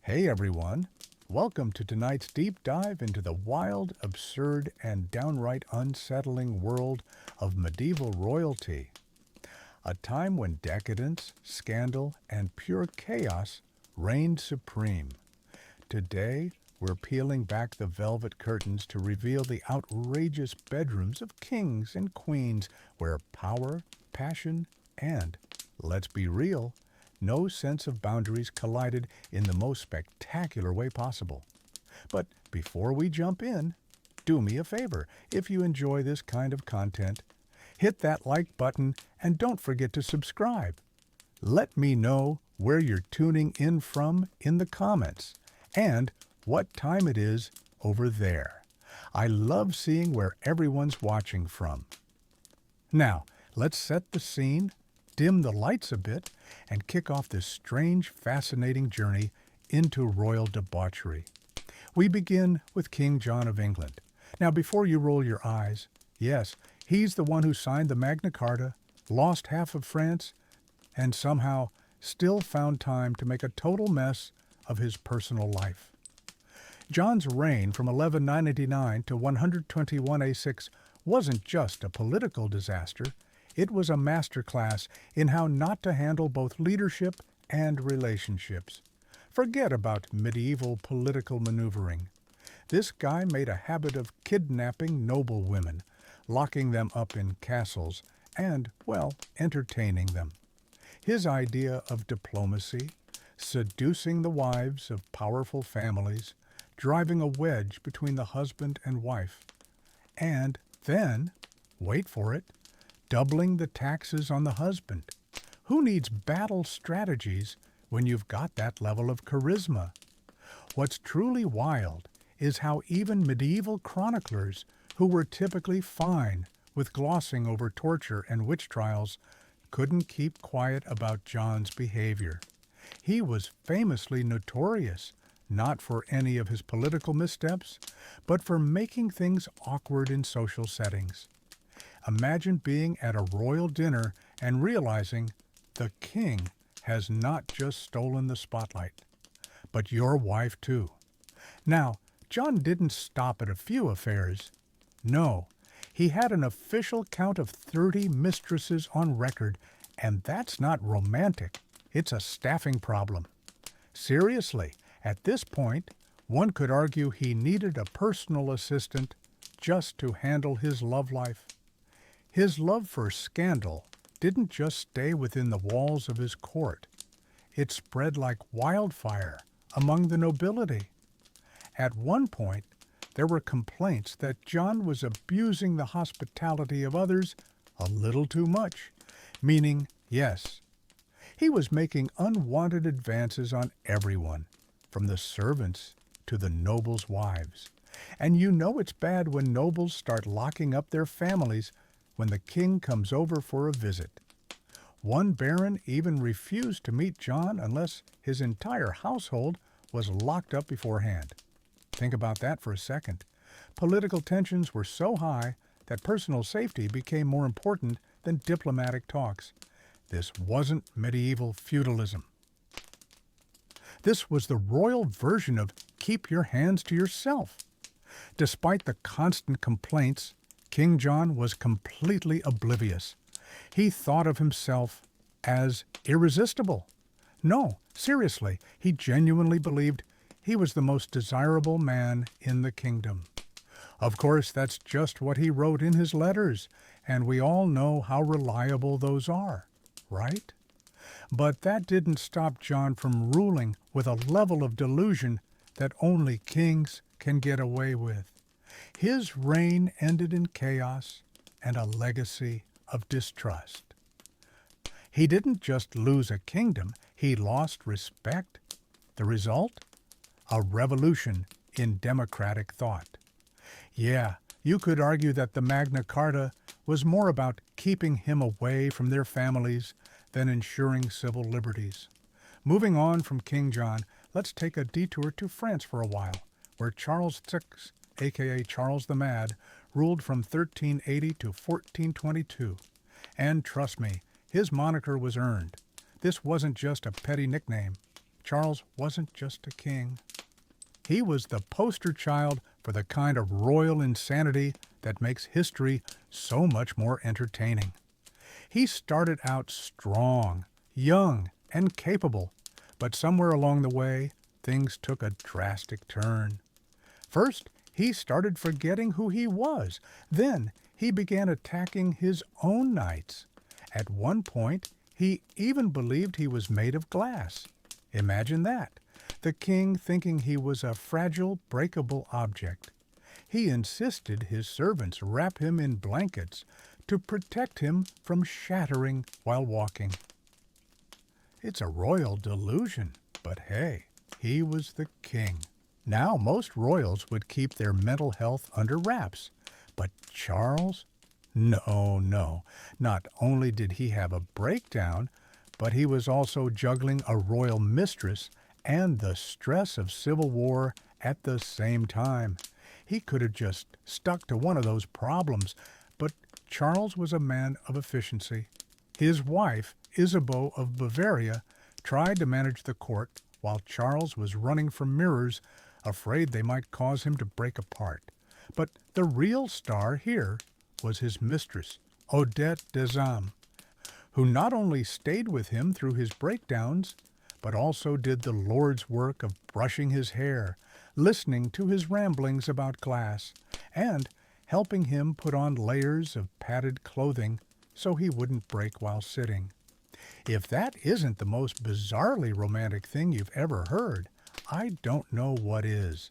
Hey everyone! Welcome to tonight's deep dive into the wild, absurd, and downright unsettling world of medieval royalty. A time when decadence, scandal, and pure chaos reigned supreme. Today, we're peeling back the velvet curtains to reveal the outrageous bedrooms of kings and queens where power, passion, and, let's be real, no sense of boundaries collided in the most spectacular way possible. But before we jump in, do me a favor if you enjoy this kind of content. Hit that like button and don't forget to subscribe. Let me know where you're tuning in from in the comments and what time it is over there. I love seeing where everyone's watching from. Now, let's set the scene, dim the lights a bit, and kick off this strange, fascinating journey into royal debauchery. We begin with King John of England. Now, before you roll your eyes, yes, he's the one who signed the Magna Carta, lost half of France, and somehow still found time to make a total mess of his personal life. John's reign from 1199 to 121 A6 wasn't just a political disaster, it was a masterclass in how not to handle both leadership and relationships. Forget about medieval political maneuvering. This guy made a habit of kidnapping noble women, locking them up in castles, and, well, entertaining them. His idea of diplomacy, seducing the wives of powerful families, driving a wedge between the husband and wife, and then, wait for it, doubling the taxes on the husband. Who needs battle strategies when you've got that level of charisma? What's truly wild is how even medieval chroniclers, who were typically fine with glossing over torture and witch trials, couldn't keep quiet about John's behavior. He was famously notorious, not for any of his political missteps, but for making things awkward in social settings. Imagine being at a royal dinner and realizing the king has not just stolen the spotlight, but your wife too. Now, John didn't stop at a few affairs. No, he had an official count of 30 mistresses on record, and that's not romantic. It's a staffing problem. Seriously, at this point, one could argue he needed a personal assistant just to handle his love life. His love for scandal didn't just stay within the walls of his court. It spread like wildfire among the nobility. At one point, there were complaints that John was abusing the hospitality of others a little too much, meaning, yes, he was making unwanted advances on everyone, from the servants to the nobles' wives. And you know it's bad when nobles start locking up their families when the king comes over for a visit. One baron even refused to meet John unless his entire household was locked up beforehand. Think about that for a second. Political tensions were so high that personal safety became more important than diplomatic talks. This wasn't medieval feudalism. This was the royal version of keep your hands to yourself. Despite the constant complaints, King John was completely oblivious. He thought of himself as irresistible. No, seriously, he genuinely believed he was the most desirable man in the kingdom. Of course, that's just what he wrote in his letters, and we all know how reliable those are, right? But that didn't stop John from ruling with a level of delusion that only kings can get away with. His reign ended in chaos and a legacy of distrust. He didn't just lose a kingdom, he lost respect. The result? A revolution in democratic thought. Yeah, you could argue that the Magna Carta was more about keeping him away from their families than ensuring civil liberties. Moving on from King John, let's take a detour to France for a while, where Charles VI, aka Charles the Mad, ruled from 1380 to 1422. And trust me, his moniker was earned. This wasn't just a petty nickname. Charles wasn't just a king. He was the poster child for the kind of royal insanity that makes history so much more entertaining. He started out strong, young, and capable, but somewhere along the way, things took a drastic turn. First, he started forgetting who he was. Then, he began attacking his own knights. At one point, he even believed he was made of glass. Imagine that. The king thinking he was a fragile, breakable object. He insisted his servants wrap him in blankets to protect him from shattering while walking. It's a royal delusion, but hey, he was the king. Now, most royals would keep their mental health under wraps, but Charles? No. Not only did he have a breakdown, but he was also juggling a royal mistress and the stress of civil war at the same time. He could have just stuck to one of those problems, but Charles was a man of efficiency. His wife, Isabeau of Bavaria, tried to manage the court while Charles was running from mirrors, afraid they might cause him to break apart. But the real star here was his mistress, Odette des Hommes, who not only stayed with him through his breakdowns, but also did the Lord's work of brushing his hair, listening to his ramblings about glass, and helping him put on layers of padded clothing so he wouldn't break while sitting. If that isn't the most bizarrely romantic thing you've ever heard, I don't know what is.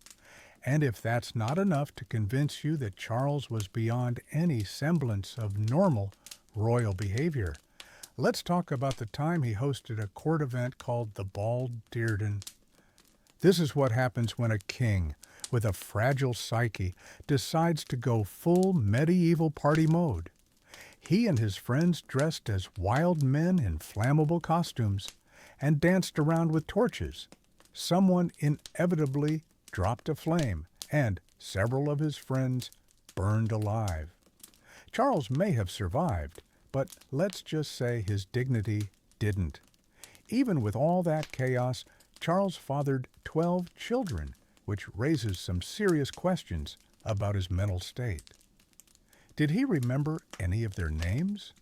And if that's not enough to convince you that Charles was beyond any semblance of normal royal behavior, let's talk about the time he hosted a court event called the Bal d'Irden. This is what happens when a king, with a fragile psyche, decides to go full medieval party mode. He and his friends dressed as wild men in flammable costumes and danced around with torches. Someone inevitably dropped a flame, and several of his friends burned alive. Charles may have survived, but let's just say his dignity didn't. Even with all that chaos, Charles fathered 12 children, which raises some serious questions about his mental state. Did he remember any of their names?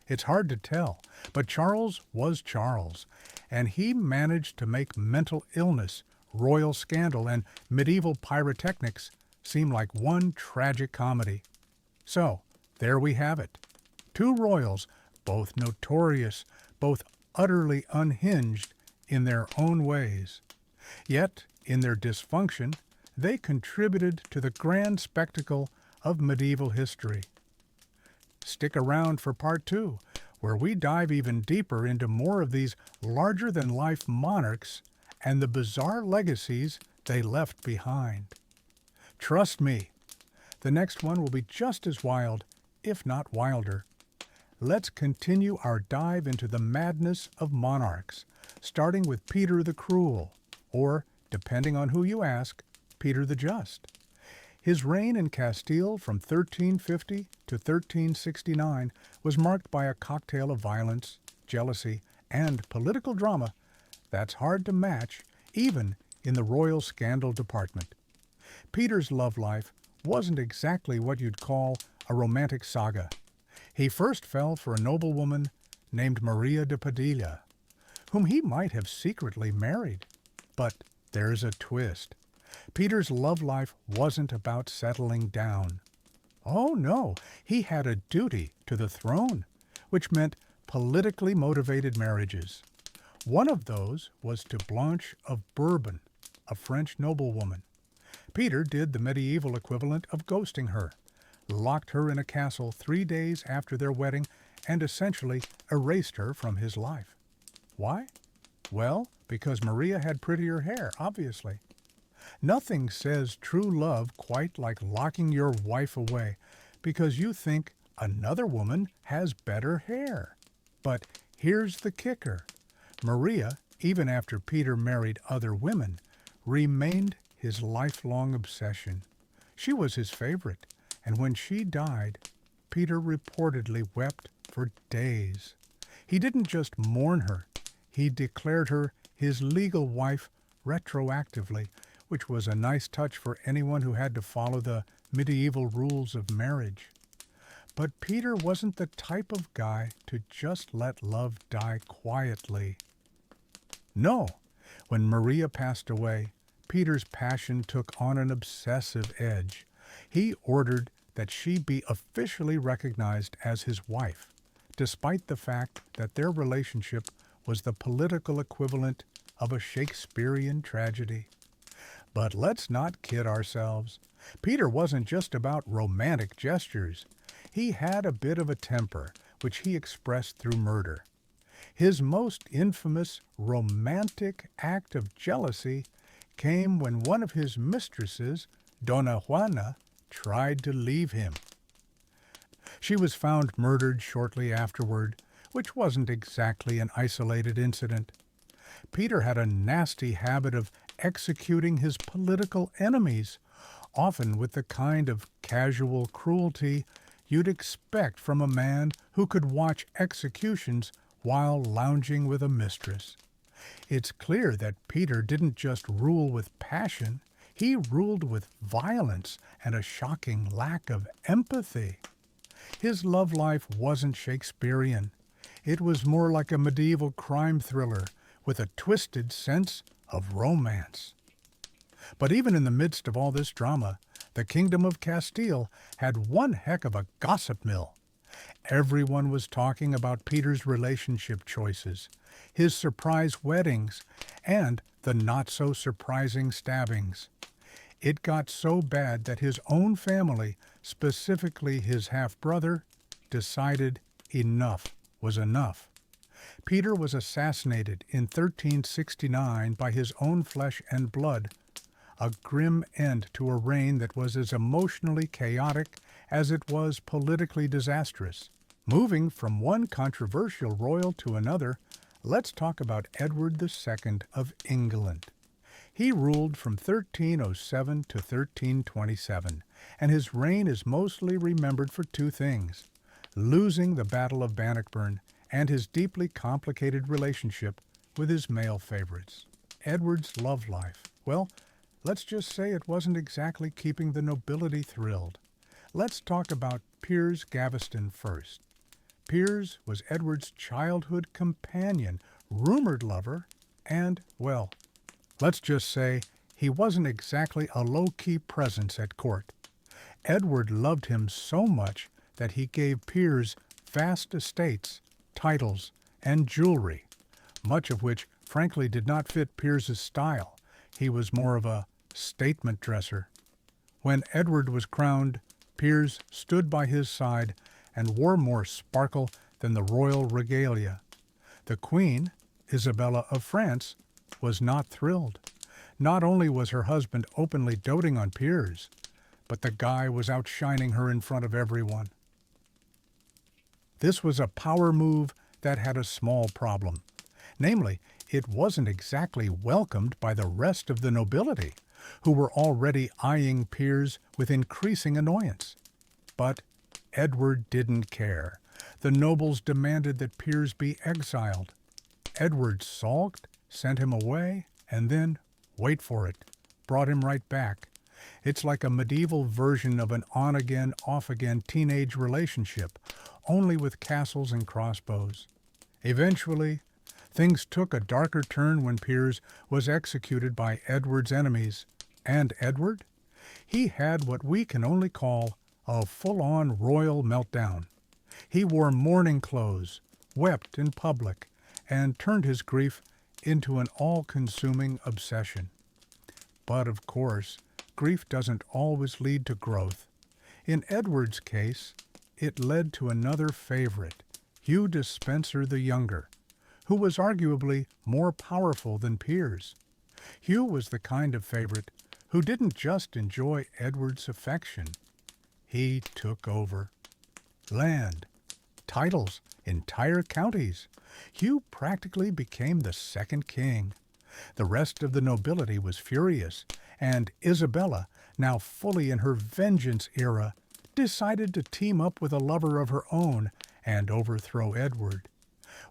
It's hard to tell, but Charles was Charles, and he managed to make mental illness, royal scandal, and medieval pyrotechnics seem like one tragic comedy. So, there we have it. Two royals, both notorious, both utterly unhinged in their own ways. Yet, in their dysfunction, they contributed to the grand spectacle of medieval history. Stick around for part 2, where we dive even deeper into more of these larger-than-life monarchs and the bizarre legacies they left behind. Trust me, the next one will be just as wild, if not wilder. Let's continue our dive into the madness of monarchs, starting with Peter the Cruel, or, depending on who you ask, Peter the Just. His reign in Castile from 1350 to 1369 was marked by a cocktail of violence, jealousy, and political drama that's hard to match even in the royal scandal department. Peter's love life wasn't exactly what you'd call a romantic saga. He first fell for a noblewoman named Maria de Padilla, whom he might have secretly married. But there's a twist. Peter's love life wasn't about settling down. Oh no, he had a duty to the throne, which meant politically motivated marriages. One of those was to Blanche of Bourbon, a French noblewoman. Peter did the medieval equivalent of ghosting her, locked her in a castle 3 days after their wedding, and essentially erased her from his life. Why? Well, because Maria had prettier hair, obviously. Nothing says true love quite like locking your wife away because you think another woman has better hair. But here's the kicker. Maria, even after Peter married other women, remained his lifelong obsession. She was his favorite, and when she died, Peter reportedly wept for days. He didn't just mourn her, he declared her his legal wife retroactively, which was a nice touch for anyone who had to follow the medieval rules of marriage. But Peter wasn't the type of guy to just let love die quietly. No, when Maria passed away, Peter's passion took on an obsessive edge. He ordered that she be officially recognized as his wife, despite the fact that their relationship was the political equivalent of a Shakespearean tragedy. But let's not kid ourselves. Peter wasn't just about romantic gestures. He had a bit of a temper, which he expressed through murder. His most infamous romantic act of jealousy came when one of his mistresses, Donna Juana, tried to leave him. She was found murdered shortly afterward, which wasn't exactly an isolated incident. Peter had a nasty habit of executing his political enemies, often with the kind of casual cruelty you'd expect from a man who could watch executions while lounging with a mistress. It's clear that Peter didn't just rule with passion, he ruled with violence and a shocking lack of empathy. His love life wasn't Shakespearean. It was more like a medieval crime thriller with a twisted sense of romance. But even in the midst of all this drama, the Kingdom of Castile had one heck of a gossip mill. Everyone was talking about Peter's relationship choices, his surprise weddings, and the not-so-surprising stabbings. It got so bad that his own family, specifically his half-brother, decided enough was enough. Peter was assassinated in 1369 by his own flesh and blood, a grim end to a reign that was as emotionally chaotic as it was politically disastrous. Moving from one controversial royal to another, let's talk about Edward II of England. He ruled from 1307 to 1327, and his reign is mostly remembered for two things: losing the Battle of Bannockburn and his deeply complicated relationship with his male favorites. Edward's love life, well, let's just say it wasn't exactly keeping the nobility thrilled. Let's talk about Piers Gaveston first. Piers was Edward's childhood companion, rumored lover, and, well, let's just say he wasn't exactly a low-key presence at court. Edward loved him so much that he gave Piers vast estates, titles, and jewelry, much of which frankly did not fit Piers's style. He was more of a statement dresser. When Edward was crowned, Piers stood by his side and wore more sparkle than the royal regalia. The Queen, Isabella of France, was not thrilled. Not only was her husband openly doting on Piers, but the guy was outshining her in front of everyone. This was a power move that had a small problem. Namely, it wasn't exactly welcomed by the rest of the nobility, who were already eyeing Piers with increasing annoyance. But Edward didn't care. The nobles demanded that Piers be exiled. Edward sulked, sent him away, and then, wait for it, brought him right back. It's like a medieval version of an on-again, off-again teenage relationship, only with castles and crossbows. Eventually, things took a darker turn when Piers was executed by Edward's enemies. And Edward? He had what we can only call a full-on royal meltdown. He wore mourning clothes, wept in public, and turned his grief into an all-consuming obsession. But of course, grief doesn't always lead to growth. In Edward's case, it led to another favorite, Hugh Despenser the Younger, who was arguably more powerful than Piers. Hugh was the kind of favorite who didn't just enjoy Edward's affection. He took over. Land, titles, entire counties. Hugh practically became the second king. The rest of the nobility was furious, and Isabella, now fully in her vengeance era, decided to team up with a lover of her own and overthrow Edward.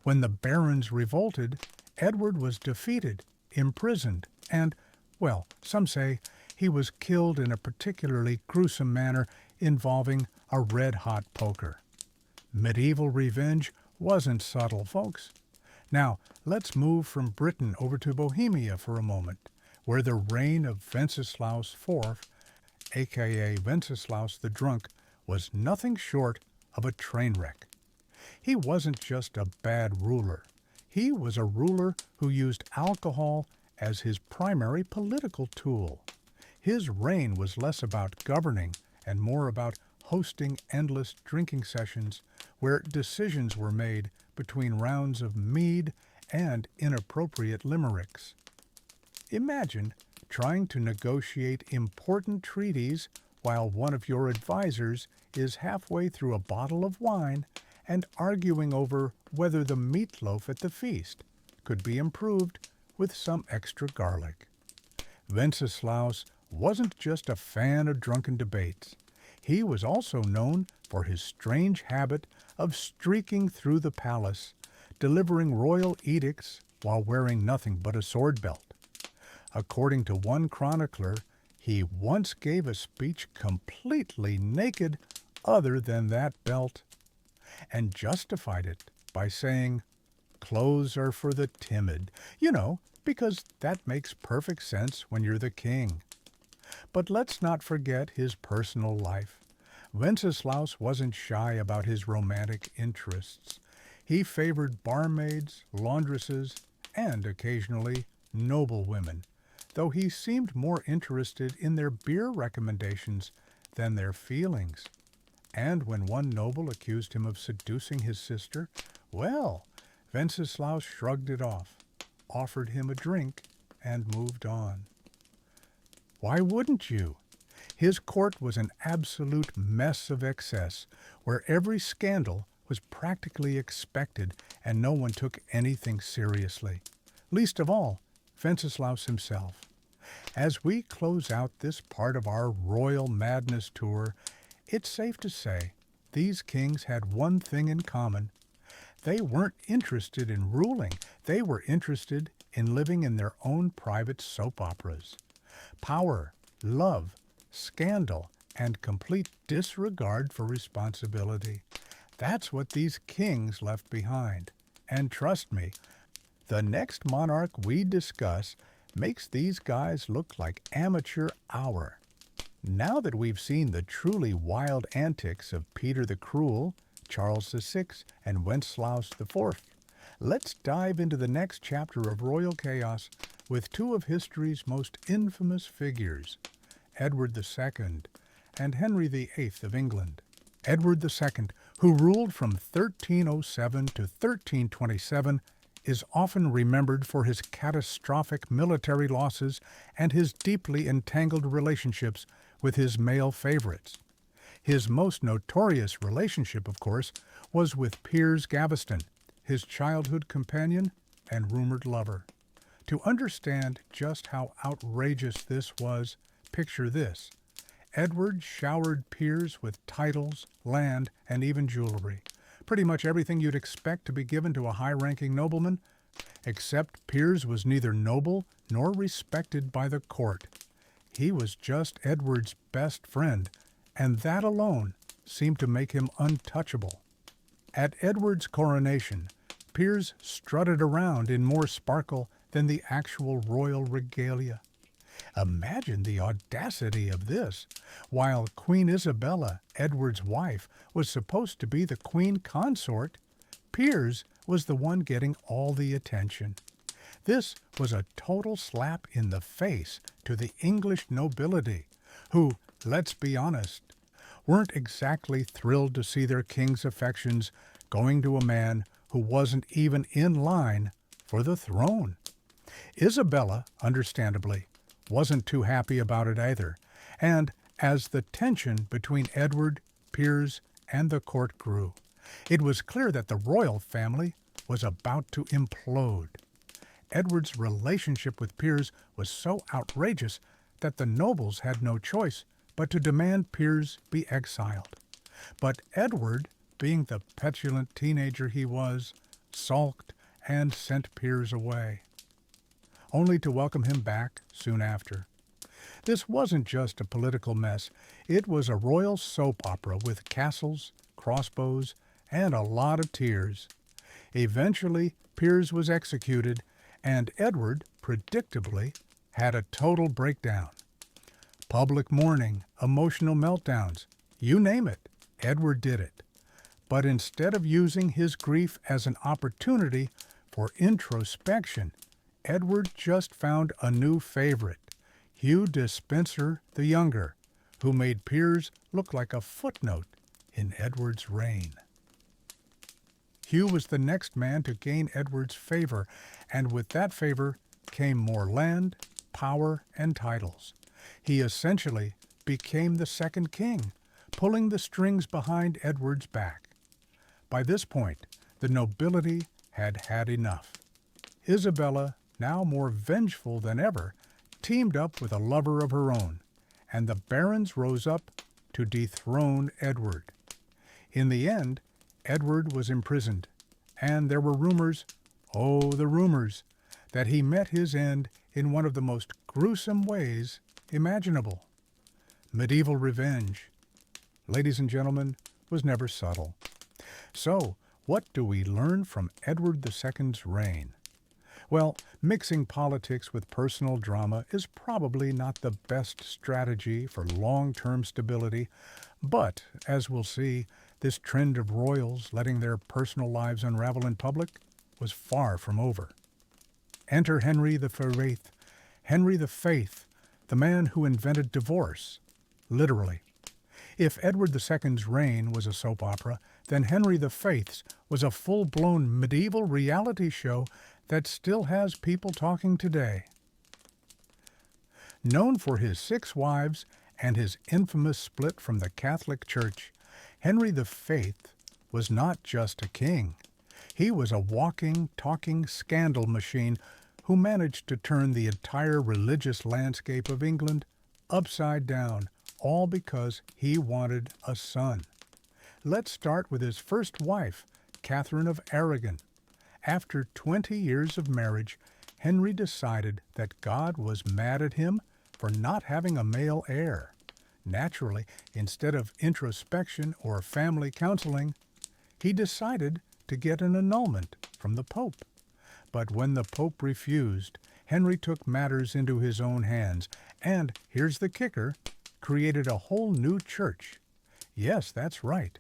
When the barons revolted, Edward was defeated, imprisoned, and, well, some say he was killed in a particularly gruesome manner involving a red-hot poker. Medieval revenge wasn't subtle, folks. Now, let's move from Britain over to Bohemia for a moment, where the reign of Wenceslaus IV, aka Wenceslaus the Drunk, was nothing short of a train wreck. He wasn't just a bad ruler. He was a ruler who used alcohol as his primary political tool. His reign was less about governing and more about hosting endless drinking sessions where decisions were made between rounds of mead and inappropriate limericks. Imagine trying to negotiate important treaties while one of your advisors is halfway through a bottle of wine and arguing over whether the meatloaf at the feast could be improved with some extra garlic. Wenceslaus wasn't just a fan of drunken debates. He was also known for his strange habit of streaking through the palace, delivering royal edicts while wearing nothing but a sword belt. According to one chronicler, he once gave a speech completely naked other than that belt, and justified it by saying, "Clothes are for the timid," because that makes perfect sense when you're the king. But let's not forget his personal life. Wenceslaus wasn't shy about his romantic interests. He favored barmaids, laundresses, and occasionally noble women, though he seemed more interested in their beer recommendations than their feelings. And when one noble accused him of seducing his sister, well, Wenceslaus shrugged it off, offered him a drink, and moved on. Why wouldn't you? His court was an absolute mess of excess, where every scandal was practically expected and no one took anything seriously. Least of all, Wenceslaus himself. As we close out this part of our Royal Madness tour, it's safe to say these kings had one thing in common. They weren't interested in ruling. They were interested in living in their own private soap operas. Power, love, scandal, and complete disregard for responsibility. That's what these kings left behind. And trust me, the next monarch we discuss makes these guys look like amateur hour. Now that we've seen the truly wild antics of Peter the Cruel, Charles VI, and Wenceslaus IV, let's dive into the next chapter of royal chaos with two of history's most infamous figures, Edward II and Henry VIII of England. Edward II, who ruled from 1307 to 1327, is often remembered for his catastrophic military losses and his deeply entangled relationships with his male favorites. His most notorious relationship, of course, was with Piers Gaveston, his childhood companion and rumored lover. To understand just how outrageous this was, picture this. Edward showered Piers with titles, land, and even jewelry. Pretty much everything you'd expect to be given to a high-ranking nobleman, except Piers was neither noble nor respected by the court. He was just Edward's best friend, and that alone seemed to make him untouchable. At Edward's coronation, Piers strutted around in more sparkle than the actual royal regalia. Imagine the audacity of this. While Queen Isabella, Edward's wife, was supposed to be the queen consort, Piers was the one getting all the attention. This was a total slap in the face to the English nobility, who, let's be honest, weren't exactly thrilled to see their king's affections going to a man who wasn't even in line for the throne. Isabella, understandably, wasn't too happy about it either, and as the tension between Edward, Piers, and the court grew, it was clear that the royal family was about to implode. Edward's relationship with Piers was so outrageous that the nobles had no choice but to demand Piers be exiled. But Edward, being the petulant teenager he was, sulked and sent Piers away, only to welcome him back soon after. This wasn't just a political mess. It was a royal soap opera with castles, crossbows, and a lot of tears. Eventually, Piers was executed, and Edward, predictably, had a total breakdown. Public mourning, emotional meltdowns, you name it, Edward did it. But instead of using his grief as an opportunity for introspection, Edward just found a new favorite, Hugh Despenser the Younger, who made Piers look like a footnote in Edward's reign. Hugh was the next man to gain Edward's favor, and with that favor came more land, power, and titles. He essentially became the second king, pulling the strings behind Edward's back. By this point, the nobility had had enough. Isabella, now more vengeful than ever, teamed up with a lover of her own, and the barons rose up to dethrone Edward. In the end, Edward was imprisoned, and there were rumors, oh, the rumors, that he met his end in one of the most gruesome ways imaginable. Medieval revenge, ladies and gentlemen, was never subtle. So, what do we learn from Edward II's reign? Well, mixing politics with personal drama is probably not the best strategy for long-term stability, but, as we'll see, this trend of royals letting their personal lives unravel in public was far from over. Enter Henry VIII, Henry the Faith, the man who invented divorce, literally. If Edward II's reign was a soap opera, then Henry VIII's was a full-blown medieval reality show that still has people talking today. Known for his 6 wives and his infamous split from the Catholic Church, Henry VIII was not just a king. He was a walking, talking scandal machine who managed to turn the entire religious landscape of England upside down, all because he wanted a son. Let's start with his first wife, Catherine of Aragon. After 20 years of marriage, Henry decided that God was mad at him for not having a male heir. Naturally, instead of introspection or family counseling, he decided to get an annulment from the Pope. But when the Pope refused, Henry took matters into his own hands and, here's the kicker, created a whole new church. Yes, that's right.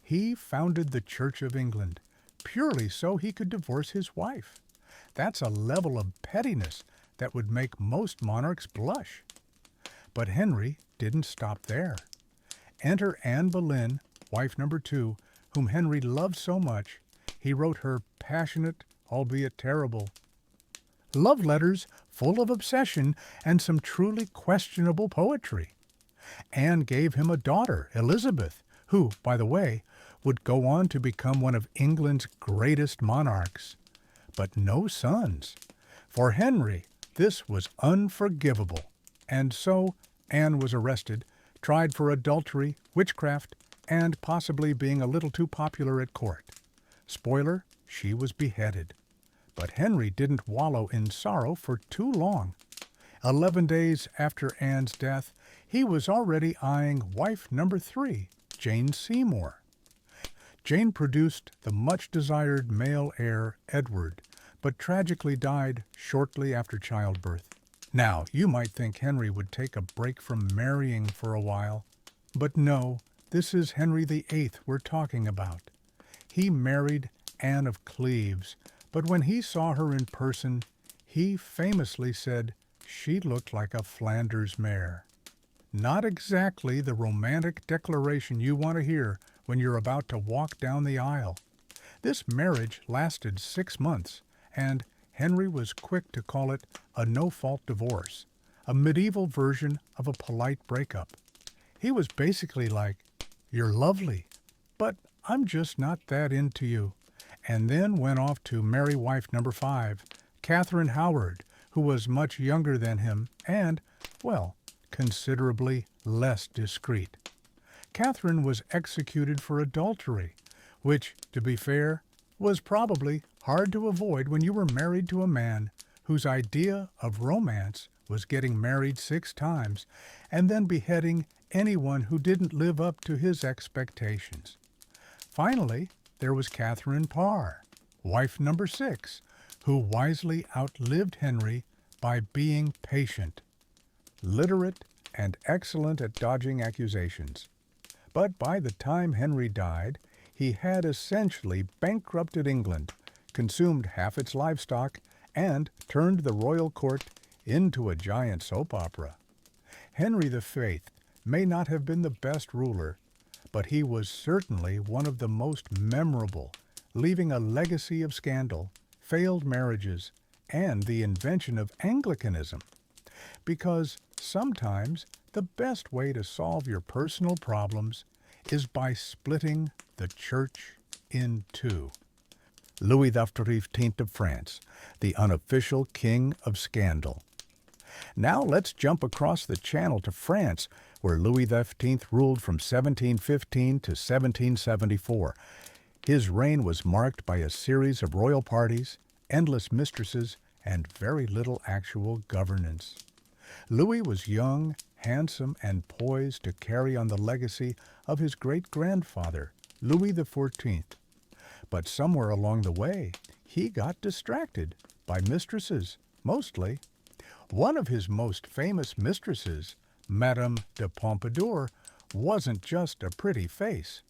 He founded the Church of England, purely so he could divorce his wife. That's a level of pettiness that would make most monarchs blush. But Henry didn't stop there. Enter Anne Boleyn, wife number 2, whom Henry loved so much, he wrote her passionate, albeit terrible, love letters full of obsession and some truly questionable poetry. Anne gave him a daughter, Elizabeth, who, by the way, would go on to become one of England's greatest monarchs. But no sons. For Henry, this was unforgivable, and so Anne was arrested, tried for adultery, witchcraft, and possibly being a little too popular at court. Spoiler, she was beheaded. But Henry didn't wallow in sorrow for too long. 11 days after Anne's death, he was already eyeing wife number 3, Jane Seymour. Jane produced the much-desired male heir, Edward, but tragically died shortly after childbirth. Now, you might think Henry would take a break from marrying for a while, but no, this is Henry VIII we're talking about. He married Anne of Cleves, but when he saw her in person, he famously said she looked like a Flanders mare. Not exactly the romantic declaration you want to hear when you're about to walk down the aisle. This marriage lasted 6 months, and Henry was quick to call it a no-fault divorce, a medieval version of a polite breakup. He was basically like, "You're lovely, but I'm just not that into you," and then went off to marry wife number 5, Catherine Howard, who was much younger than him and, well, considerably less discreet. Catherine was executed for adultery, which, to be fair, was probably hard to avoid when you were married to a man whose idea of romance was getting married 6 times and then beheading anyone who didn't live up to his expectations. Finally, there was Catherine Parr, wife number 6, who wisely outlived Henry by being patient, literate, and excellent at dodging accusations. But by the time Henry died, he had essentially bankrupted England, consumed half its livestock, and turned the royal court into a giant soap opera. Henry VIII may not have been the best ruler, but he was certainly one of the most memorable, leaving a legacy of scandal, failed marriages, and the invention of Anglicanism. Because sometimes the best way to solve your personal problems is by splitting the church in two. Louis XIV of France, the unofficial king of scandal. Now let's jump across the channel to France, where Louis XV ruled from 1715 to 1774. His reign was marked by a series of royal parties, endless mistresses, and very little actual governance. Louis was young, handsome, and poised to carry on the legacy of his great-grandfather, Louis XIV. But somewhere along the way, he got distracted by mistresses, mostly. One of his most famous mistresses, Madame de Pompadour, wasn't just a pretty face.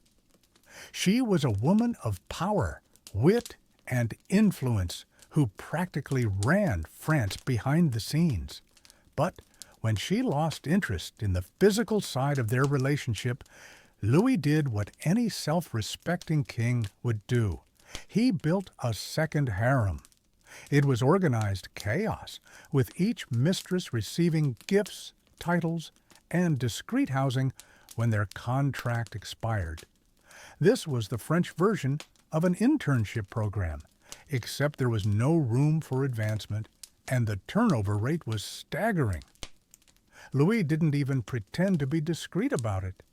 She was a woman of power, wit, and influence who practically ran France behind the scenes. But when she lost interest in the physical side of their relationship, Louis did what any self-respecting king would do. He built a second harem. It was organized chaos, with each mistress receiving gifts, titles, and discreet housing when their contract expired. This was the French version of an internship program, except there was no room for advancement, and the turnover rate was staggering. Louis didn't even pretend to be discreet about it.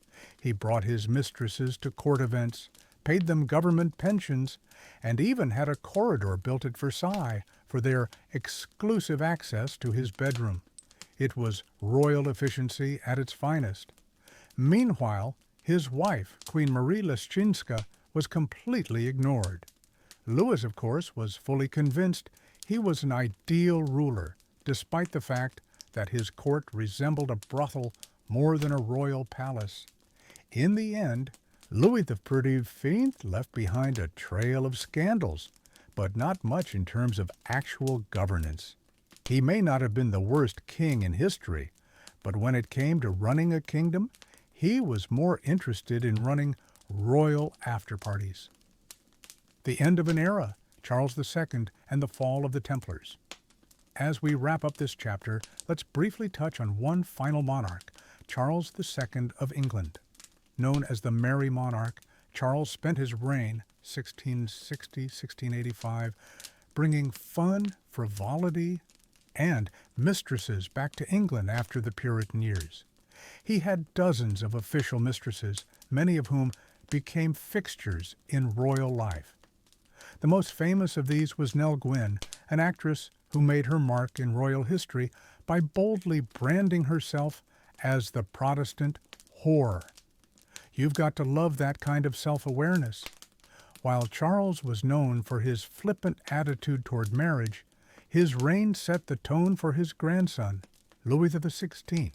He brought his mistresses to court events, paid them government pensions, and even had a corridor built at Versailles for their exclusive access to his bedroom. It was royal efficiency at its finest. Meanwhile, his wife, Queen Marie Leszczyńska, was completely ignored. Louis, of course, was fully convinced he was an ideal ruler, despite the fact that his court resembled a brothel more than a royal palace. In the end, Louis XIV left behind a trail of scandals, but not much in terms of actual governance. He may not have been the worst king in history, but when it came to running a kingdom, he was more interested in running royal after-parties. The end of an era, Charles II and the fall of the Templars. As we wrap up this chapter, let's briefly touch on one final monarch, Charles II of England. Known as the Merry Monarch, Charles spent his reign, 1660-1685, bringing fun, frivolity, and mistresses back to England after the Puritan years. He had dozens of official mistresses, many of whom became fixtures in royal life. The most famous of these was Nell Gwyn, an actress who made her mark in royal history by boldly branding herself as the Protestant whore. You've got to love that kind of self-awareness. While Charles was known for his flippant attitude toward marriage, his reign set the tone for his grandson, Louis XVI,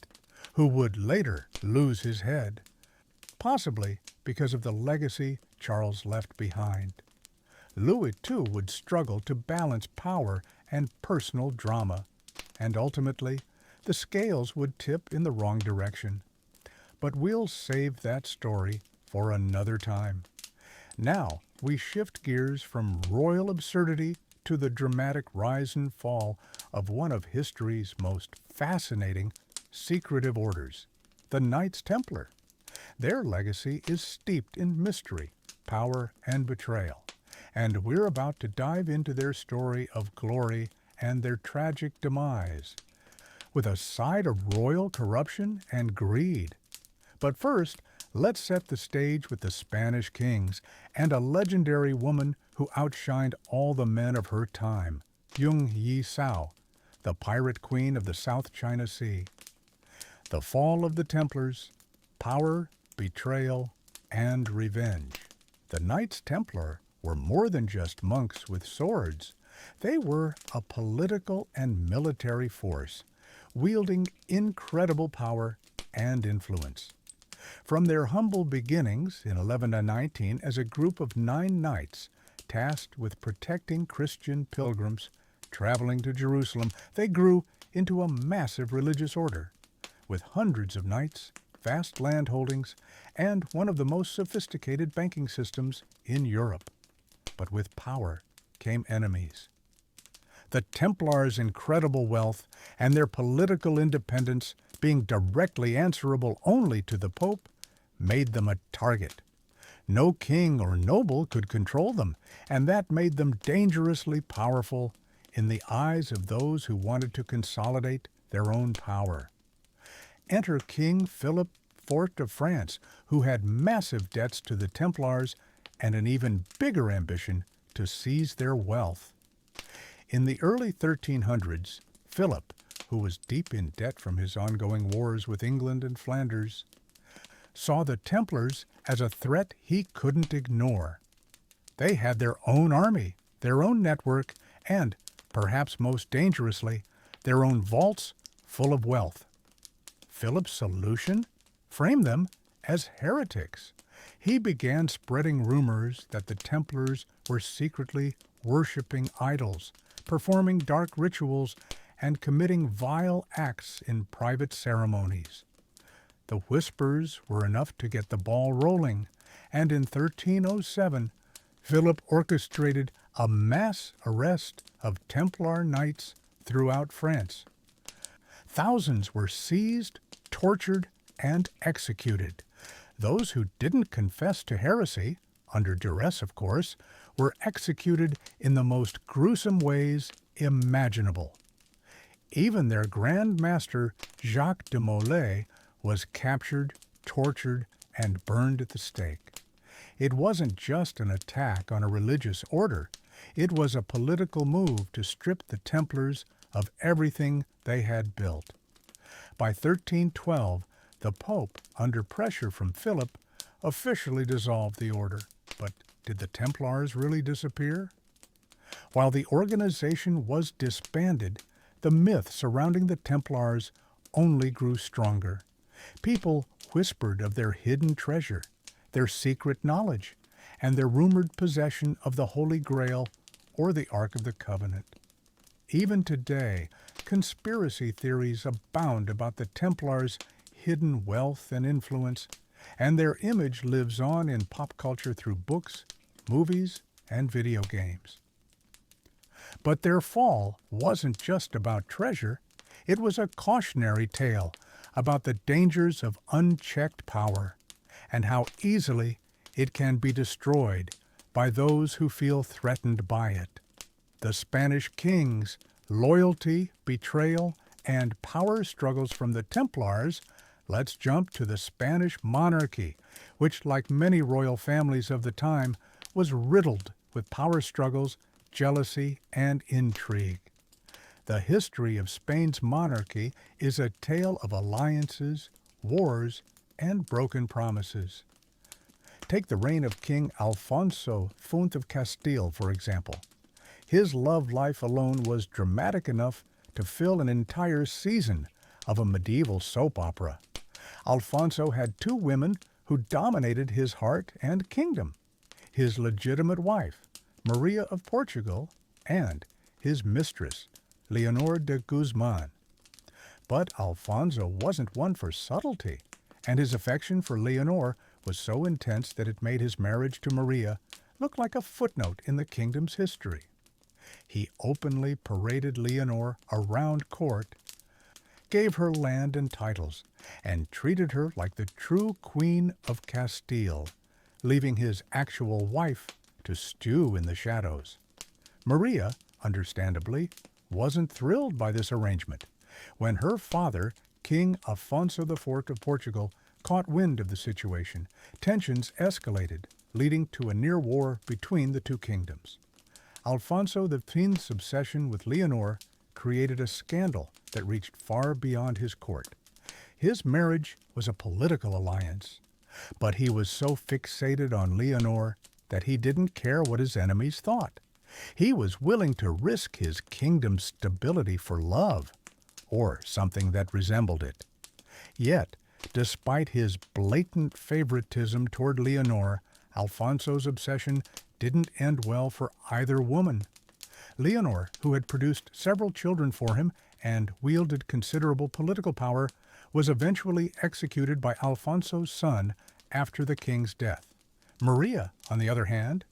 who would later lose his head, possibly because of the legacy Charles left behind. Louis, too, would struggle to balance power and personal drama, and ultimately, the scales would tip in the wrong direction. But we'll save that story for another time. Now, we shift gears from royal absurdity to the dramatic rise and fall of one of history's most fascinating secretive orders, the Knights Templar. Their legacy is steeped in mystery, power, and betrayal, and we're about to dive into their story of glory and their tragic demise, with a side of royal corruption and greed. But first, let's set the stage with the Spanish kings and a legendary woman who outshined all the men of her time, Yung Yi Sao, the pirate queen of the South China Sea. The fall of the Templars, power, betrayal, and revenge. The Knights Templar were more than just monks with swords. They were a political and military force, wielding incredible power and influence. From their humble beginnings in 1119 as a group of 9 knights tasked with protecting Christian pilgrims traveling to Jerusalem, they grew into a massive religious order, with hundreds of knights, vast land holdings, and one of the most sophisticated banking systems in Europe. But with power came enemies. The Templars' incredible wealth and their political independence, being directly answerable only to the Pope, made them a target. No king or noble could control them, and that made them dangerously powerful in the eyes of those who wanted to consolidate their own power. Enter King Philip IV of France, who had massive debts to the Templars and an even bigger ambition to seize their wealth. In the early 1300s, Philip, who was deep in debt from his ongoing wars with England and Flanders, saw the Templars as a threat he couldn't ignore. They had their own army, their own network, and, perhaps most dangerously, their own vaults full of wealth. Philip's solution? Frame them as heretics. He began spreading rumors that the Templars were secretly worshipping idols, performing dark rituals, and committing vile acts in private ceremonies. The whispers were enough to get the ball rolling, and in 1307, Philip orchestrated a mass arrest of Templar knights throughout France. Thousands were seized, tortured, and executed. Those who didn't confess to heresy, under duress of course, were executed in the most gruesome ways imaginable. Even their Grand Master, Jacques de Molay, was captured, tortured, and burned at the stake. It wasn't just an attack on a religious order. It was a political move to strip the Templars of everything they had built. By 1312, the Pope, under pressure from Philip, officially dissolved the order. But did the Templars really disappear? While the organization was disbanded, the myth surrounding the Templars only grew stronger. People whispered of their hidden treasure, their secret knowledge, and their rumored possession of the Holy Grail or the Ark of the Covenant. Even today, conspiracy theories abound about the Templars' hidden wealth and influence, and their image lives on in pop culture through books, movies, and video games. But their fall wasn't just about treasure. It was a cautionary tale about the dangers of unchecked power and how easily it can be destroyed by those who feel threatened by it. The Spanish kings, loyalty, betrayal, and power struggles from the Templars. Let's jump to the Spanish monarchy, which, like many royal families of the time, was riddled with power struggles, jealousy, and intrigue. The history of Spain's monarchy is a tale of alliances, wars, and broken promises. Take the reign of King Alfonso Font of Castile, for example. His love life alone was dramatic enough to fill an entire season of a medieval soap opera. Alfonso had 2 women who dominated his heart and kingdom: his legitimate wife, Maria of Portugal, and his mistress, Leonor de Guzman. But Alfonso wasn't one for subtlety, and his affection for Leonor was so intense that it made his marriage to Maria look like a footnote in the kingdom's history. He openly paraded Leonor around court, gave her land and titles, and treated her like the true Queen of Castile, leaving his actual wife to stew in the shadows. Maria, understandably, wasn't thrilled by this arrangement. When her father, King Afonso IV of Portugal, caught wind of the situation. Tensions escalated, leading to a near war between the two kingdoms. Alfonso X's obsession with Leonor created a scandal that reached far beyond his court. His marriage was a political alliance, but he was so fixated on Leonor that he didn't care what his enemies thought. He was willing to risk his kingdom's stability for love, or something that resembled it. Yet, despite his blatant favoritism toward Leonor, Alfonso's obsession didn't end well for either woman. Leonor, who had produced several children for him and wielded considerable political power, was eventually executed by Alfonso's son after the king's death. Maria, on the other hand,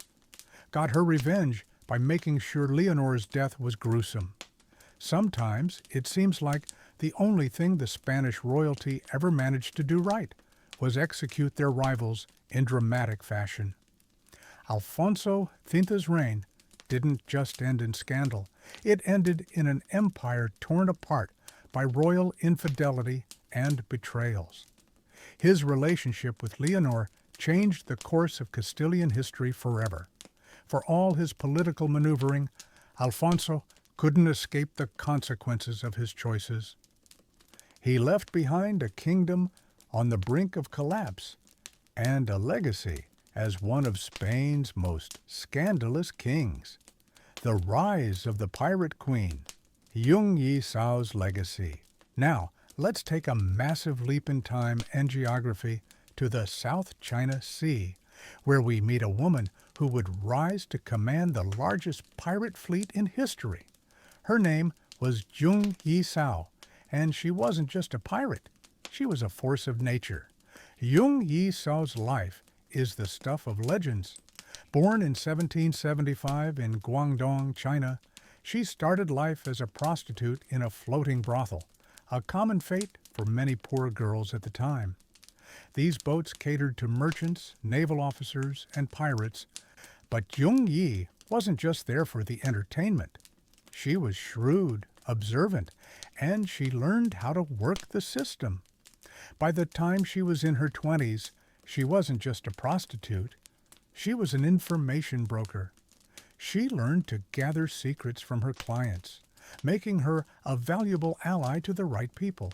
got her revenge by making sure Leonor's death was gruesome. Sometimes it seems like the only thing the Spanish royalty ever managed to do right was execute their rivals in dramatic fashion. Alfonso X's reign didn't just end in scandal. It ended in an empire torn apart by royal infidelity and betrayals. His relationship with Leonor changed the course of Castilian history forever. For all his political maneuvering, Alfonso couldn't escape the consequences of his choices. He left behind a kingdom on the brink of collapse and a legacy as one of Spain's most scandalous kings. The rise of the pirate queen, Yung Yi-sao's legacy. Now, let's take a massive leap in time and geography to the South China Sea, where we meet a woman who would rise to command the largest pirate fleet in history. Her name was Yung Yi-sao, and she wasn't just a pirate. She was a force of nature. Yung Yi-sao's life is the stuff of legends. Born in 1775 in Guangdong, China, she started life as a prostitute in a floating brothel, a common fate for many poor girls at the time. These boats catered to merchants, naval officers, and pirates, but Yung Yi wasn't just there for the entertainment. She was shrewd, observant, and she learned how to work the system. By the time she was in her 20s, she wasn't just a prostitute. She was an information broker. She learned to gather secrets from her clients, making her a valuable ally to the right people.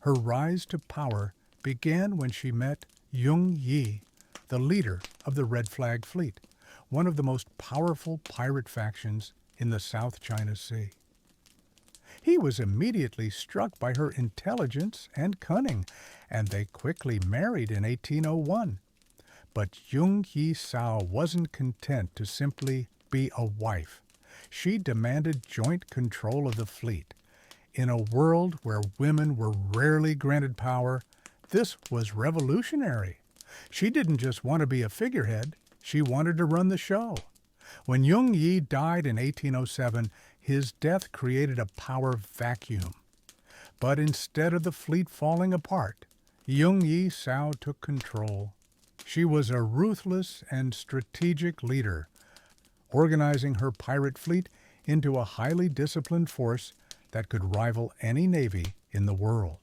Her rise to power began when she met Yung Yi, the leader of the Red Flag Fleet, one of the most powerful pirate factions in the South China Sea. He was immediately struck by her intelligence and cunning, and they quickly married in 1801. But Yung Yi-sao wasn't content to simply be a wife. She demanded joint control of the fleet. In a world where women were rarely granted power, this was revolutionary. She didn't just want to be a figurehead, she wanted to run the show. When Yung Yi died in 1807, his death created a power vacuum. But instead of the fleet falling apart, Yung Yi-sao took control. She was a ruthless and strategic leader, organizing her pirate fleet into a highly disciplined force that could rival any navy in the world.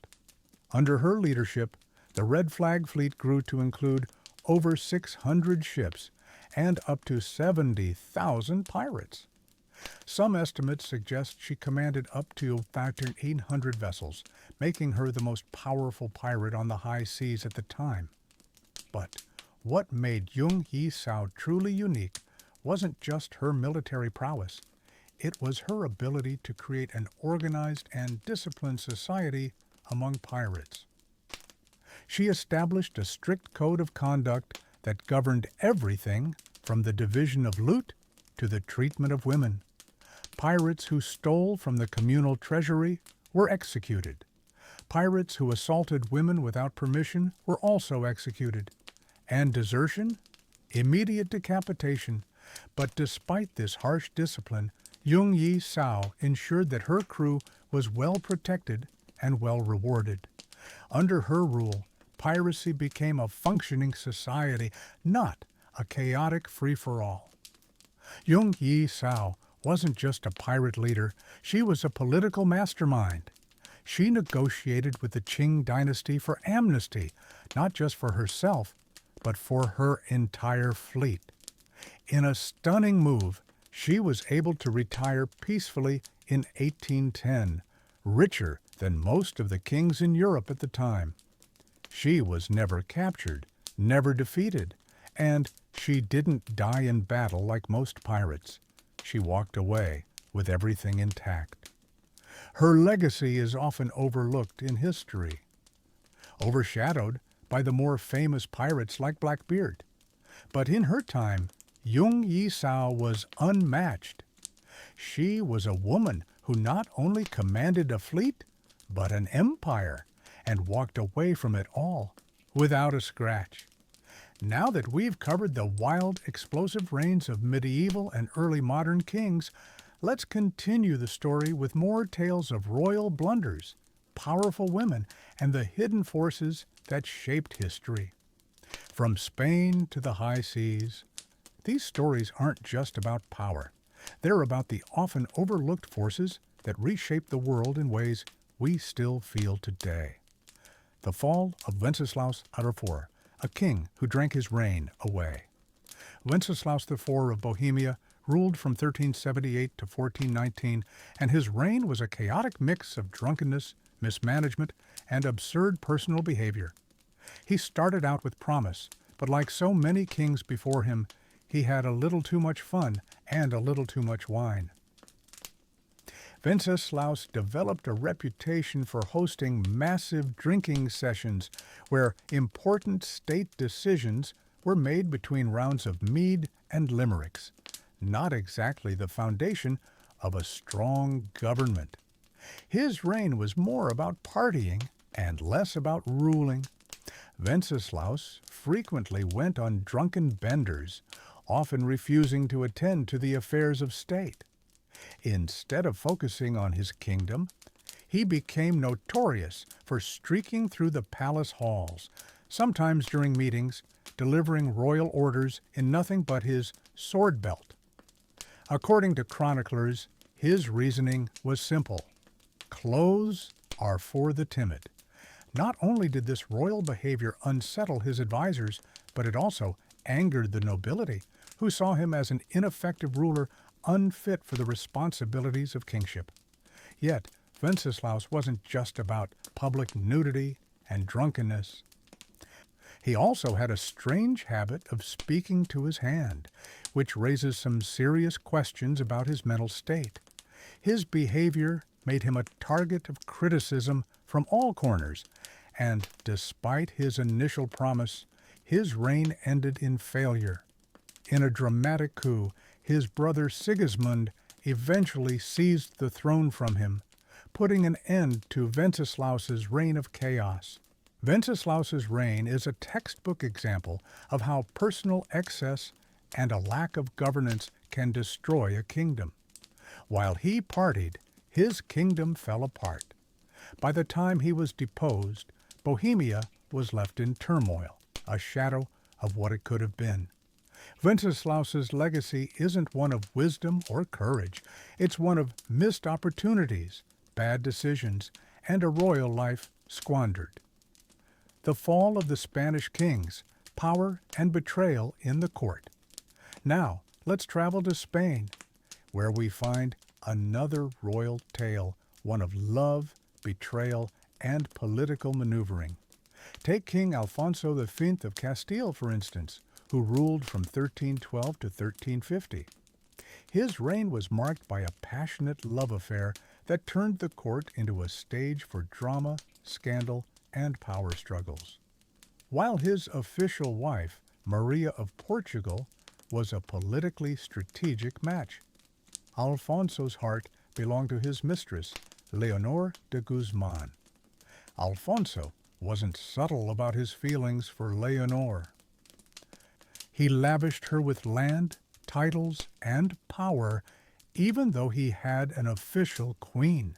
Under her leadership, the Red Flag Fleet grew to include over 600 ships and up to 70,000 pirates. Some estimates suggest she commanded up to 1,800 vessels, making her the most powerful pirate on the high seas at the time. But what made Yung Yi-sao truly unique wasn't just her military prowess. It was her ability to create an organized and disciplined society among pirates. She established a strict code of conduct that governed everything from the division of loot to the treatment of women. Pirates who stole from the communal treasury were executed. Pirates who assaulted women without permission were also executed. And desertion? Immediate decapitation. But despite this harsh discipline, Yung Yi-sao ensured that her crew was well protected and well rewarded. Under her rule, piracy became a functioning society, not a chaotic free-for-all. Yung Yi-sao wasn't just a pirate leader, she was a political mastermind. She negotiated with the Qing dynasty for amnesty, not just for herself, but for her entire fleet. In a stunning move, she was able to retire peacefully in 1810, richer than most of the kings in Europe at the time. She was never captured, never defeated, and she didn't die in battle like most pirates. She walked away with everything intact. Her legacy is often overlooked in history, overshadowed by the more famous pirates like Blackbeard. But in her time, Yung Yi Sao was unmatched. She was a woman who not only commanded a fleet, but an empire, and walked away from it all without a scratch. Now that we've covered the wild, explosive reigns of medieval and early modern kings, let's continue the story with more tales of royal blunders, powerful women, and the hidden forces that shaped history. From Spain to the high seas, these stories aren't just about power. They're about the often overlooked forces that reshape the world in ways we still feel today. The fall of Wenceslaus IV, a king who drank his reign away. Wenceslaus IV of Bohemia ruled from 1378 to 1419, and his reign was a chaotic mix of drunkenness, mismanagement, and absurd personal behavior. He started out with promise, but like so many kings before him, he had a little too much fun and a little too much wine. Wenceslaus developed a reputation for hosting massive drinking sessions where important state decisions were made between rounds of mead and limericks, not exactly the foundation of a strong government. His reign was more about partying and less about ruling. Wenceslaus frequently went on drunken benders, often refusing to attend to the affairs of state. Instead of focusing on his kingdom, he became notorious for streaking through the palace halls, sometimes during meetings, delivering royal orders in nothing but his sword belt. According to chroniclers, his reasoning was simple. Clothes are for the timid. Not only did this royal behavior unsettle his advisors, but it also angered the nobility, who saw him as an ineffective ruler unfit for the responsibilities of kingship. Yet, Wenceslaus wasn't just about public nudity and drunkenness. He also had a strange habit of speaking to his hand, which raises some serious questions about his mental state. His behavior made him a target of criticism from all corners, and despite his initial promise, his reign ended in failure. In a dramatic coup, his brother Sigismund eventually seized the throne from him, putting an end to Wenceslaus's reign of chaos. Wenceslaus's reign is a textbook example of how personal excess and a lack of governance can destroy a kingdom. While he partied, his kingdom fell apart. By the time he was deposed, Bohemia was left in turmoil, a shadow of what it could have been. Wenceslaus's legacy isn't one of wisdom or courage. It's one of missed opportunities, bad decisions, and a royal life squandered. The fall of the Spanish kings, power and betrayal in the court. Now, let's travel to Spain, where we find another royal tale, one of love, betrayal, and political maneuvering. Take King Alfonso V of Castile, for instance, who ruled from 1312 to 1350. His reign was marked by a passionate love affair that turned the court into a stage for drama, scandal, and power struggles. While his official wife, Maria of Portugal, was a politically strategic match. Alfonso's heart belonged to his mistress, Leonor de Guzman. Alfonso wasn't subtle about his feelings for Leonor. He lavished her with land, titles, and power, even though he had an official queen.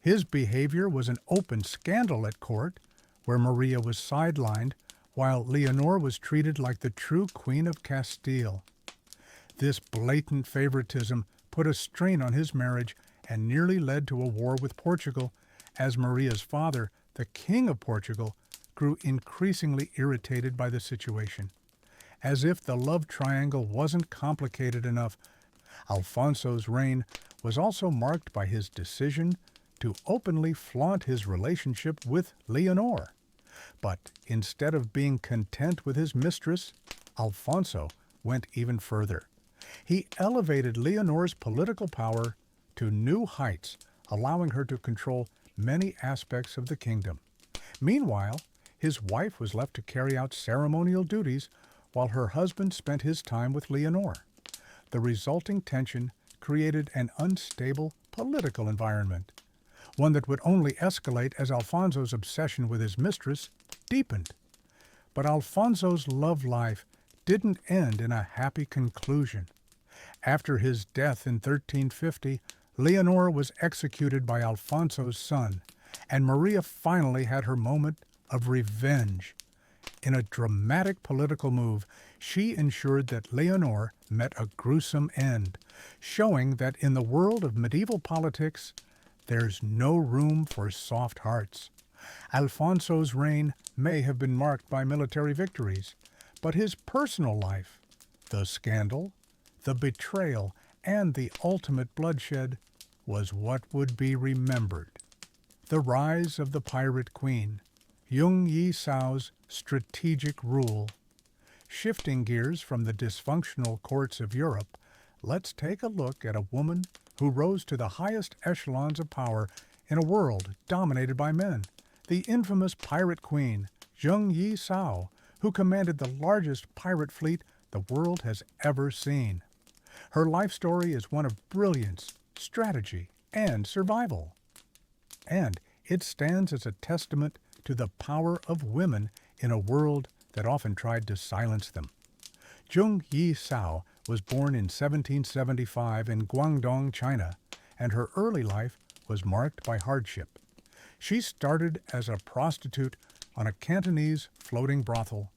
His behavior was an open scandal at court, where Maria was sidelined, while Leonor was treated like the true Queen of Castile. This blatant favoritism put a strain on his marriage and nearly led to a war with Portugal, as Maria's father, the King of Portugal, grew increasingly irritated by the situation. As if the love triangle wasn't complicated enough, Alfonso's reign was also marked by his decision to openly flaunt his relationship with Leonor. But instead of being content with his mistress, Alfonso went even further. He elevated Leonor's political power to new heights, allowing her to control many aspects of the kingdom. Meanwhile, his wife was left to carry out ceremonial duties while her husband spent his time with Leonor. The resulting tension created an unstable political environment, one that would only escalate as Alfonso's obsession with his mistress deepened. But Alfonso's love life didn't end in a happy conclusion. After his death in 1350, Leonor was executed by Alfonso's son, and Maria finally had her moment of revenge. In a dramatic political move, she ensured that Leonor met a gruesome end, showing that in the world of medieval politics, there's no room for soft hearts. Alfonso's reign may have been marked by military victories, but his personal life, the scandal, the betrayal, and the ultimate bloodshed, was what would be remembered. The rise of the Pirate Queen, Jung Yi-sao's strategic rule. Shifting gears from the dysfunctional courts of Europe, let's take a look at a woman who rose to the highest echelons of power in a world dominated by men, the infamous Pirate Queen, Jung Yi-sao, who commanded the largest pirate fleet the world has ever seen. Her life story is one of brilliance, strategy, and survival. And it stands as a testament to the power of women in a world that often tried to silence them. Jung Yi-sao was born in 1775 in Guangdong, China, and her early life was marked by hardship. She started as a prostitute on a Cantonese floating brothel,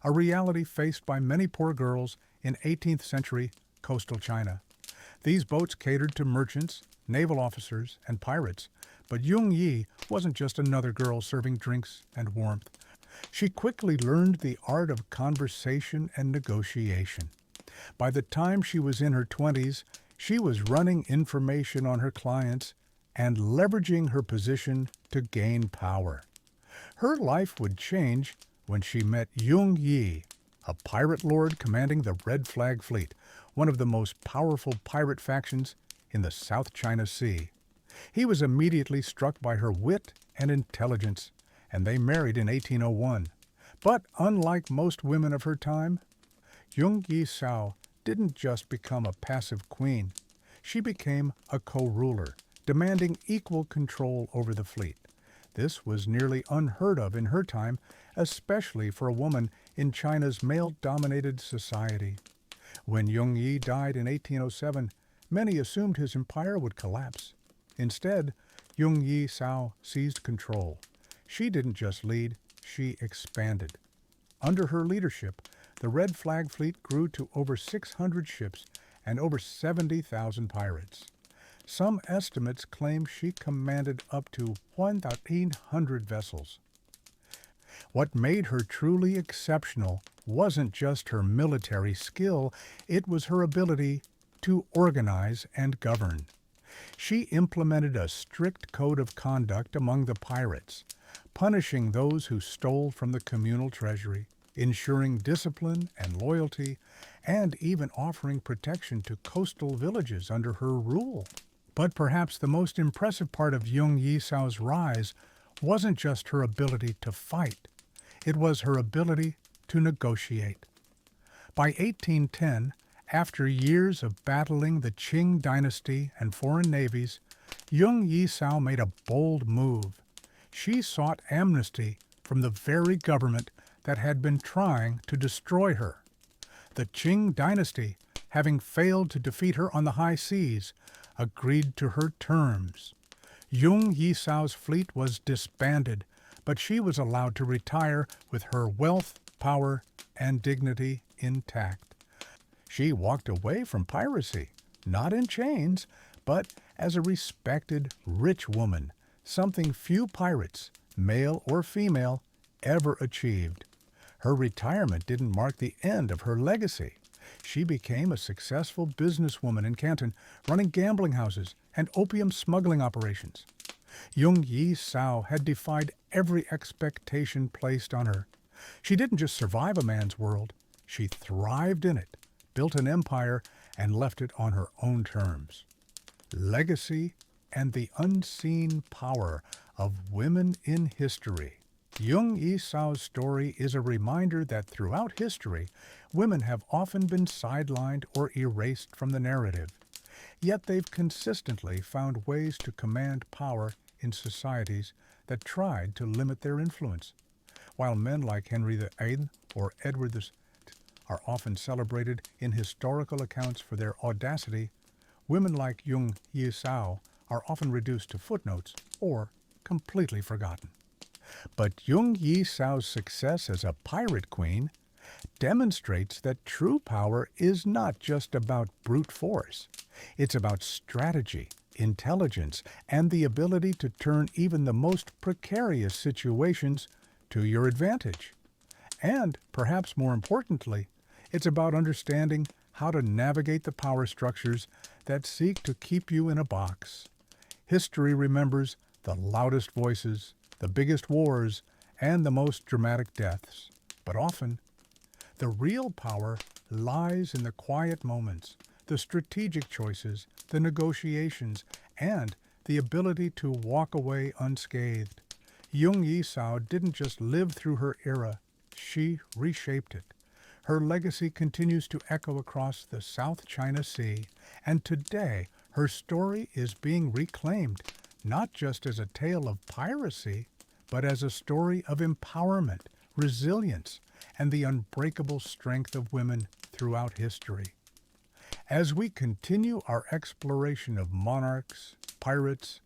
a reality faced by many poor girls in 18th century coastal China. These boats catered to merchants, naval officers, and pirates, but Jung Yi wasn't just another girl serving drinks and warmth. She quickly learned the art of conversation and negotiation. By the time she was in her 20s, she was running information on her clients and leveraging her position to gain power. Her life would change when she met Jung Yi, a pirate lord commanding the Red Flag Fleet, one of the most powerful pirate factions in the South China Sea. He was immediately struck by her wit and intelligence, and they married in 1801. But unlike most women of her time, Jung Yi-sao didn't just become a passive queen. She became a co-ruler, demanding equal control over the fleet. This was nearly unheard of in her time, especially for a woman in China's male-dominated society. When Jung Yi died in 1807, many assumed his empire would collapse. Instead, Jung Yi-sao seized control. She didn't just lead, she expanded. Under her leadership, the Red Flag Fleet grew to over 600 ships and over 70,000 pirates. Some estimates claim she commanded up to 1,800 vessels. What made her truly exceptional wasn't just her military skill, it was her ability to organize and govern. She implemented a strict code of conduct among the pirates, punishing those who stole from the communal treasury, ensuring discipline and loyalty, and even offering protection to coastal villages under her rule. But perhaps the most impressive part of Jung Yi-sao's rise wasn't just her ability to fight. It was her ability to negotiate. By 1810, after years of battling the Qing dynasty and foreign navies, Jung Yi-sao made a bold move. She sought amnesty from the very government that had been trying to destroy her. The Qing dynasty, having failed to defeat her on the high seas, agreed to her terms. Jung Yi-sao's fleet was disbanded, but she was allowed to retire with her wealth, power, and dignity intact. She walked away from piracy, not in chains, but as a respected, rich woman, something few pirates, male or female, ever achieved. Her retirement didn't mark the end of her legacy. She became a successful businesswoman in Canton, running gambling houses and opium smuggling operations. Jung Yi Sao had defied every expectation placed on her. She didn't just survive a man's world, she thrived in it, built an empire, and left it on her own terms. Legacy and the unseen power of women in history. Jung Yi Sao's story is a reminder that throughout history, women have often been sidelined or erased from the narrative. Yet they've consistently found ways to command power in societies that tried to limit their influence. While men like Henry VIII or Edward VII are often celebrated in historical accounts for their audacity, women like Jung Yi Sao are often reduced to footnotes or completely forgotten. But Jung Yi Sao's success as a pirate queen demonstrates that true power is not just about brute force. It's about strategy, intelligence, and the ability to turn even the most precarious situations to your advantage. And, perhaps more importantly, it's about understanding how to navigate the power structures that seek to keep you in a box. History remembers the loudest voices, the biggest wars, and the most dramatic deaths. But often, the real power lies in the quiet moments, the strategic choices, the negotiations, and the ability to walk away unscathed. Jung Yi Sao didn't just live through her era, she reshaped it. Her legacy continues to echo across the South China Sea, and today her story is being reclaimed, not just as a tale of piracy, but as a story of empowerment, resilience, and the unbreakable strength of women throughout history. As we continue our exploration of monarchs, pirates,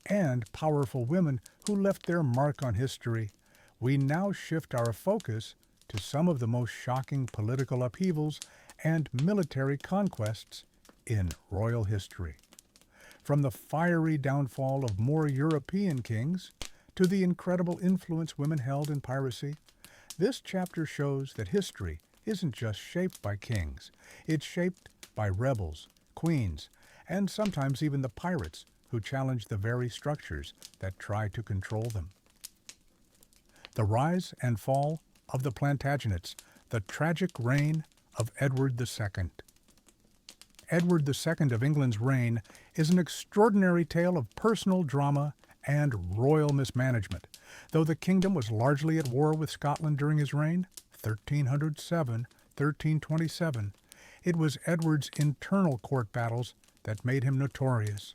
and powerful women who left their mark on history, we now shift our focus to some of the most shocking political upheavals and military conquests in royal history. From the fiery downfall of more European kings to the incredible influence women held in piracy, this chapter shows that history isn't just shaped by kings. It's shaped by rebels, queens, and sometimes even the pirates who challenge the very structures that try to control them. The rise and fall of the Plantagenets, the tragic reign of Edward II. Edward II of England's reign is an extraordinary tale of personal drama and royal mismanagement. Though the kingdom was largely at war with Scotland during his reign, 1307-1327, it was Edward's internal court battles that made him notorious.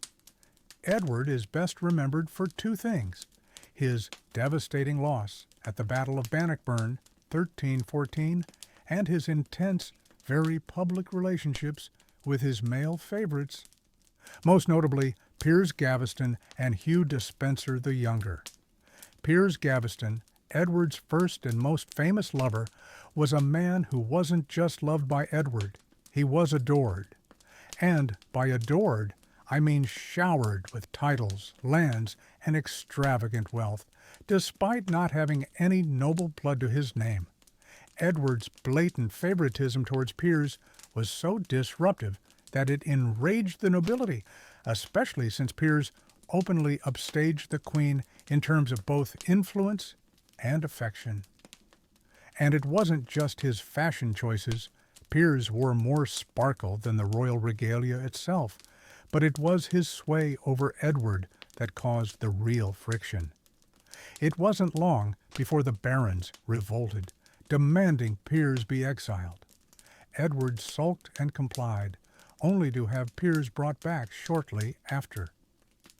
Edward is best remembered for two things: his devastating loss at the Battle of Bannockburn, 1314, and his intense, very public relationships with his male favorites, most notably Piers Gaveston and Hugh Despenser the Younger. Piers Gaveston, Edward's first and most famous lover, was a man who wasn't just loved by Edward, he was adored. And by adored, I mean showered with titles, lands, and extravagant wealth, despite not having any noble blood to his name. Edward's blatant favoritism towards Piers was so disruptive that it enraged the nobility, especially since Piers openly upstaged the Queen in terms of both influence and affection. And it wasn't just his fashion choices. Piers wore more sparkle than the royal regalia itself, but it was his sway over Edward that caused the real friction. It wasn't long before the barons revolted, demanding Piers be exiled. Edward sulked and complied, only to have Piers brought back shortly after.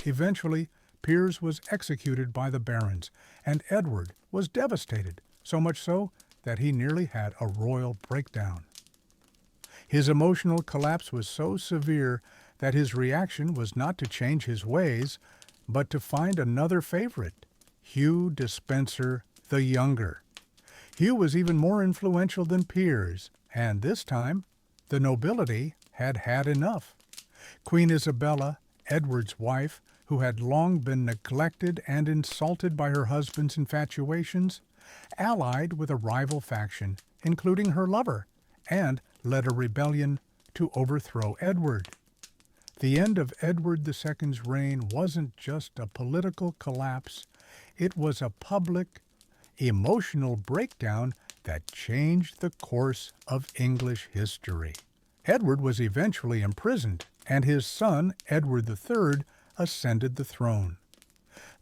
Eventually, Piers was executed by the barons, and Edward was devastated, so much so that he nearly had a royal breakdown. His emotional collapse was so severe that his reaction was not to change his ways, but to find another favorite, Hugh Despenser the Younger. Hugh was even more influential than Piers, and this time, the nobility had had enough. Queen Isabella, Edward's wife, who had long been neglected and insulted by her husband's infatuations, allied with a rival faction, including her lover, and led a rebellion to overthrow Edward. The end of Edward II's reign wasn't just a political collapse, it was a public, emotional breakdown that changed the course of English history. Edward was eventually imprisoned, and his son, Edward III, ascended the throne.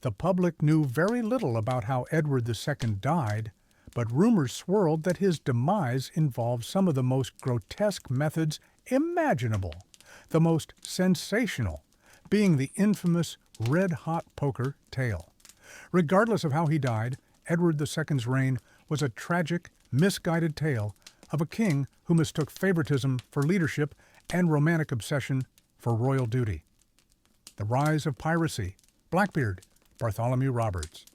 The public knew very little about how Edward II died, but rumors swirled that his demise involved some of the most grotesque methods imaginable, the most sensational being the infamous red-hot poker tale. Regardless of how he died, Edward II's reign was a tragic, misguided tale of a king who mistook favoritism for leadership and romantic obsession for royal duty. The rise of piracy, Blackbeard, Bartholomew Roberts,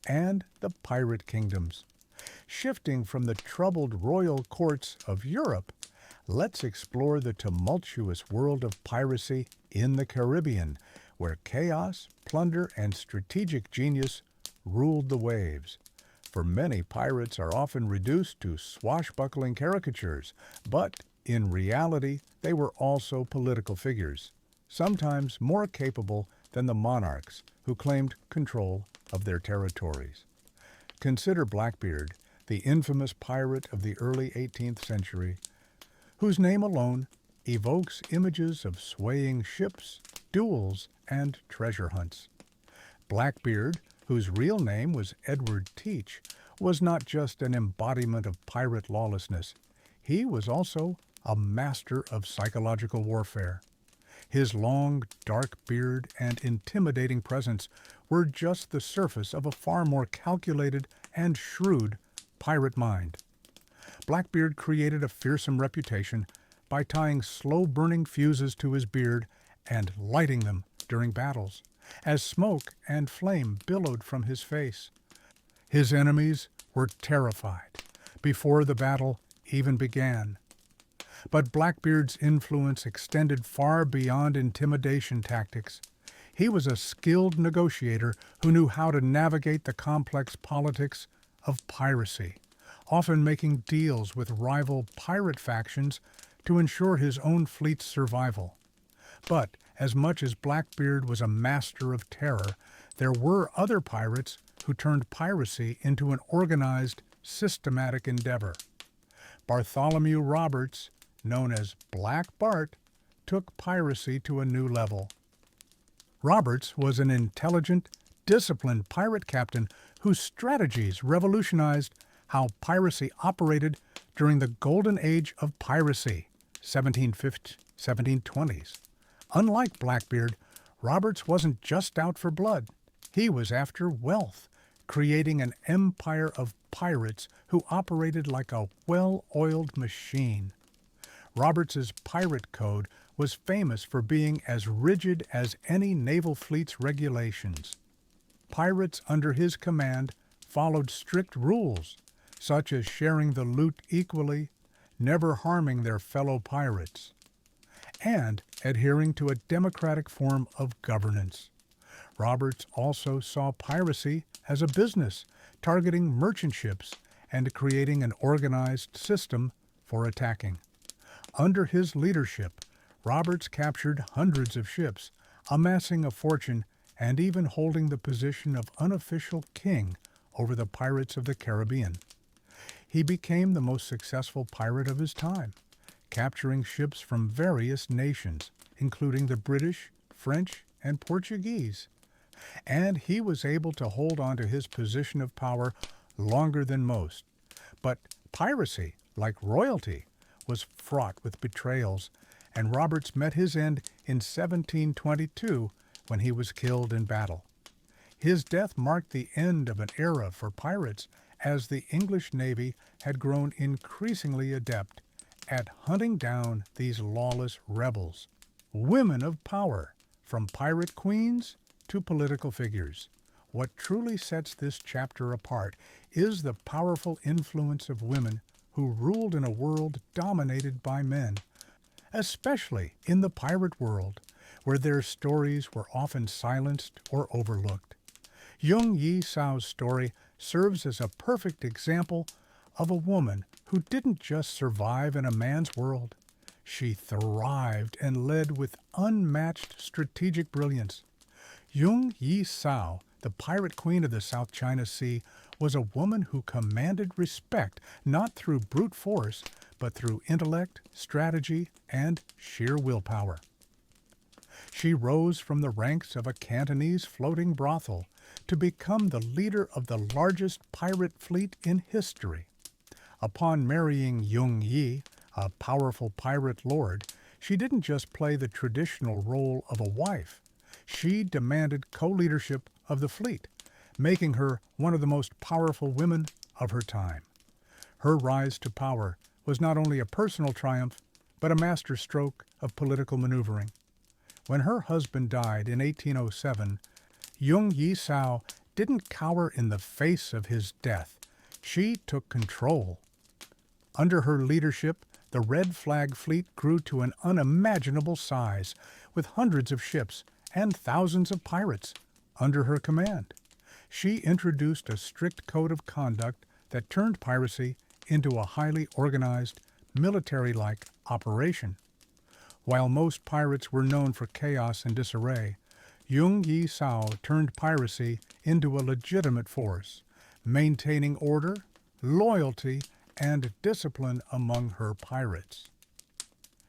and the pirate kingdoms. Shifting from the troubled royal courts of Europe, let's explore the tumultuous world of piracy in the Caribbean, where chaos, plunder, and strategic genius ruled the waves. For many, pirates are often reduced to swashbuckling caricatures, but in reality, they were also political figures, sometimes more capable than the monarchs who claimed control of their territories. Consider Blackbeard, the infamous pirate of the early 18th century, whose name alone evokes images of swaying ships, duels, and treasure hunts. Blackbeard, whose real name was Edward Teach, was not just an embodiment of pirate lawlessness. He was also a master of psychological warfare. His long, dark beard and intimidating presence were just the surface of a far more calculated and shrewd pirate mind. Blackbeard created a fearsome reputation by tying slow-burning fuses to his beard and lighting them during battles, as smoke and flame billowed from his face. His enemies were terrified before the battle even began. But Blackbeard's influence extended far beyond intimidation tactics. He was a skilled negotiator who knew how to navigate the complex politics of piracy, often making deals with rival pirate factions to ensure his own fleet's survival. But as much as Blackbeard was a master of terror, there were other pirates who turned piracy into an organized, systematic endeavor. Bartholomew Roberts, known as Black Bart, took piracy to a new level. Roberts was an intelligent, disciplined pirate captain whose strategies revolutionized how piracy operated during the golden age of piracy, 1720s. Unlike Blackbeard, Roberts wasn't just out for blood. He was after wealth, creating an empire of pirates who operated like a well-oiled machine. Roberts's pirate code was famous for being as rigid as any naval fleet's regulations. Pirates under his command followed strict rules, such as sharing the loot equally, never harming their fellow pirates, and adhering to a democratic form of governance. Roberts also saw piracy as a business, targeting merchant ships and creating an organized system for attacking. Under his leadership, Roberts captured hundreds of ships, amassing a fortune and even holding the position of unofficial king over the pirates of the Caribbean. He became the most successful pirate of his time, capturing ships from various nations, including the British, French, and Portuguese. And he was able to hold on to his position of power longer than most. But piracy, like royalty, was fraught with betrayals, and Roberts met his end in 1722 when he was killed in battle. His death marked the end of an era for pirates, as the English Navy had grown increasingly adept at hunting down these lawless rebels, women of power, from pirate queens to political figures. What truly sets this chapter apart is the powerful influence of women who ruled in a world dominated by men. Especially in the pirate world, where their stories were often silenced or overlooked. Jung Yi Sao's story serves as a perfect example of a woman who didn't just survive in a man's world. She thrived and led with unmatched strategic brilliance. Jung Yi Sao, the pirate queen of the South China Sea, was a woman who commanded respect not through brute force, but through intellect, strategy, and sheer willpower. She rose from the ranks of a Cantonese floating brothel to become the leader of the largest pirate fleet in history. Upon marrying Jung Yi, a powerful pirate lord, she didn't just play the traditional role of a wife. She demanded co-leadership of the fleet, making her one of the most powerful women of her time. Her rise to power was not only a personal triumph, but a masterstroke of political maneuvering. When her husband died in 1807, Jung Yi Sao didn't cower in the face of his death. She took control. Under her leadership, the Red Flag Fleet grew to an unimaginable size, with hundreds of ships and thousands of pirates under her command. She introduced a strict code of conduct that turned piracy into a highly organized, military-like operation. While most pirates were known for chaos and disarray, Jung Yi Sao turned piracy into a legitimate force, maintaining order, loyalty, and discipline among her pirates.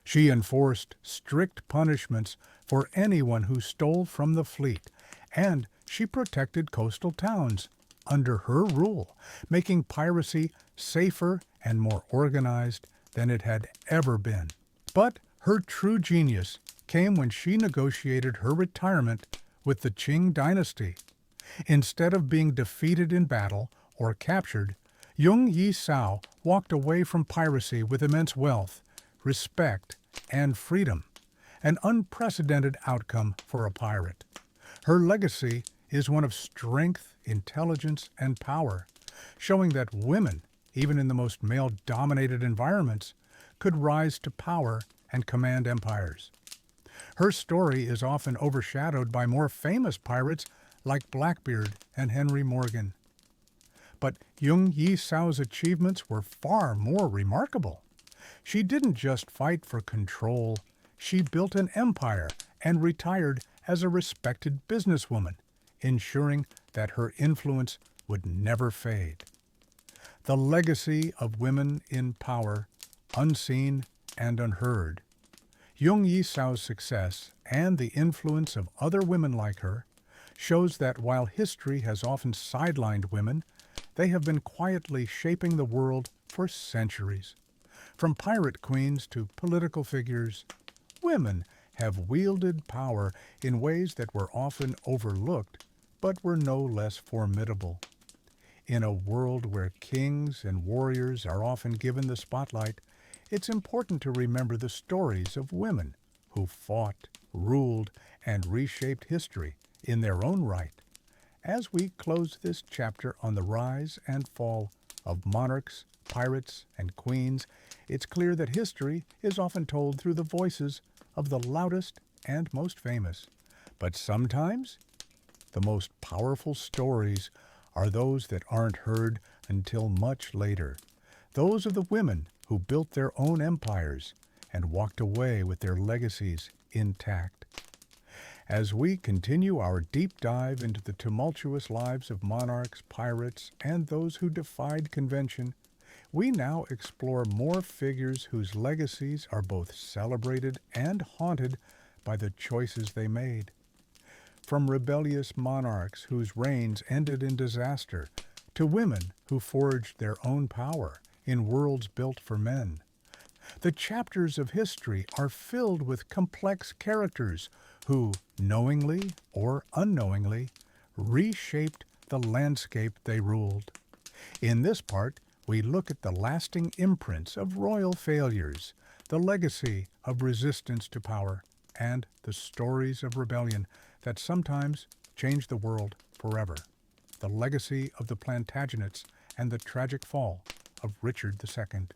She enforced strict punishments for anyone who stole from the fleet, and she protected coastal towns under her rule, making piracy safer and more organized than it had ever been. But her true genius came when she negotiated her retirement with the Qing dynasty. Instead of being defeated in battle or captured, Jung Yi Sao walked away from piracy with immense wealth, respect, and freedom, an unprecedented outcome for a pirate. Her legacy is one of strength, intelligence, and power, showing that women, even in the most male-dominated environments, could rise to power and command empires. Her story is often overshadowed by more famous pirates like Blackbeard and Henry Morgan. But Jung Yi Sao's achievements were far more remarkable. She didn't just fight for control, she built an empire and retired as a respected businesswoman, ensuring that her influence would never fade. The legacy of women in power, unseen and unheard. Jung Yi Sao's success and the influence of other women like her shows that while history has often sidelined women, they have been quietly shaping the world for centuries. From pirate queens to political figures, women have wielded power in ways that were often overlooked, but were no less formidable. In a world where kings and warriors are often given the spotlight, it's important to remember the stories of women who fought, ruled, and reshaped history in their own right. As we close this chapter on the rise and fall of monarchs, pirates, and queens, it's clear that history is often told through the voices of the loudest and most famous. But sometimes, the most powerful stories are those that aren't heard until much later. Those of the women who built their own empires and walked away with their legacies intact. As we continue our deep dive into the tumultuous lives of monarchs, pirates, and those who defied convention, we now explore more figures whose legacies are both celebrated and haunted by the choices they made. From rebellious monarchs whose reigns ended in disaster, to women who forged their own power in worlds built for men. The chapters of history are filled with complex characters who, knowingly or unknowingly, reshaped the landscape they ruled. In this part, we look at the lasting imprints of royal failures, the legacy of resistance to power, and the stories of rebellion that sometimes change the world forever. The legacy of the Plantagenets and the tragic fall of Richard II.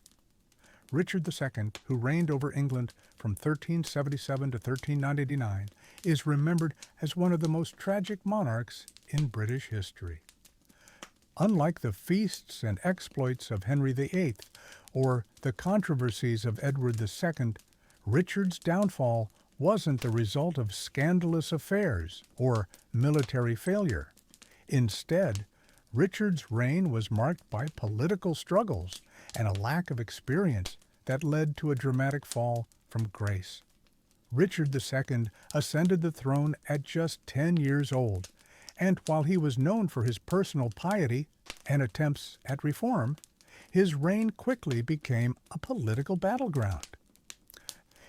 Richard II, who reigned over England from 1377 to 1399, is remembered as one of the most tragic monarchs in British history. Unlike the feasts and exploits of Henry VIII or the controversies of Edward II, Richard's downfall wasn't the result of scandalous affairs or military failure. Instead, Richard's reign was marked by political struggles and a lack of experience that led to a dramatic fall from grace. Richard II ascended the throne at just 10 years old, and while he was known for his personal piety and attempts at reform, his reign quickly became a political battleground.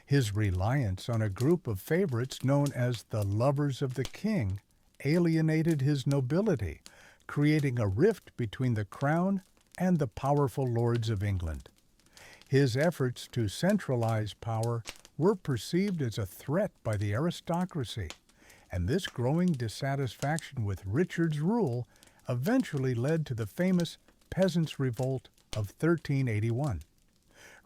His reliance on a group of favorites known as the lovers of the king alienated his nobility, creating a rift between the crown and the powerful lords of England. His efforts to centralize power were perceived as a threat by the aristocracy, and this growing dissatisfaction with Richard's rule eventually led to the famous Peasants' Revolt of 1381.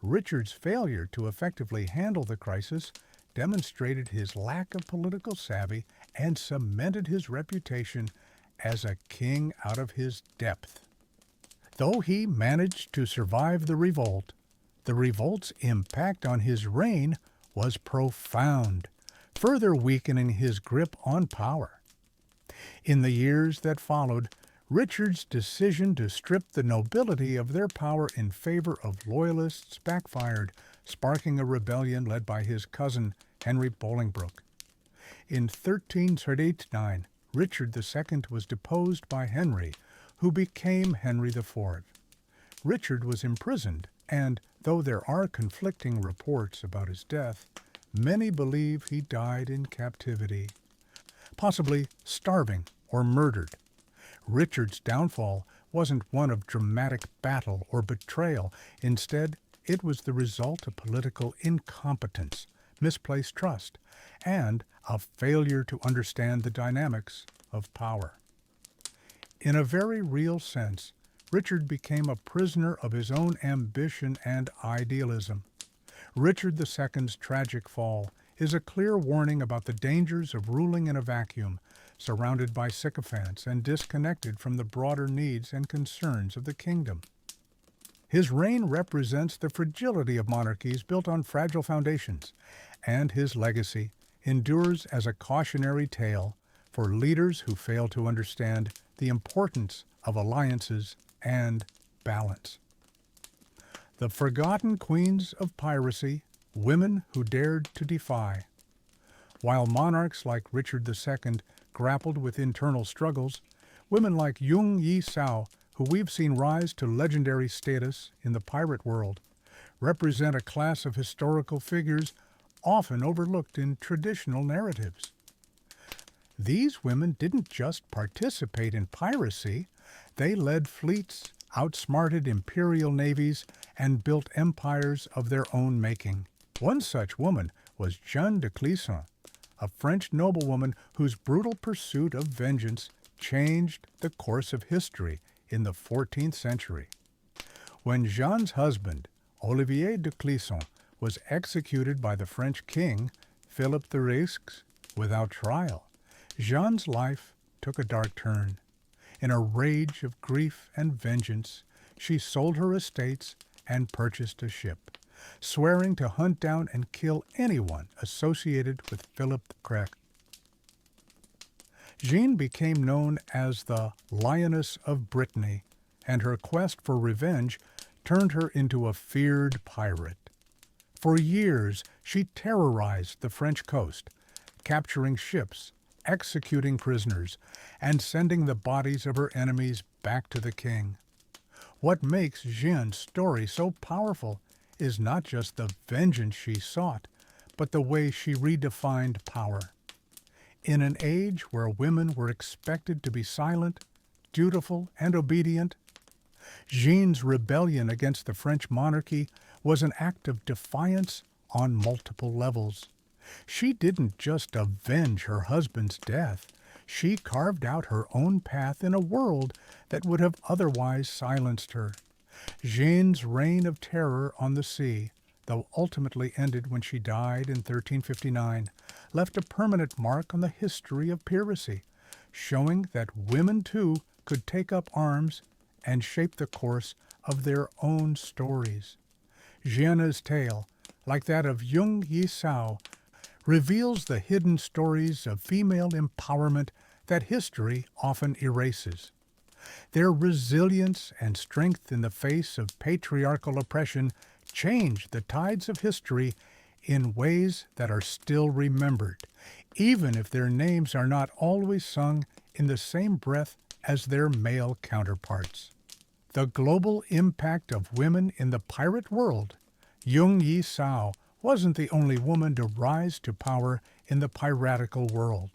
Richard's failure to effectively handle the crisis demonstrated his lack of political savvy and cemented his reputation as a king out of his depth. Though he managed to survive the revolt's impact on his reign was profound, further weakening his grip on power. In the years that followed, Richard's decision to strip the nobility of their power in favor of loyalists backfired, sparking a rebellion led by his cousin Henry Bolingbroke. In 1339, Richard II was deposed by Henry, who became Henry IV. Richard was imprisoned, and though there are conflicting reports about his death, many believe he died in captivity, possibly starving or murdered. Richard's downfall wasn't one of dramatic battle or betrayal. Instead, it was the result of political incompetence, misplaced trust, and a failure to understand the dynamics of power. In a very real sense, Richard became a prisoner of his own ambition and idealism. Richard II's tragic fall is a clear warning about the dangers of ruling in a vacuum, surrounded by sycophants and disconnected from the broader needs and concerns of the kingdom. His reign represents the fragility of monarchies built on fragile foundations, and his legacy endures as a cautionary tale for leaders who fail to understand the importance of alliances and balance. The forgotten queens of piracy, women who dared to defy. While monarchs like Richard II grappled with internal struggles, women like Jung Yi-sao, who we've seen rise to legendary status in the pirate world, represent a class of historical figures often overlooked in traditional narratives. These women didn't just participate in piracy, they led fleets, outsmarted imperial navies, and built empires of their own making. One such woman was Jeanne de Clisson, a French noblewoman whose brutal pursuit of vengeance changed the course of history in the 14th century. When Jeanne's husband, Olivier de Clisson, was executed by the French king, Philip VI, without trial, Jeanne's life took a dark turn. In a rage of grief and vengeance, she sold her estates and purchased a ship, swearing to hunt down and kill anyone associated with Philip the Crack. Jeanne became known as the Lioness of Brittany, and her quest for revenge turned her into a feared pirate. For years, she terrorized the French coast, capturing ships, executing prisoners, and sending the bodies of her enemies back to the king. What makes Jeanne's story so powerful is not just the vengeance she sought, but the way she redefined power. In an age where women were expected to be silent, dutiful, and obedient, Jeanne's rebellion against the French monarchy was an act of defiance on multiple levels. She didn't just avenge her husband's death, she carved out her own path in a world that would have otherwise silenced her. Jeanne's reign of terror on the sea, though ultimately ended when she died in 1359, left a permanent mark on the history of piracy, showing that women too could take up arms and shape the course of their own stories. Jeanne's tale, like that of Jung Yi-sao, reveals the hidden stories of female empowerment that history often erases. Their resilience and strength in the face of patriarchal oppression change the tides of history in ways that are still remembered, even if their names are not always sung in the same breath as their male counterparts. The global impact of women in the pirate world. Jung Yi-sao wasn't the only woman to rise to power in the piratical world.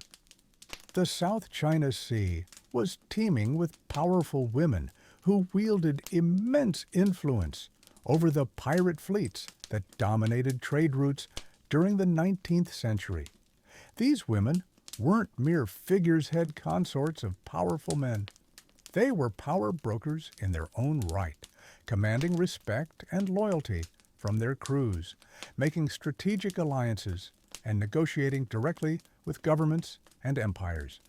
The South China Sea was teeming with powerful women who wielded immense influence over the pirate fleets that dominated trade routes during the 19th century. These women weren't mere figurehead consorts of powerful men. They were power brokers in their own right, commanding respect and loyalty from their crews, making strategic alliances, and negotiating directly with governments and empires.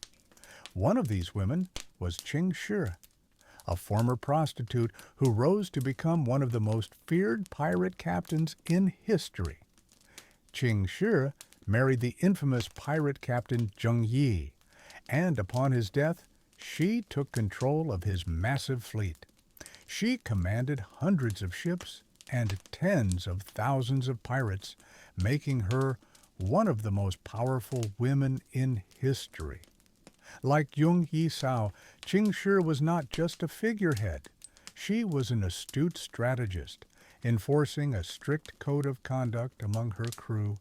One of these women was Qing Shi, a former prostitute who rose to become one of the most feared pirate captains in history. Qing Shi married the infamous pirate captain Zheng Yi, and upon his death, she took control of his massive fleet. She commanded hundreds of ships and tens of thousands of pirates, making her one of the most powerful women in history. Like Jung Yi-sao, Qing Shi was not just a figurehead. She was an astute strategist, enforcing a strict code of conduct among her crew,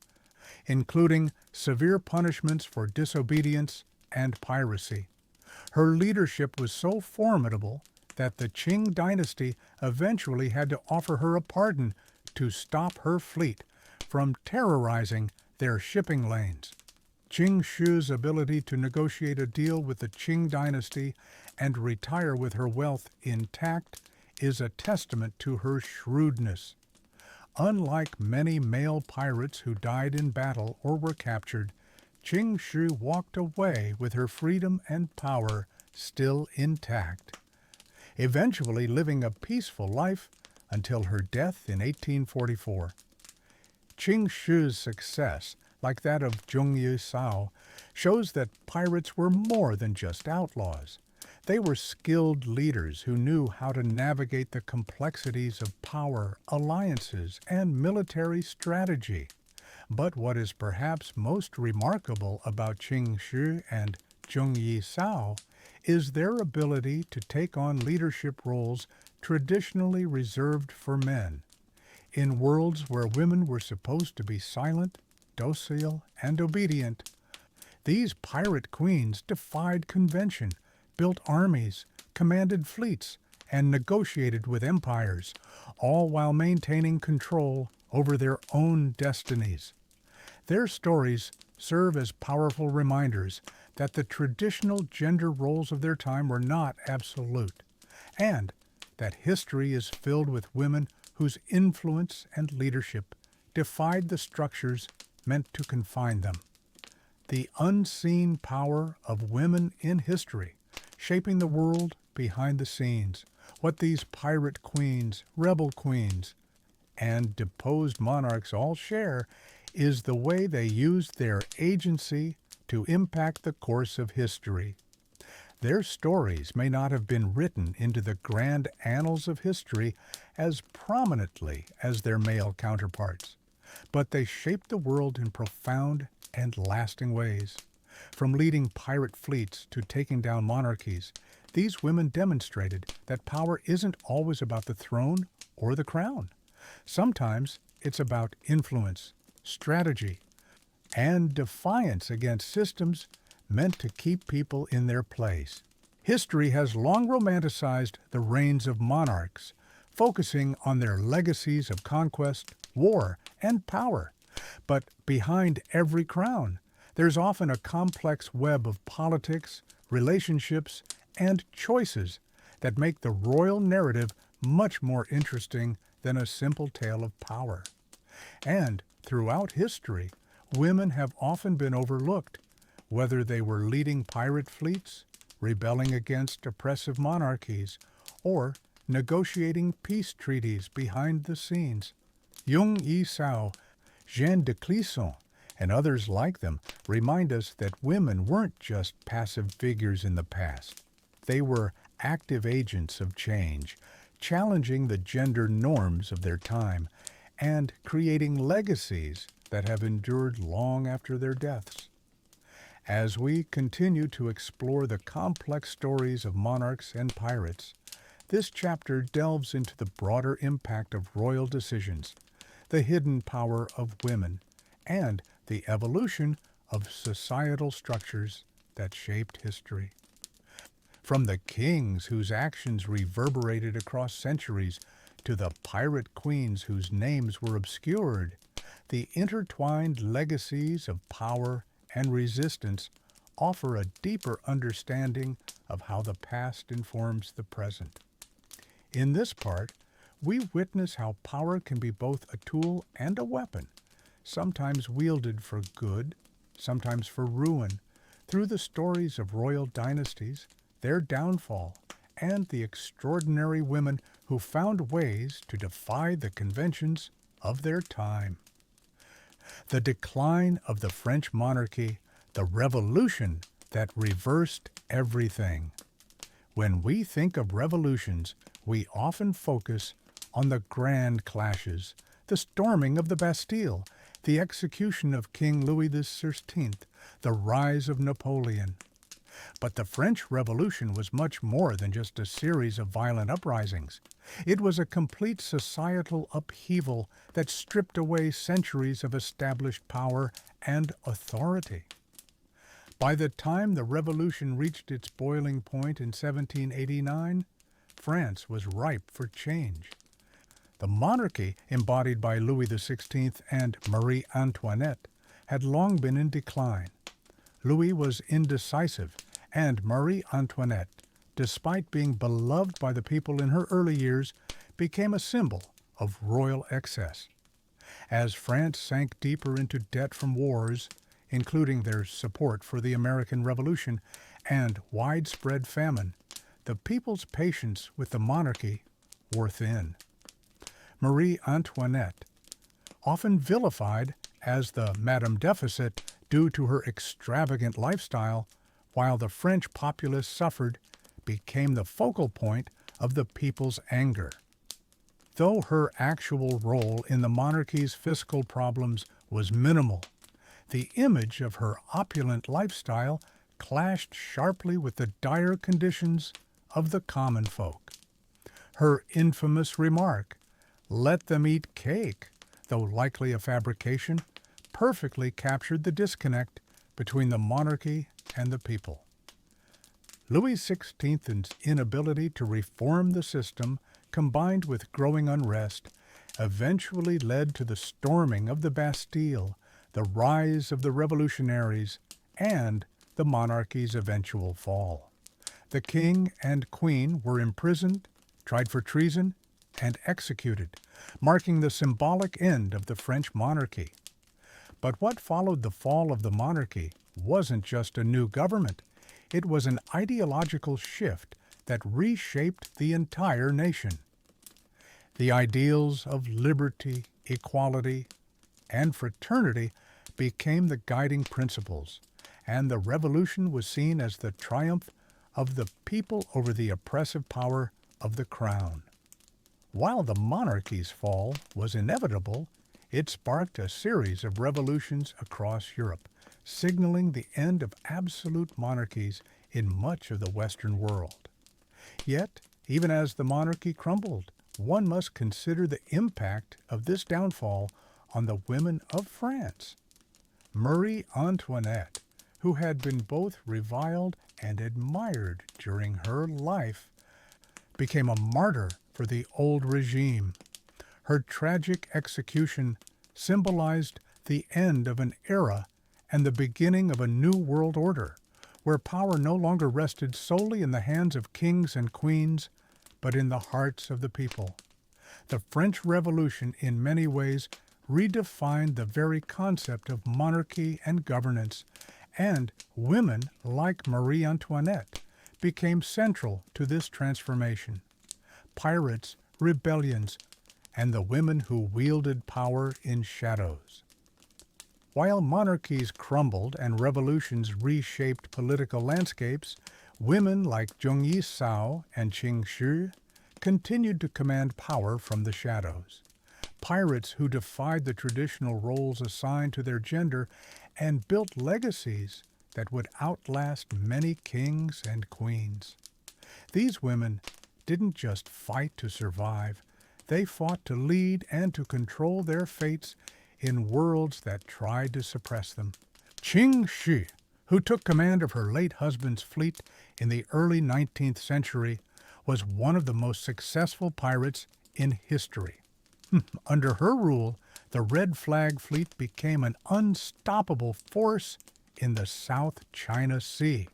including severe punishments for disobedience and piracy. Her leadership was so formidable that the Qing dynasty eventually had to offer her a pardon to stop her fleet from terrorizing their shipping lanes. Qing Shi's ability to negotiate a deal with the Qing dynasty and retire with her wealth intact is a testament to her shrewdness. Unlike many male pirates who died in battle or were captured, Qing Shi walked away with her freedom and power still intact, eventually living a peaceful life until her death in 1844. Qing Shi's success, like that of Zheng Yi-sao, shows that pirates were more than just outlaws. They were skilled leaders who knew how to navigate the complexities of power, alliances, and military strategy. But what is perhaps most remarkable about Qing Shi and Zheng Yi-sao is their ability to take on leadership roles traditionally reserved for men. In worlds where women were supposed to be silent, docile, and obedient, these pirate queens defied convention, built armies, commanded fleets, and negotiated with empires, all while maintaining control over their own destinies. Their stories serve as powerful reminders that the traditional gender roles of their time were not absolute, and that history is filled with women whose influence and leadership defied the structures meant to confine them. The unseen power of women in history, shaping the world behind the scenes, what these pirate queens, rebel queens, and deposed monarchs all share is the way they used their agency to impact the course of history. Their stories may not have been written into the grand annals of history as prominently as their male counterparts, but they shaped the world in profound and lasting ways. From leading pirate fleets to taking down monarchies, these women demonstrated that power isn't always about the throne or the crown. Sometimes it's about influence, strategy, and defiance against systems meant to keep people in their place. History has long romanticized the reigns of monarchs, focusing on their legacies of conquest, war, and power. But behind every crown, there's often a complex web of politics, relationships, and choices that make the royal narrative much more interesting than a simple tale of power. And throughout history, women have often been overlooked, whether they were leading pirate fleets, rebelling against oppressive monarchies, or negotiating peace treaties behind the scenes. Jung Yi-sao, Jeanne de Clisson, and others like them remind us that women weren't just passive figures in the past. They were active agents of change, challenging the gender norms of their time and creating legacies that have endured long after their deaths. As we continue to explore the complex stories of monarchs and pirates, this chapter delves into the broader impact of royal decisions, the hidden power of women, and the evolution of societal structures that shaped history. From the kings whose actions reverberated across centuries to the pirate queens whose names were obscured, the intertwined legacies of power and resistance offer a deeper understanding of how the past informs the present. In this part, we witness how power can be both a tool and a weapon, sometimes wielded for good, sometimes for ruin, through the stories of royal dynasties, their downfall, and the extraordinary women who found ways to defy the conventions of their time. The decline of the French monarchy, the revolution that reversed everything. When we think of revolutions, we often focus on the grand clashes, the storming of the Bastille, the execution of King Louis XVI, the rise of Napoleon. But the French Revolution was much more than just a series of violent uprisings. It was a complete societal upheaval that stripped away centuries of established power and authority. By the time the revolution reached its boiling point in 1789, France was ripe for change. The monarchy, embodied by Louis XVI and Marie Antoinette, had long been in decline. Louis was indecisive, and Marie Antoinette, despite being beloved by the people in her early years, became a symbol of royal excess. As France sank deeper into debt from wars, including their support for the American Revolution and widespread famine, the people's patience with the monarchy wore thin. Marie Antoinette, often vilified as the Madame Deficit due to her extravagant lifestyle, while the French populace suffered, became the focal point of the people's anger. Though her actual role in the monarchy's fiscal problems was minimal, the image of her opulent lifestyle clashed sharply with the dire conditions of the common folk. Her infamous remark, "Let them eat cake," though likely a fabrication, perfectly captured the disconnect between the monarchy and the people. Louis XVI's inability to reform the system, combined with growing unrest, eventually led to the storming of the Bastille, the rise of the revolutionaries, and the monarchy's eventual fall. The king and queen were imprisoned, tried for treason, and executed, marking the symbolic end of the French monarchy. But what followed the fall of the monarchy wasn't just a new government. It was an ideological shift that reshaped the entire nation. The ideals of liberty, equality, and fraternity became the guiding principles, and the revolution was seen as the triumph of the people over the oppressive power of the crown. While the monarchy's fall was inevitable, it sparked a series of revolutions across Europe, signaling the end of absolute monarchies in much of the Western world. Yet, even as the monarchy crumbled, one must consider the impact of this downfall on the women of France. Marie Antoinette, who had been both reviled and admired during her life, became a martyr for the old regime. Her tragic execution symbolized the end of an era and the beginning of a new world order, where power no longer rested solely in the hands of kings and queens, but in the hearts of the people. The French Revolution in many ways redefined the very concept of monarchy and governance, and women like Marie Antoinette became central to this transformation. Pirates, rebellions, and the women who wielded power in shadows. While monarchies crumbled and revolutions reshaped political landscapes, women like Zhongyi Sao and Qing Shi continued to command power from the shadows. Pirates who defied the traditional roles assigned to their gender and built legacies that would outlast many kings and queens. These women didn't just fight to survive, they fought to lead and to control their fates in worlds that tried to suppress them. Qing Shi, who took command of her late husband's fleet in the early 19th century, was one of the most successful pirates in history. Under her rule, the Red Flag Fleet became an unstoppable force in the South China Sea.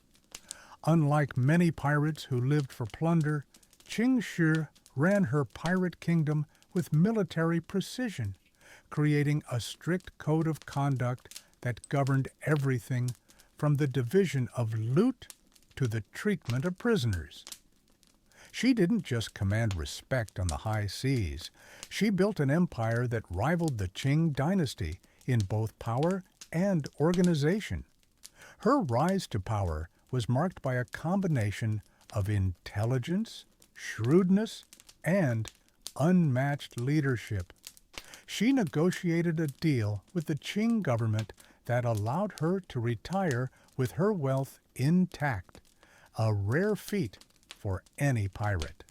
Unlike many pirates who lived for plunder, Qing Shi ran her pirate kingdom with military precision, creating a strict code of conduct that governed everything from the division of loot to the treatment of prisoners. She didn't just command respect on the high seas. She built an empire that rivaled the Qing dynasty in both power and organization. Her rise to power was marked by a combination of intelligence, shrewdness, and unmatched leadership. She negotiated a deal with the Qing government that allowed her to retire with her wealth intact, a rare feat for any pirate.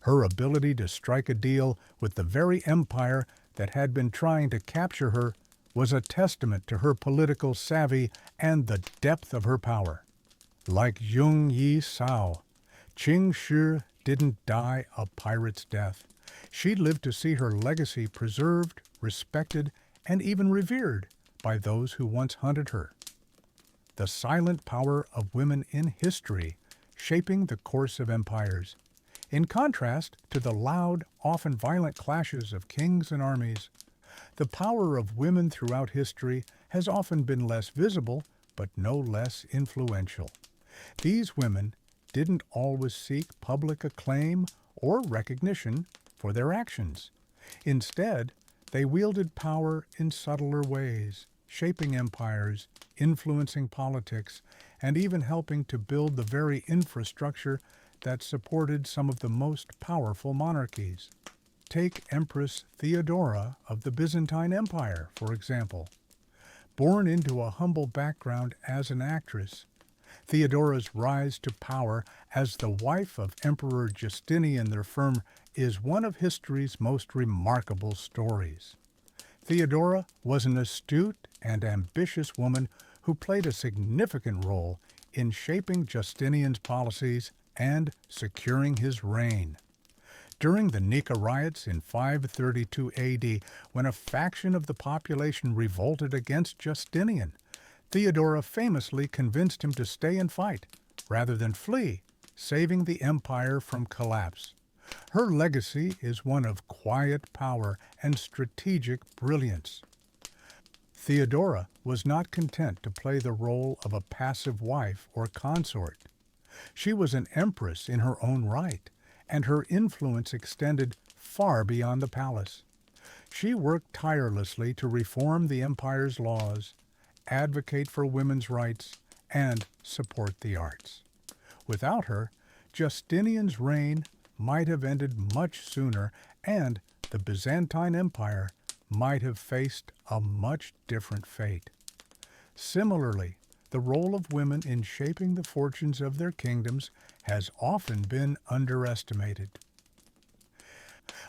Her ability to strike a deal with the very empire that had been trying to capture her was a testament to her political savvy and the depth of her power. Like Zhongyi Sao, Qing Shi didn't die a pirate's death. She lived to see her legacy preserved, respected, and even revered by those who once hunted her. The silent power of women in history shaping the course of empires, in contrast to the loud, often violent clashes of kings and armies. The power of women throughout history has often been less visible, but no less influential. These women didn't always seek public acclaim or recognition for their actions. Instead, they wielded power in subtler ways, shaping empires, influencing politics, and even helping to build the very infrastructure that supported some of the most powerful monarchies. Take Empress Theodora of the Byzantine Empire, for example. Born into a humble background as an actress, Theodora's rise to power as the wife of Emperor Justinian I is one of history's most remarkable stories. Theodora was an astute and ambitious woman who played a significant role in shaping Justinian's policies and securing his reign. During the Nika riots in 532 AD, when a faction of the population revolted against Justinian, Theodora famously convinced him to stay and fight rather than flee, saving the empire from collapse. Her legacy is one of quiet power and strategic brilliance. Theodora was not content to play the role of a passive wife or consort. She was an empress in her own right, and her influence extended far beyond the palace. She worked tirelessly to reform the empire's laws, advocate for women's rights, and support the arts. Without her, Justinian's reign might have ended much sooner, and the Byzantine Empire might have faced a much different fate. Similarly, the role of women in shaping the fortunes of their kingdoms has often been underestimated.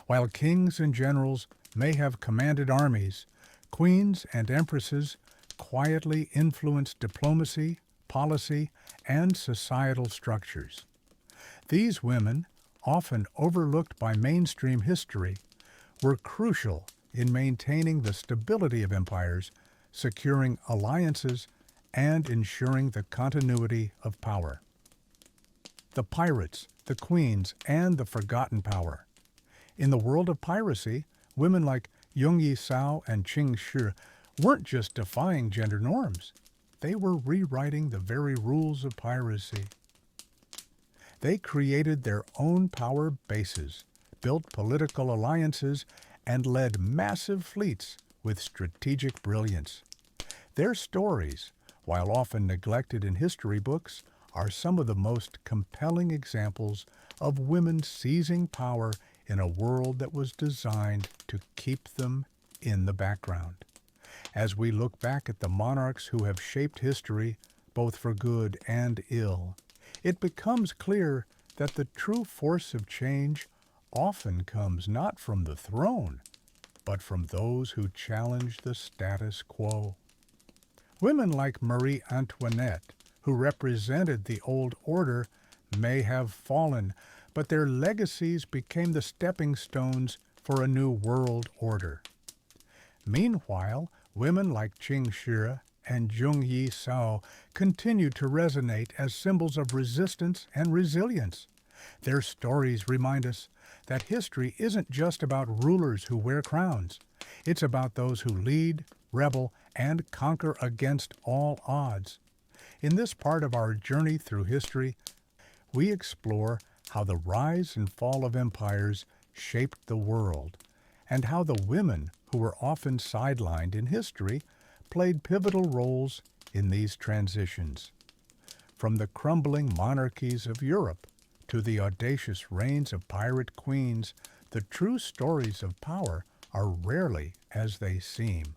While kings and generals may have commanded armies, queens and empresses quietly influenced diplomacy, policy, and societal structures. These women, often overlooked by mainstream history, were crucial in maintaining the stability of empires, securing alliances, and ensuring the continuity of power. the pirates, the queens, and the forgotten power. In the world of piracy, women like Jung Yi-sao and Qing Shi weren't just defying gender norms. They were rewriting the very rules of piracy. They created their own power bases, built political alliances, and led massive fleets with strategic brilliance. Their stories, while often neglected in history books, are some of the most compelling examples of women seizing power in a world that was designed to keep them in the background. As we look back at the monarchs who have shaped history, both for good and ill, it becomes clear that the true force of change often comes not from the throne, but from those who challenge the status quo. Women like Marie Antoinette, who represented the old order, may have fallen, but their legacies became the stepping stones for a new world order. Meanwhile, women like Qing Shi and Jung Yi-sao continue to resonate as symbols of resistance and resilience. Their stories remind us that history isn't just about rulers who wear crowns. It's about those who lead, rebel, and conquer against all odds. In this part of our journey through history, we explore how the rise and fall of empires shaped the world, and how the women who were often sidelined in history played pivotal roles in these transitions. From the crumbling monarchies of Europe to the audacious reigns of pirate queens, the true stories of power are rarely as they seem.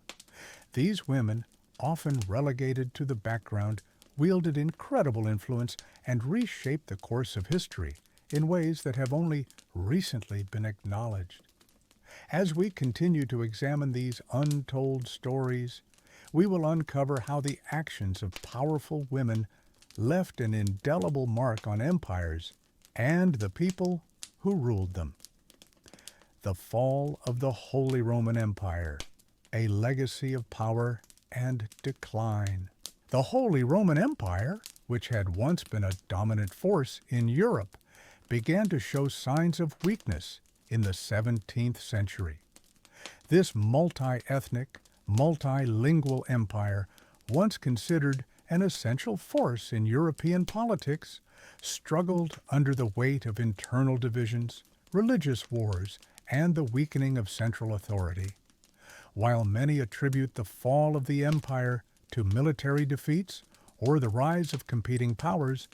These women, often relegated to the background, wielded incredible influence and reshaped the course of history in ways that have only recently been acknowledged. As we continue to examine these untold stories, we will uncover how the actions of powerful women left an indelible mark on empires and the people who ruled them. The fall of the Holy Roman Empire, a legacy of power and decline. The Holy Roman Empire, which had once been a dominant force in Europe, began to show signs of weakness in the 17th century. This multi-ethnic, multilingual empire, once considered an essential force in European politics, struggled under the weight of internal divisions, religious wars, and the weakening of central authority. While many attribute the fall of the empire to military defeats or the rise of competing powers,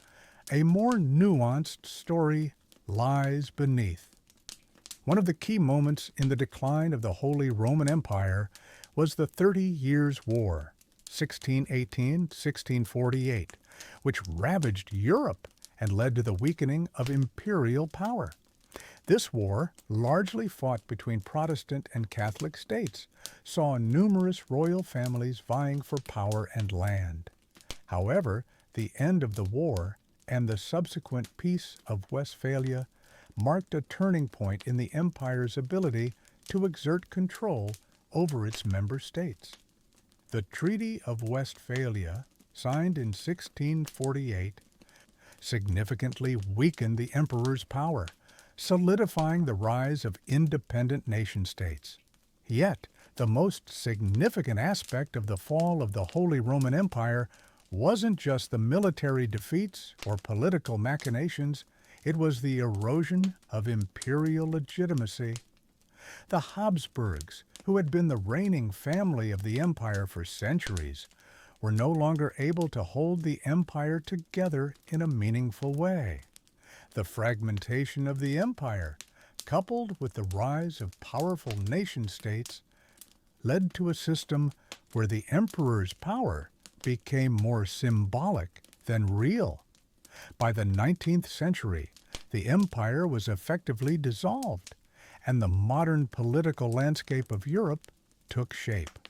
a more nuanced story lies beneath. One of the key moments in the decline of the Holy Roman Empire was the 30 Years' War, 1618-1648, which ravaged Europe and led to the weakening of imperial power. This war, largely fought between Protestant and Catholic states, saw numerous royal families vying for power and land. However, the end of the war and the subsequent Peace of Westphalia marked a turning point in the empire's ability to exert control over its member states. The Treaty of Westphalia, signed in 1648, significantly weakened the emperor's power, solidifying the rise of independent nation-states. Yet, the most significant aspect of the fall of the Holy Roman Empire wasn't just the military defeats or political machinations, it was the erosion of imperial legitimacy. The Habsburgs, who had been the reigning family of the empire for centuries, were no longer able to hold the empire together in a meaningful way. The fragmentation of the empire, coupled with the rise of powerful nation-states, led to a system where the emperor's power became more symbolic than real. By the 19th century, the empire was effectively dissolved, and the modern political landscape of Europe took shape.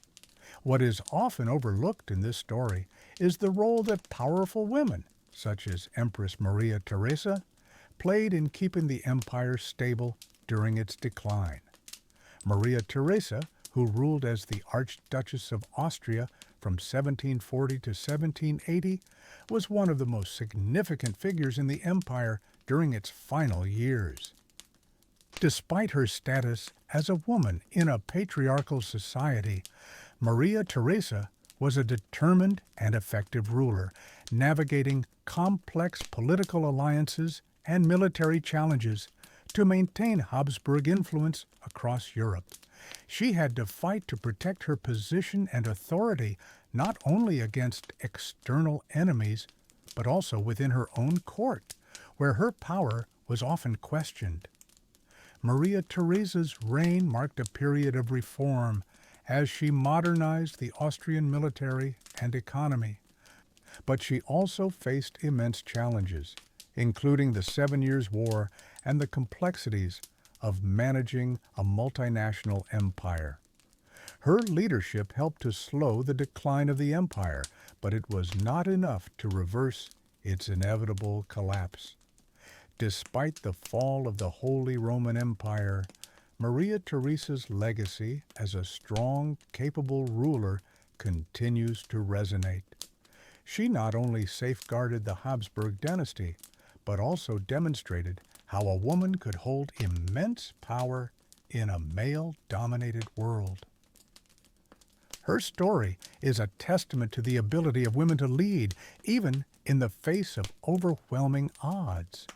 What is often overlooked in this story is the role that powerful women, such as Empress Maria Theresa, played in keeping the empire stable during its decline. Maria Theresa, who ruled as the Archduchess of Austria from 1740 to 1780, was one of the most significant figures in the empire during its final years. Despite her status as a woman in a patriarchal society, Maria Theresa was a determined and effective ruler, navigating complex political alliances and military challenges to maintain Habsburg influence across Europe. She had to fight to protect her position and authority not only against external enemies, but also within her own court, where her power was often questioned. Maria Theresa's reign marked a period of reform as she modernized the Austrian military and economy. But she also faced immense challenges, including the 7 Years' War and the complexities of managing a multinational empire. Her leadership helped to slow the decline of the empire, but it was not enough to reverse its inevitable collapse. Despite the fall of the Holy Roman Empire, Maria Theresa's legacy as a strong, capable ruler continues to resonate. She not only safeguarded the Habsburg dynasty, but also demonstrated how a woman could hold immense power in a male-dominated world. Her story is a testament to the ability of women to lead, even in the face of overwhelming odds.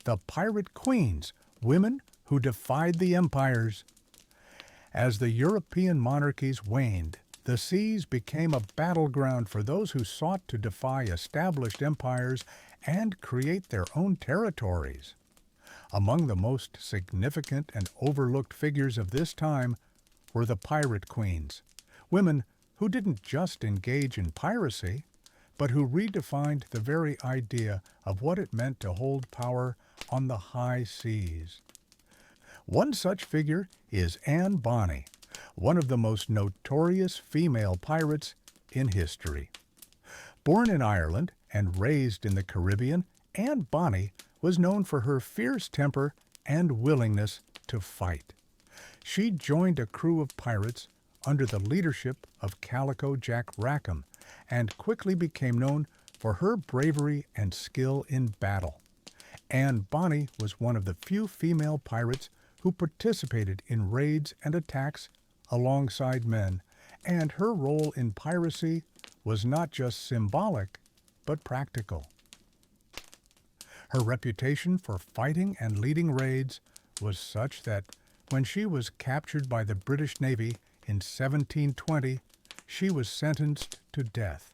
The pirate queens, women who defied the empires. As the European monarchies waned, the seas became a battleground for those who sought to defy established empires and create their own territories. Among the most significant and overlooked figures of this time were the pirate queens, women who didn't just engage in piracy, but who redefined the very idea of what it meant to hold power on the high seas. One such figure is Anne Bonny, one of the most notorious female pirates in history. Born in Ireland and raised in the Caribbean, Anne Bonny was known for her fierce temper and willingness to fight. She joined a crew of pirates under the leadership of Calico Jack Rackham and quickly became known for her bravery and skill in battle. Anne Bonny was one of the few female pirates who participated in raids and attacks alongside men, and her role in piracy was not just symbolic, but practical. Her reputation for fighting and leading raids was such that when she was captured by the British Navy in 1720, she was sentenced to death.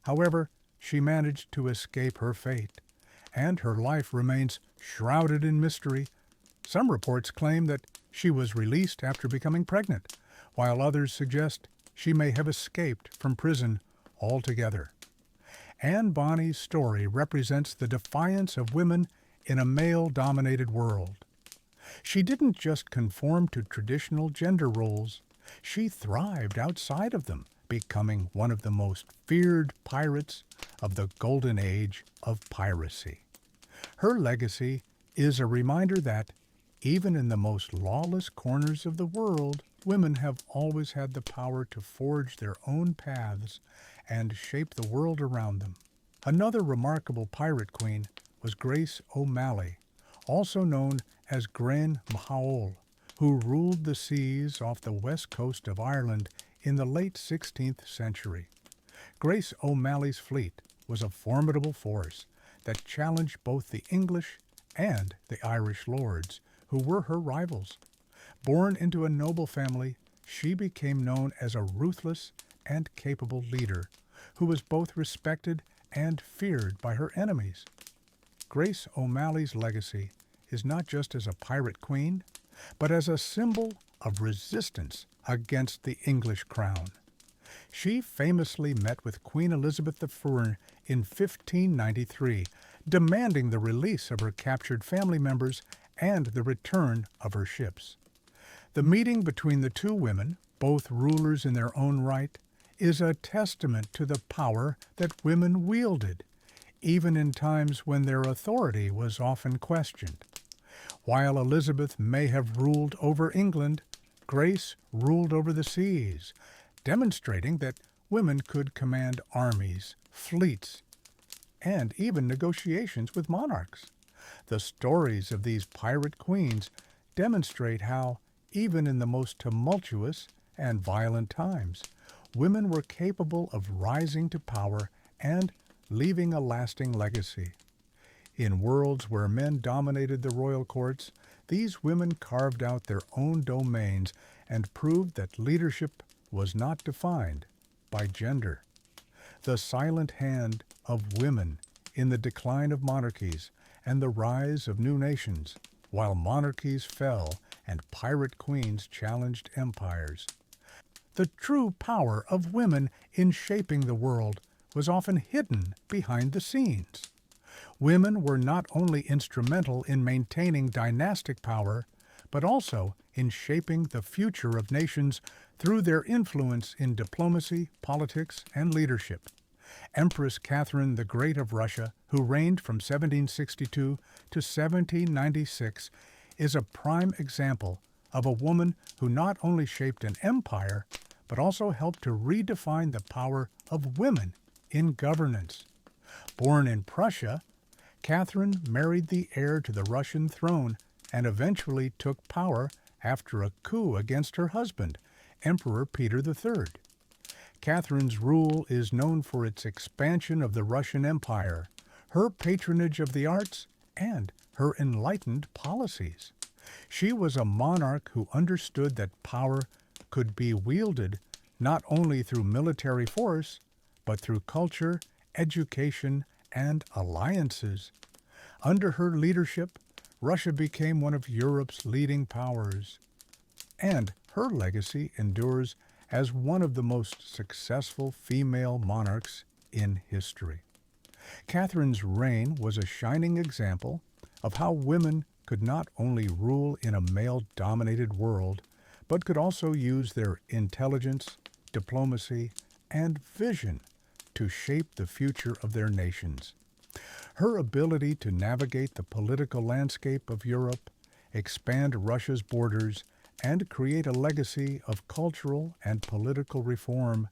However, she managed to escape her fate, and her life remains shrouded in mystery. Some reports claim that she was released after becoming pregnant, while others suggest she may have escaped from prison altogether. Anne Bonny's story represents the defiance of women in a male-dominated world. She didn't just conform to traditional gender roles, she thrived outside of them, becoming one of the most feared pirates of the golden age of piracy. Her legacy is a reminder that, even in the most lawless corners of the world, women have always had the power to forge their own paths and shape the world around them. Another remarkable pirate queen was Grace O'Malley, also known as Gren Mahaol, who ruled the seas off the west coast of Ireland in the late 16th century. Grace O'Malley's fleet was a formidable force that challenged both the English and the Irish lords, who were her rivals. Born into a noble family, she became known as a ruthless and capable leader who was both respected and feared by her enemies. Grace O'Malley's legacy is not just as a pirate queen, but as a symbol of resistance against the English crown. She famously met with Queen Elizabeth I in 1593, demanding the release of her captured family members and the return of her ships. The meeting between the two women, both rulers in their own right, is a testament to the power that women wielded, even in times when their authority was often questioned. While Elizabeth may have ruled over England, Grace ruled over the seas, demonstrating that women could command armies, fleets, and even negotiations with monarchs. The stories of these pirate queens demonstrate how, even in the most tumultuous and violent times, women were capable of rising to power and leaving a lasting legacy. In worlds where men dominated the royal courts, these women carved out their own domains and proved that leadership was not defined by gender. The silent hand of women in the decline of monarchies and the rise of new nations, while monarchies fell and pirate queens challenged empires. The true power of women in shaping the world was often hidden behind the scenes. Women were not only instrumental in maintaining dynastic power, but also in shaping the future of nations through their influence in diplomacy, politics, and leadership. Empress Catherine the Great of Russia, who reigned from 1762 to 1796, is a prime example of a woman who not only shaped an empire, but also helped to redefine the power of women in governance. Born in Prussia, Catherine married the heir to the Russian throne and eventually took power after a coup against her husband, Emperor Peter III. Catherine's rule is known for its expansion of the Russian Empire, her patronage of the arts, and her enlightened policies. She was a monarch who understood that power could be wielded not only through military force, but through culture, education, and alliances. Under her leadership, Russia became one of Europe's leading powers, and her legacy endures as one of the most successful female monarchs in history. Catherine's reign was a shining example of how women could not only rule in a male-dominated world, but could also use their intelligence, diplomacy, and vision to shape the future of their nations. Her ability to navigate the political landscape of Europe, expand Russia's borders, and create a legacy of cultural and political reform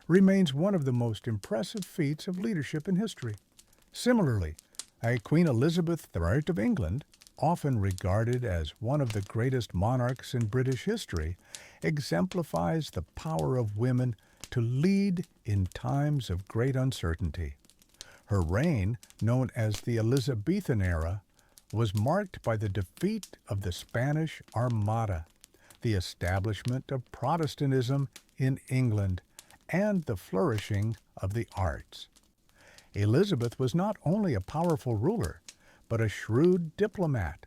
remains one of the most impressive feats of leadership in history. Similarly, Queen Elizabeth II of England, often regarded as one of the greatest monarchs in British history, exemplifies the power of women to lead in times of great uncertainty. Her reign, known as the Elizabethan era, was marked by the defeat of the Spanish Armada, the establishment of Protestantism in England, and the flourishing of the arts. Elizabeth was not only a powerful ruler, but a shrewd diplomat,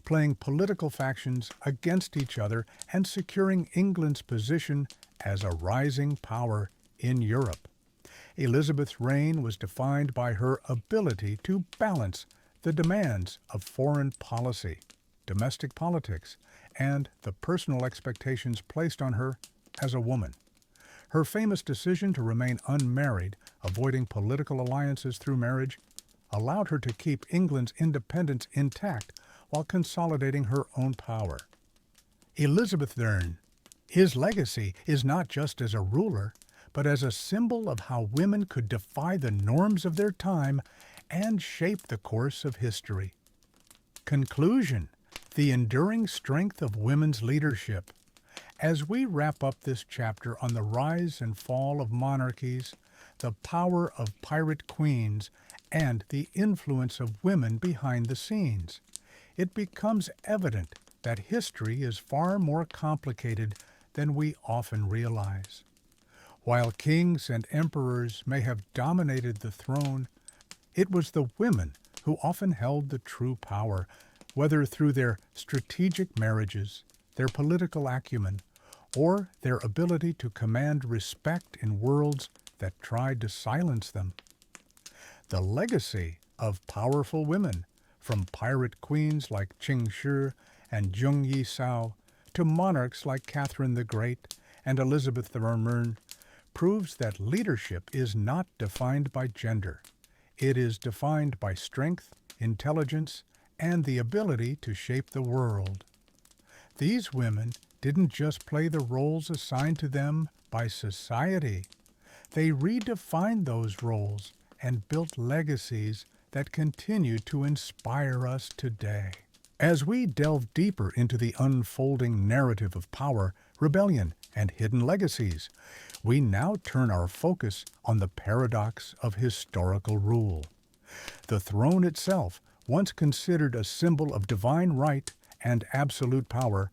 playing political factions against each other and securing England's position as a rising power in Europe. Elizabeth's reign was defined by her ability to balance the demands of foreign policy, domestic politics, and the personal expectations placed on her as a woman. Her famous decision to remain unmarried, avoiding political alliances through marriage, allowed her to keep England's independence intact while consolidating her own power. Elizabethan, his legacy is not just as a ruler, but as a symbol of how women could defy the norms of their time and shape the course of history. Conclusion: the enduring strength of women's leadership. As we wrap up this chapter on the rise and fall of monarchies, the power of pirate queens, and the influence of women behind the scenes, it becomes evident that history is far more complicated than we often realize. While kings and emperors may have dominated the throne, it was the women who often held the true power, whether through their strategic marriages, their political acumen, or their ability to command respect in worlds that tried to silence them. The legacy of powerful women, from pirate queens like Qing Shi and Zheng Yi Sao to monarchs like Catherine the Great and Elizabeth I, proves that leadership is not defined by gender. It is defined by strength, intelligence, and the ability to shape the world. These women didn't just play the roles assigned to them by society. They redefined those roles and built legacies that continue to inspire us today. As we delve deeper into the unfolding narrative of power, rebellion, and hidden legacies, we now turn our focus on the paradox of historical rule. The throne itself, once considered a symbol of divine right and absolute power,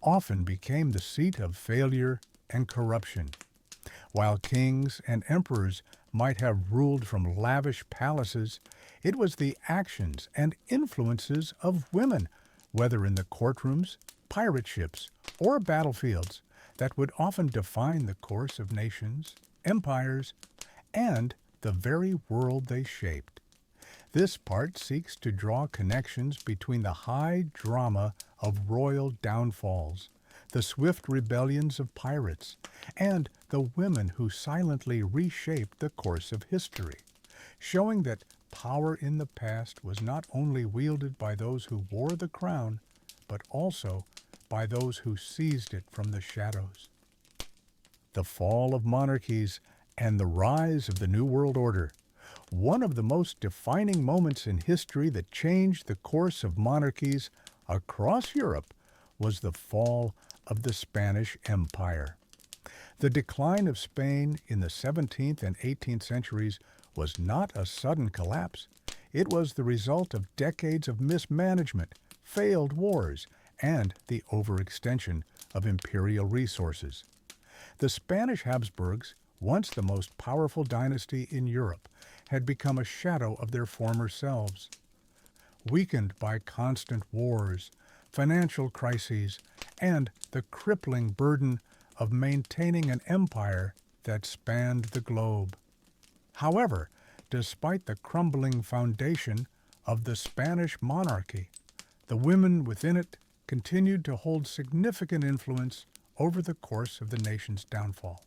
often became the seat of failure and corruption. While kings and emperors might have ruled from lavish palaces, it was the actions and influences of women, whether in the courtrooms, pirate ships, or battlefields, that would often define the course of nations, empires, and the very world they shaped. This part seeks to draw connections between the high drama of royal downfalls, the swift rebellions of pirates, and the women who silently reshaped the course of history, showing that power in the past was not only wielded by those who wore the crown, but also by those who seized it from the shadows. The fall of monarchies and the rise of the New World Order. One of the most defining moments in history that changed the course of monarchies across Europe was the fall of the Spanish Empire. The decline of Spain in the 17th and 18th centuries was not a sudden collapse. It was the result of decades of mismanagement, failed wars, and the overextension of imperial resources. The Spanish Habsburgs, once the most powerful dynasty in Europe, had become a shadow of their former selves. Weakened by constant wars, financial crises, and the crippling burden of maintaining an empire that spanned the globe. However, despite the crumbling foundation of the Spanish monarchy, the women within it continued to hold significant influence over the course of the nation's downfall.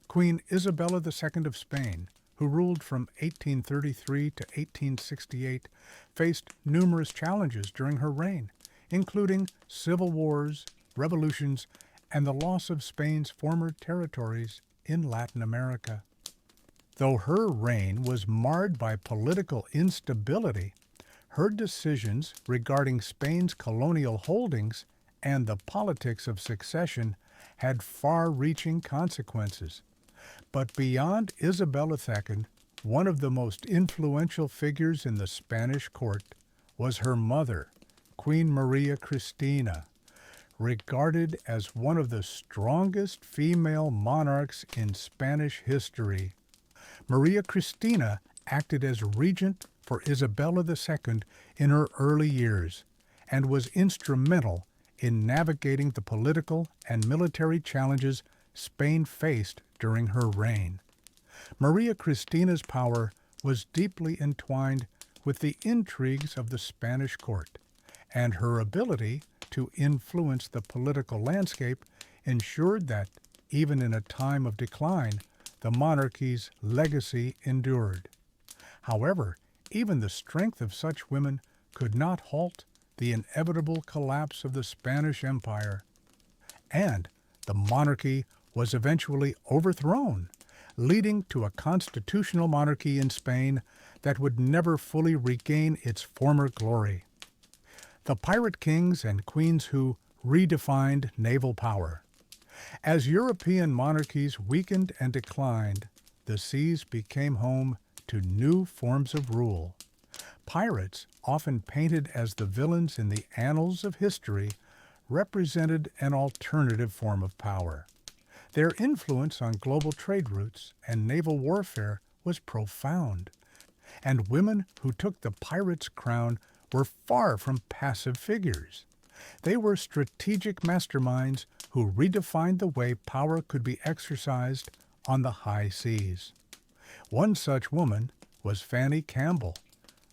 Queen Isabella II of Spain, who ruled from 1833 to 1868, faced numerous challenges during her reign, including civil wars, revolutions, and the loss of Spain's former territories in Latin America. Though her reign was marred by political instability, her decisions regarding Spain's colonial holdings and the politics of succession had far-reaching consequences. But beyond Isabella II, one of the most influential figures in the Spanish court was her mother, Queen Maria Cristina, regarded as one of the strongest female monarchs in Spanish history. Maria Cristina acted as regent for Isabella II in her early years and was instrumental in navigating the political and military challenges Spain faced during her reign. Maria Cristina's power was deeply entwined with the intrigues of the Spanish court, and her ability to influence the political landscape ensured that, even in a time of decline, the monarchy's legacy endured. However, even the strength of such women could not halt the inevitable collapse of the Spanish Empire, and the monarchy was eventually overthrown, leading to a constitutional monarchy in Spain that would never fully regain its former glory. The pirate kings and queens who redefined naval power. As European monarchies weakened and declined, the seas became home to new forms of rule. Pirates, often painted as the villains in the annals of history, represented an alternative form of power. Their influence on global trade routes and naval warfare was profound, and women who took the pirate's crown were far from passive figures. They were strategic masterminds who redefined the way power could be exercised on the high seas. One such woman was Fanny Campbell,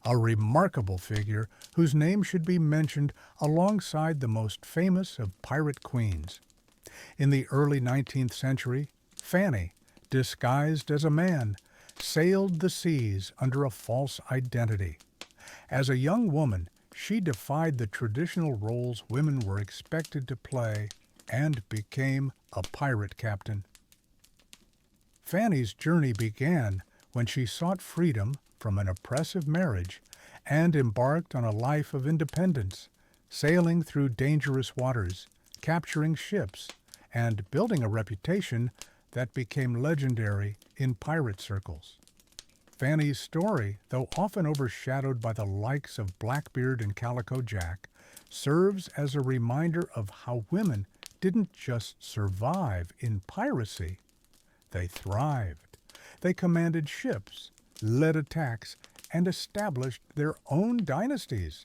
a remarkable figure whose name should be mentioned alongside the most famous of pirate queens. In the early 19th century, Fanny, disguised as a man, sailed the seas under a false identity. As a young woman, she defied the traditional roles women were expected to play and became a pirate captain. Fanny's journey began when she sought freedom from an oppressive marriage and embarked on a life of independence, sailing through dangerous waters, capturing ships, and building a reputation that became legendary in pirate circles. Fanny's story, though often overshadowed by the likes of Blackbeard and Calico Jack, serves as a reminder of how women didn't just survive in piracy, they thrived. They commanded ships, led attacks, and established their own dynasties,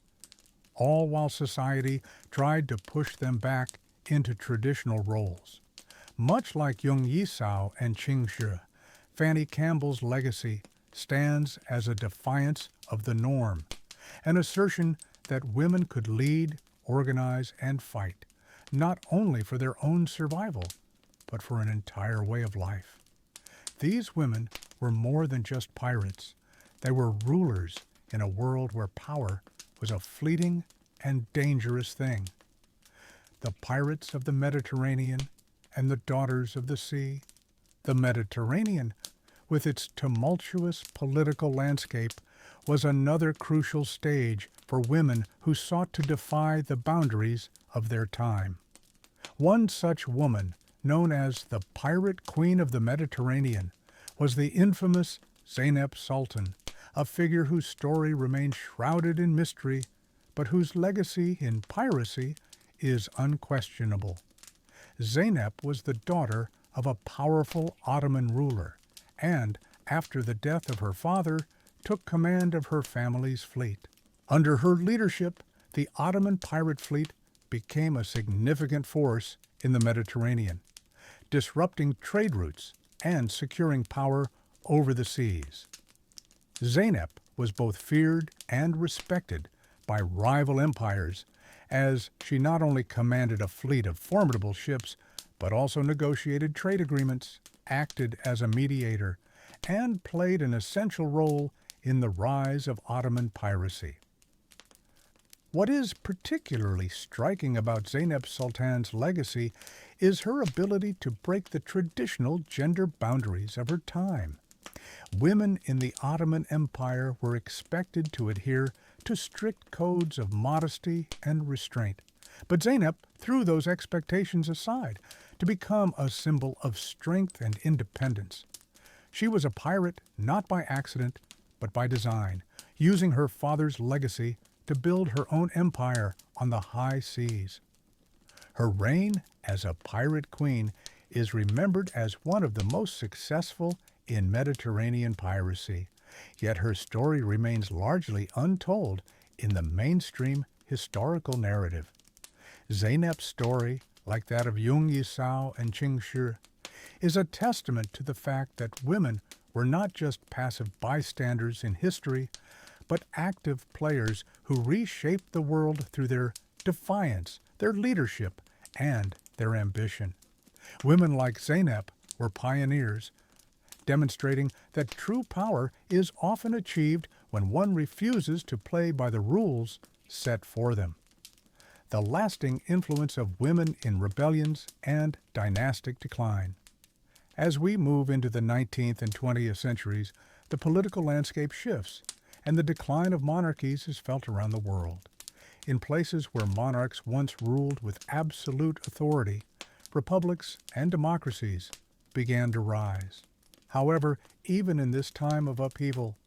all while society tried to push them back into traditional roles. Much like Jung Yisao and Qing Shi, Fanny Campbell's legacy stands as a defiance of the norm, an assertion that women could lead, organize, and fight, not only for their own survival, but for an entire way of life. These women were more than just pirates. They were rulers in a world where power was a fleeting and dangerous thing. The pirates of the Mediterranean and the daughters of the sea. The Mediterranean, with its tumultuous political landscape, was another crucial stage for women who sought to defy the boundaries of their time. One such woman, known as the Pirate Queen of the Mediterranean, was the infamous Zeynep Sultan, a figure whose story remains shrouded in mystery, but whose legacy in piracy is unquestionable. Zeynep was the daughter of a powerful Ottoman ruler, and, after the death of her father, took command of her family's fleet. Under her leadership, the Ottoman pirate fleet became a significant force in the Mediterranean, disrupting trade routes and securing power over the seas. Zeynep was both feared and respected by rival empires, as she not only commanded a fleet of formidable ships, but also negotiated trade agreements, acted as a mediator, and played an essential role in the rise of Ottoman piracy. What is particularly striking about Zeynep Sultan's legacy is her ability to break the traditional gender boundaries of her time. Women in the Ottoman Empire were expected to adhere to strict codes of modesty and restraint, but Zeynep threw those expectations aside to become a symbol of strength and independence. She was a pirate not by accident, but by design, using her father's legacy to build her own empire on the high seas. Her reign as a pirate queen is remembered as one of the most successful in Mediterranean piracy, yet her story remains largely untold in the mainstream historical narrative. Zeynep's story, like that of Jung Yisao and Qing Shi, is a testament to the fact that women were not just passive bystanders in history, but active players who reshaped the world through their defiance, their leadership, and their ambition. Women like Zeynep were pioneers, demonstrating that true power is often achieved when one refuses to play by the rules set for them. The lasting influence of women in rebellions and dynastic decline. As we move into the 19th and 20th centuries, the political landscape shifts, and the decline of monarchies is felt around the world. In places where monarchs once ruled with absolute authority, republics and democracies began to rise. However, even in this time of upheaval,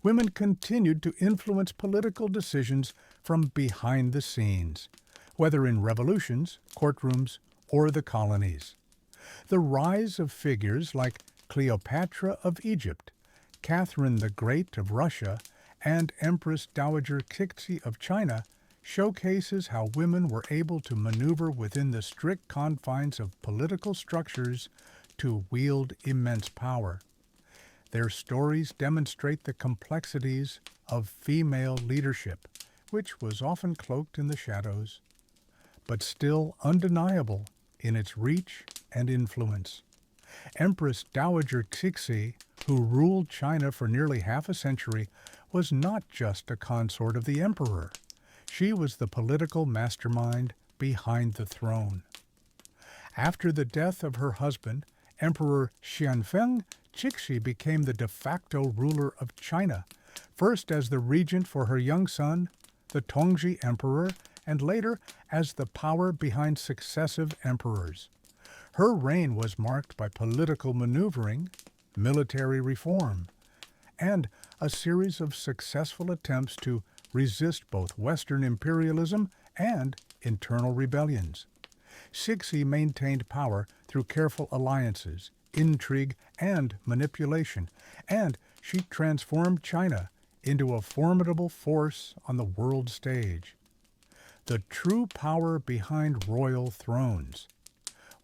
women continued to influence political decisions from behind the scenes, whether in revolutions, courtrooms, or the colonies. The rise of figures like Cleopatra of Egypt, Catherine the Great of Russia, and Empress Dowager Cixi of China showcases how women were able to maneuver within the strict confines of political structures to wield immense power. Their stories demonstrate the complexities of female leadership, which was often cloaked in the shadows, but still undeniable in its reach and influence. Empress Dowager Cixi, who ruled China for nearly half a century, was not just a consort of the emperor. She was the political mastermind behind the throne. After the death of her husband, Emperor Xianfeng, Cixi became the de facto ruler of China, first as the regent for her young son, the Tongji Emperor, and later as the power behind successive emperors. Her reign was marked by political maneuvering, military reform, and a series of successful attempts to resist both Western imperialism and internal rebellions. Cixi maintained power through careful alliances, intrigue, and manipulation, and she transformed China into a formidable force on the world stage. The true power behind royal thrones.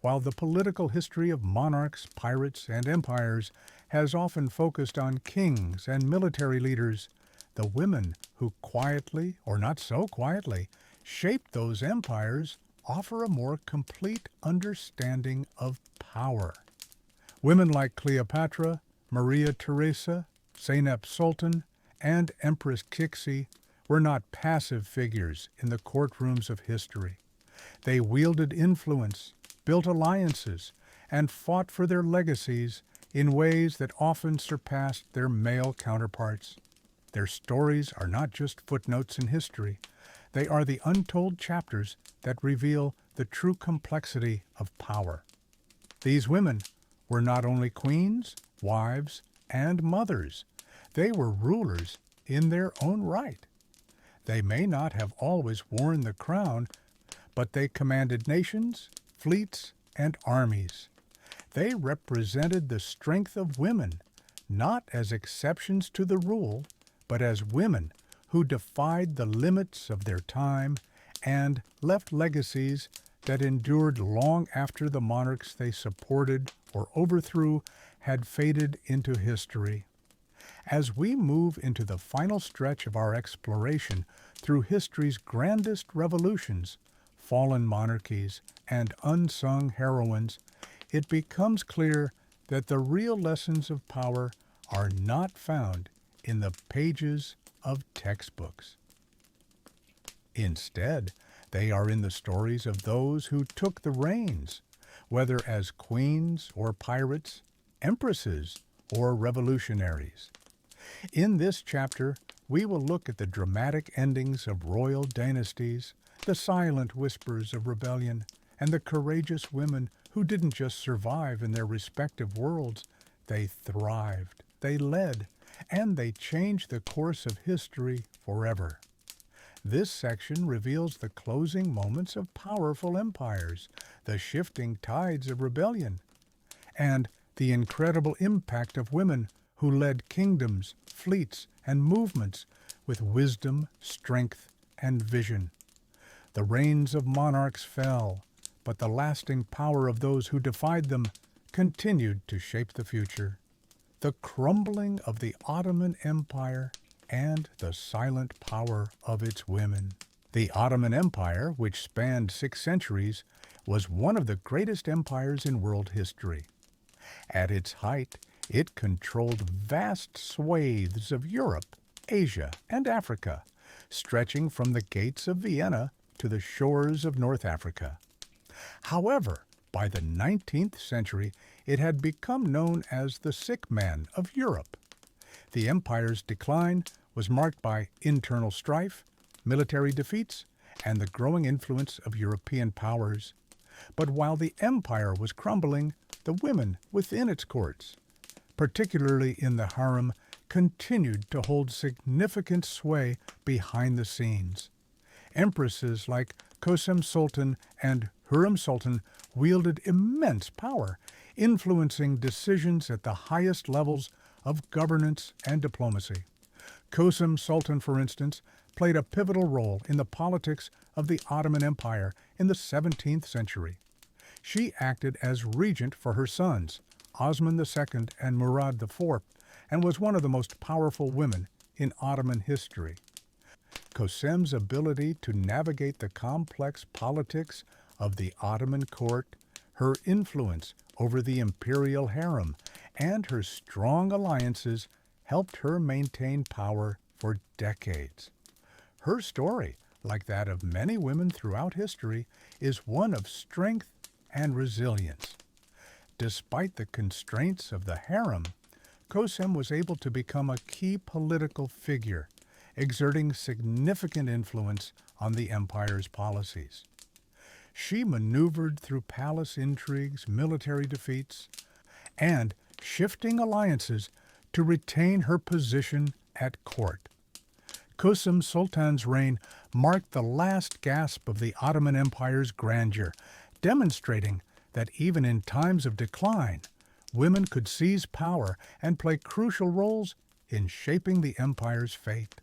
While the political history of monarchs, pirates, and empires has often focused on kings and military leaders, the women who quietly, or not so quietly, shaped those empires offer a more complete understanding of power. Women like Cleopatra, Maria Theresa, Zeynep Sultan, and Empress Cixi were not passive figures in the courtrooms of history. They wielded influence, built alliances, and fought for their legacies in ways that often surpassed their male counterparts. Their stories are not just footnotes in history. They are the untold chapters that reveal the true complexity of power. These women were not only queens, wives, and mothers. They were rulers in their own right. They may not have always worn the crown, but they commanded nations, fleets, and armies. They represented the strength of women, not as exceptions to the rule, but as women who defied the limits of their time and left legacies that endured long after the monarchs they supported or overthrew had faded into history. As we move into the final stretch of our exploration through history's grandest revolutions, fallen monarchies, and unsung heroines, it becomes clear that the real lessons of power are not found in the pages of textbooks. Instead, they are in the stories of those who took the reins, whether as queens or pirates, empresses or revolutionaries. In this chapter, we will look at the dramatic endings of royal dynasties, the silent whispers of rebellion, and the courageous women who didn't just survive in their respective worlds. They thrived, they led, and they changed the course of history forever. This section reveals the closing moments of powerful empires, the shifting tides of rebellion, and the incredible impact of women who led kingdoms, fleets, and movements with wisdom, strength, and vision. The reigns of monarchs fell, but the lasting power of those who defied them continued to shape the future. The crumbling of the Ottoman Empire and the silent power of its women. The Ottoman Empire, which spanned 6 centuries, was one of the greatest empires in world history. At its height, it controlled vast swathes of Europe, Asia, and Africa, stretching from the gates of Vienna to the shores of North Africa. However, by the 19th century, it had become known as the sick man of Europe. The empire's decline was marked by internal strife, military defeats, and the growing influence of European powers. But while the empire was crumbling, the women within its courts, particularly in the harem, continued to hold significant sway behind the scenes. Empresses like Kösem Sultan and Hürrem Sultan wielded immense power, influencing decisions at the highest levels of governance and diplomacy. Kösem Sultan, for instance, played a pivotal role in the politics of the Ottoman Empire in the 17th century. She acted as regent for her sons, Osman II and Murad IV, and was one of the most powerful women in Ottoman history. Kösem's ability to navigate the complex politics of the Ottoman court, her influence over the imperial harem, and her strong alliances helped her maintain power for decades. Her story, like that of many women throughout history, is one of strength and resilience. Despite the constraints of the harem, Kösem was able to become a key political figure, exerting significant influence on the empire's policies. She maneuvered through palace intrigues, military defeats, and shifting alliances to retain her position at court. Kösem Sultan's reign marked the last gasp of the Ottoman Empire's grandeur, demonstrating that even in times of decline, women could seize power and play crucial roles in shaping the empire's fate.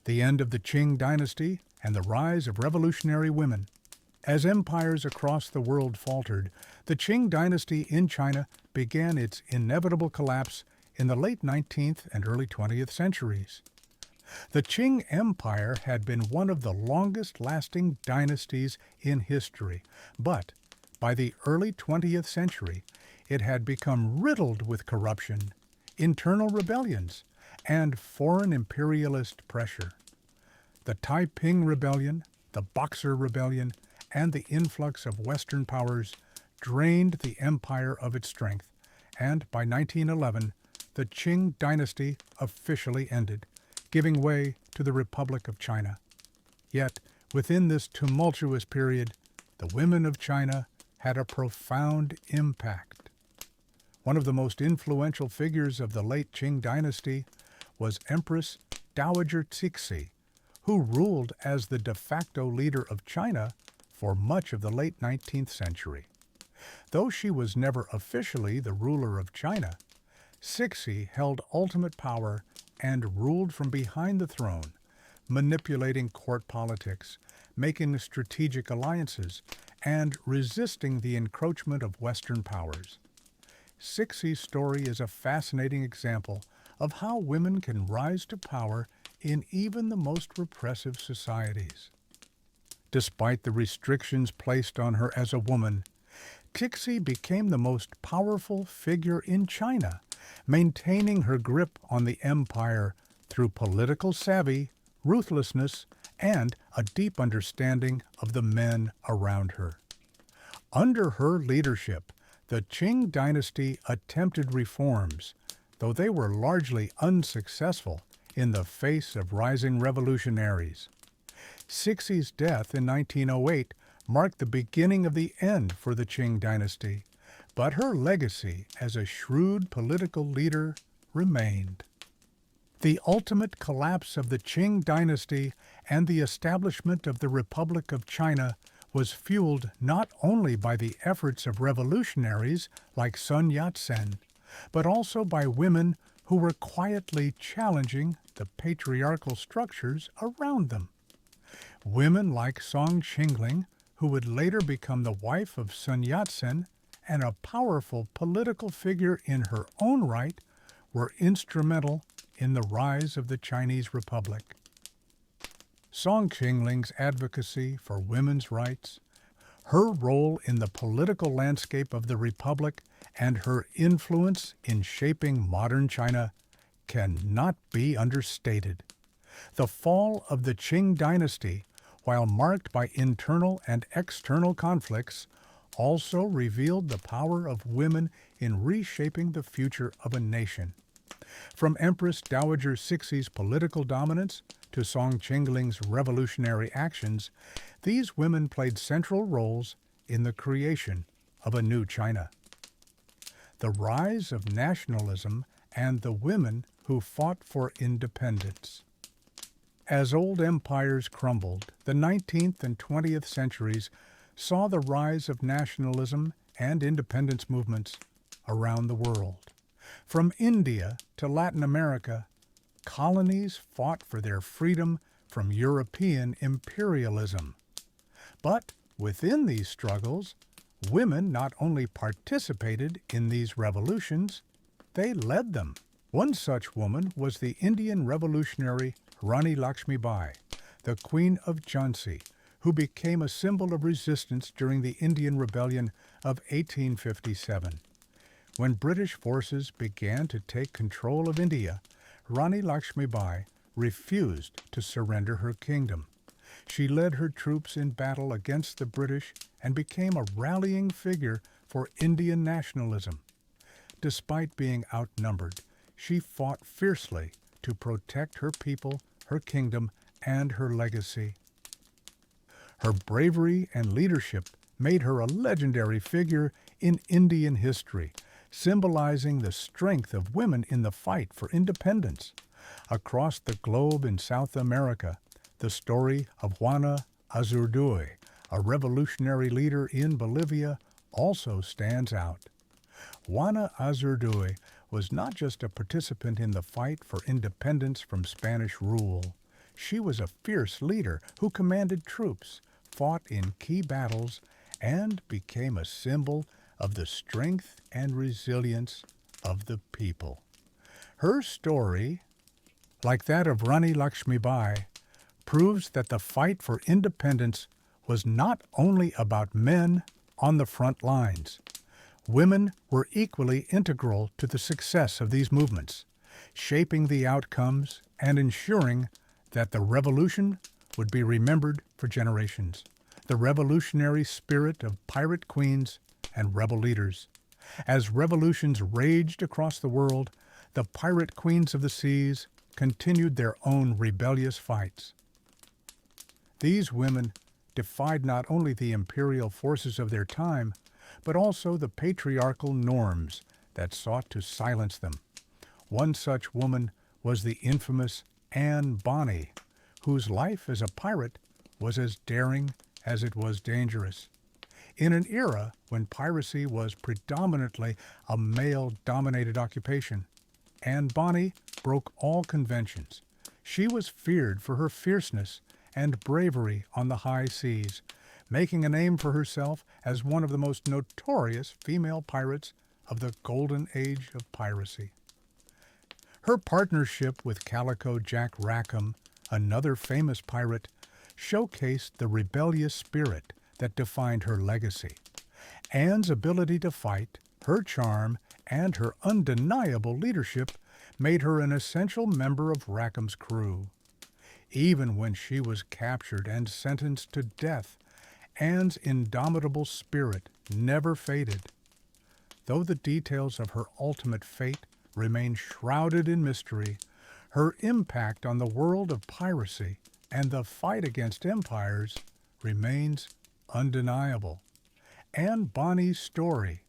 The end of the Qing dynasty and the rise of revolutionary women. As empires across the world faltered, the Qing dynasty in China began its inevitable collapse in the late 19th and early 20th centuries. The Qing Empire had been one of the longest-lasting dynasties in history, but by the early 20th century, it had become riddled with corruption, internal rebellions, and foreign imperialist pressure. The Taiping Rebellion, the Boxer Rebellion, and the influx of Western powers drained the empire of its strength, and by 1911, the Qing dynasty officially ended, giving way to the Republic of China. Yet, within this tumultuous period, the women of China had a profound impact. One of the most influential figures of the late Qing dynasty was Empress Dowager Cixi, who ruled as the de facto leader of China for much of the late 19th century. Though she was never officially the ruler of China, Cixi held ultimate power and ruled from behind the throne, manipulating court politics, making strategic alliances, and resisting the encroachment of Western powers. Cixi's story is a fascinating example of how women can rise to power in even the most repressive societies. Despite the restrictions placed on her as a woman, Cixi became the most powerful figure in China, maintaining her grip on the empire through political savvy, ruthlessness, and a deep understanding of the men around her. Under her leadership, the Qing dynasty attempted reforms, though they were largely unsuccessful in the face of rising revolutionaries. Cixi's death in 1908 marked the beginning of the end for the Qing dynasty, but her legacy as a shrewd political leader remained. The ultimate collapse of the Qing dynasty and the establishment of the Republic of China was fueled not only by the efforts of revolutionaries like Sun Yat-sen, but also by women who were quietly challenging the patriarchal structures around them. Women like Song Qingling, who would later become the wife of Sun Yat-sen and a powerful political figure in her own right, were instrumental in the rise of the Chinese Republic. Song Qingling's advocacy for women's rights, her role in the political landscape of the Republic, and her influence in shaping modern China cannot be understated. The fall of the Qing dynasty, while marked by internal and external conflicts, also revealed the power of women in reshaping the future of a nation. From Empress Dowager Cixi's political dominance to Song Qingling's revolutionary actions, these women played central roles in the creation of a new China. The rise of nationalism and the women who fought for independence. As old empires crumbled, the 19th and 20th centuries saw the rise of nationalism and independence movements around the world. From India to Latin America, colonies fought for their freedom from European imperialism. But within these struggles, women not only participated in these revolutions, they led them. One such woman was the Indian revolutionary Rani Lakshmibai, the Queen of Jhansi, who became a symbol of resistance during the Indian Rebellion of 1857. When British forces began to take control of India, Rani Lakshmibai refused to surrender her kingdom. She led her troops in battle against the British and became a rallying figure for Indian nationalism. Despite being outnumbered, she fought fiercely to protect her people, her kingdom, and her legacy. Her bravery and leadership made her a legendary figure in Indian history, symbolizing the strength of women in the fight for independence. Across the globe in South America, the story of Juana Azurduy, a revolutionary leader in Bolivia, also stands out. Juana Azurduy was not just a participant in the fight for independence from Spanish rule. She was a fierce leader who commanded troops, fought in key battles, and became a symbol of the strength and resilience of the people. Her story, like that of Rani Lakshmibai, proves that the fight for independence was not only about men on the front lines. Women were equally integral to the success of these movements, shaping the outcomes and ensuring that the revolution would be remembered for generations. The revolutionary spirit of pirate queens and rebel leaders. As revolutions raged across the world, the pirate queens of the seas continued their own rebellious fights. These women defied not only the imperial forces of their time, but also the patriarchal norms that sought to silence them. One such woman was the infamous Anne Bonny, whose life as a pirate was as daring as it was dangerous. In an era when piracy was predominantly a male-dominated occupation, Anne Bonny broke all conventions. She was feared for her fierceness and bravery on the high seas, making a name for herself as one of the most notorious female pirates of the golden age of piracy. Her partnership with Calico Jack Rackham, another famous pirate, showcased the rebellious spirit that defined her legacy. Anne's ability to fight, her charm, and her undeniable leadership made her an essential member of Rackham's crew. Even when she was captured and sentenced to death, Anne's indomitable spirit never faded. Though the details of her ultimate fate remain shrouded in mystery, her impact on the world of piracy and the fight against empires remains undeniable. Anne Bonny's story,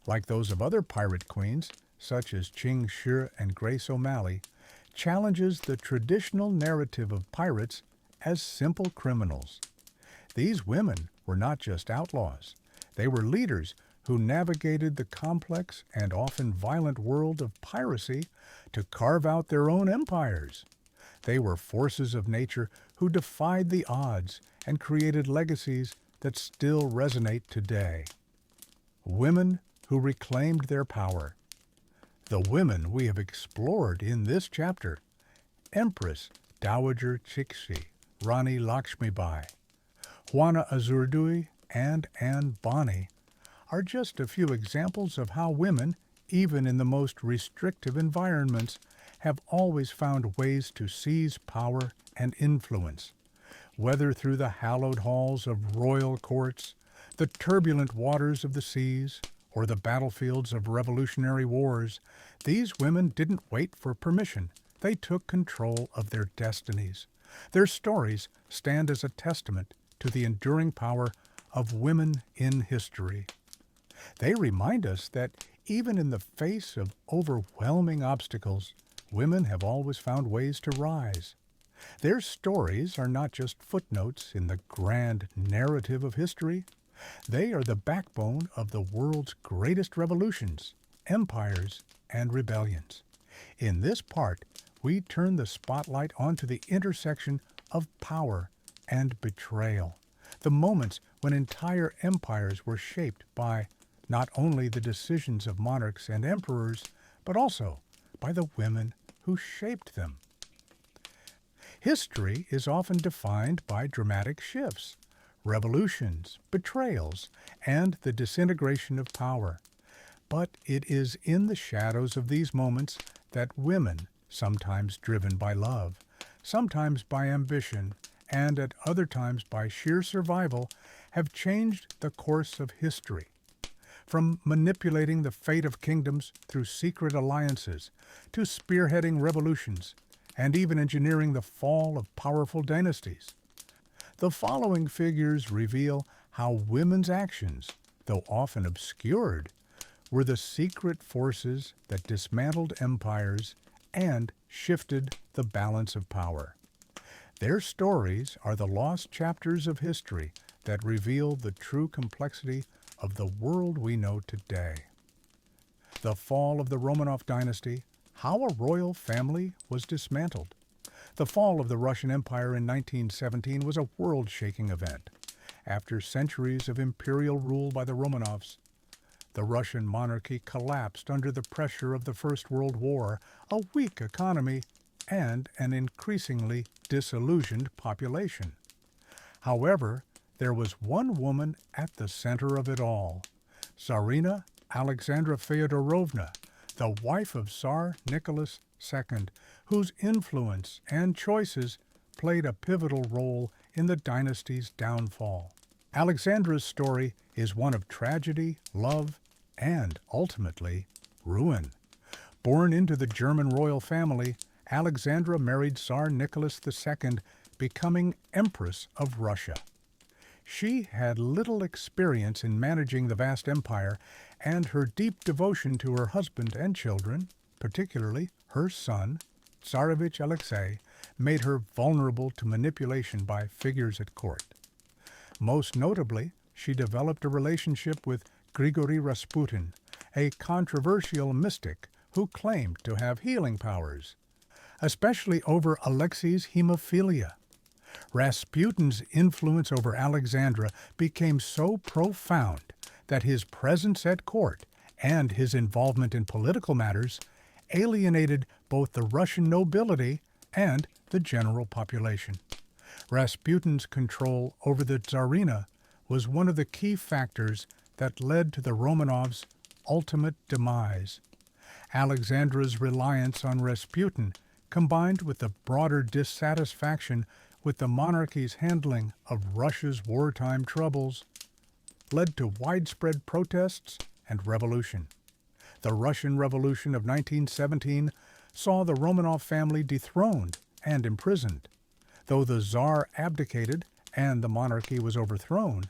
like those of other pirate queens, such as Ching Shi and Grace O'Malley, challenges the traditional narrative of pirates as simple criminals. These women were not just outlaws. They were leaders who navigated the complex and often violent world of piracy to carve out their own empires. They were forces of nature who defied the odds and created legacies that still resonate today. Women who reclaimed their power. The women we have explored in this chapter: Empress Dowager Chixi, Rani Lakshmibai, Juana Azurduy, and Anne Bonny, are just a few examples of how women, even in the most restrictive environments, have always found ways to seize power and influence. Whether through the hallowed halls of royal courts, the turbulent waters of the seas, or the battlefields of revolutionary wars, these women didn't wait for permission. They took control of their destinies. Their stories stand as a testament to the enduring power of women in history. They remind us that even in the face of overwhelming obstacles, women have always found ways to rise. Their stories are not just footnotes in the grand narrative of history. They are the backbone of the world's greatest revolutions, empires, and rebellions. In this part, we turn the spotlight onto the intersection of power and betrayal, the moments when entire empires were shaped by not only the decisions of monarchs and emperors, but also by the women who shaped them. History is often defined by dramatic shifts, revolutions, betrayals, and the disintegration of power. But it is in the shadows of these moments that women, sometimes driven by love, sometimes by ambition, and at other times by sheer survival, have changed the course of history. from manipulating the fate of kingdoms through secret alliances to spearheading revolutions and even engineering the fall of powerful dynasties. The following figures reveal how women's actions, though often obscured, were the secret forces that dismantled empires and shifted the balance of power. Their stories are the lost chapters of history that reveal the true complexity of the world we know today. The fall of the Romanov dynasty, how a royal family was dismantled. The fall of the Russian Empire in 1917 was a world-shaking event. After centuries of imperial rule by the Romanovs, the Russian monarchy collapsed under the pressure of the First World War, a weak economy, and an increasingly disillusioned population. However, there was one woman at the center of it all, Tsarina Alexandra Feodorovna, the wife of Tsar Nicholas II, whose influence and choices played a pivotal role in the dynasty's downfall. Alexandra's story is one of tragedy, love, and, ultimately, ruin. Born into the German royal family, Alexandra married Tsar Nicholas II, becoming Empress of Russia. She had little experience in managing the vast empire, and her deep devotion to her husband and children, particularly her son, Tsarevich Alexei, made her vulnerable to manipulation by figures at court. Most notably, she developed a relationship with Grigory Rasputin, a controversial mystic who claimed to have healing powers, especially over Alexei's hemophilia. Rasputin's influence over Alexandra became so profound that his presence at court and his involvement in political matters alienated both the Russian nobility and the general population. Rasputin's control over the Tsarina was one of the key factors that led to the Romanovs' ultimate demise. Alexandra's reliance on Rasputin, combined with the broader dissatisfaction with the monarchy's handling of Russia's wartime troubles, led to widespread protests and revolution. The Russian Revolution of 1917 saw the Romanov family dethroned and imprisoned. Though the Tsar abdicated and the monarchy was overthrown,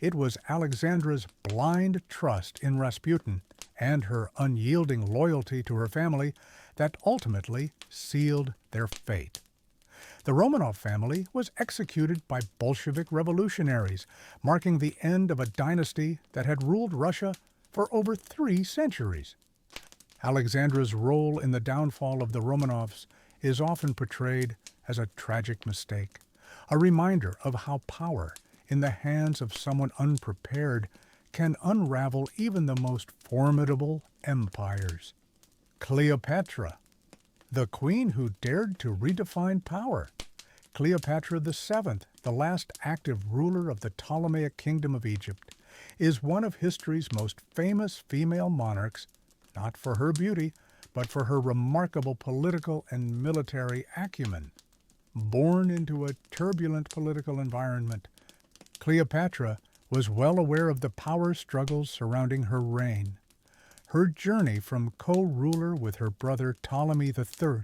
it was Alexandra's blind trust in Rasputin and her unyielding loyalty to her family that ultimately sealed their fate. The Romanov family was executed by Bolshevik revolutionaries, marking the end of a dynasty that had ruled Russia for over 3 centuries. Alexandra's role in the downfall of the Romanovs is often portrayed as a tragic mistake, a reminder of how power in the hands of someone unprepared can unravel even the most formidable empires. Cleopatra, the queen who dared to redefine power. Cleopatra VII, the last active ruler of the Ptolemaic Kingdom of Egypt, is one of history's most famous female monarchs, not for her beauty, but for her remarkable political and military acumen. Born into a turbulent political environment, Cleopatra was well aware of the power struggles surrounding her reign. Her journey from co-ruler with her brother Ptolemy III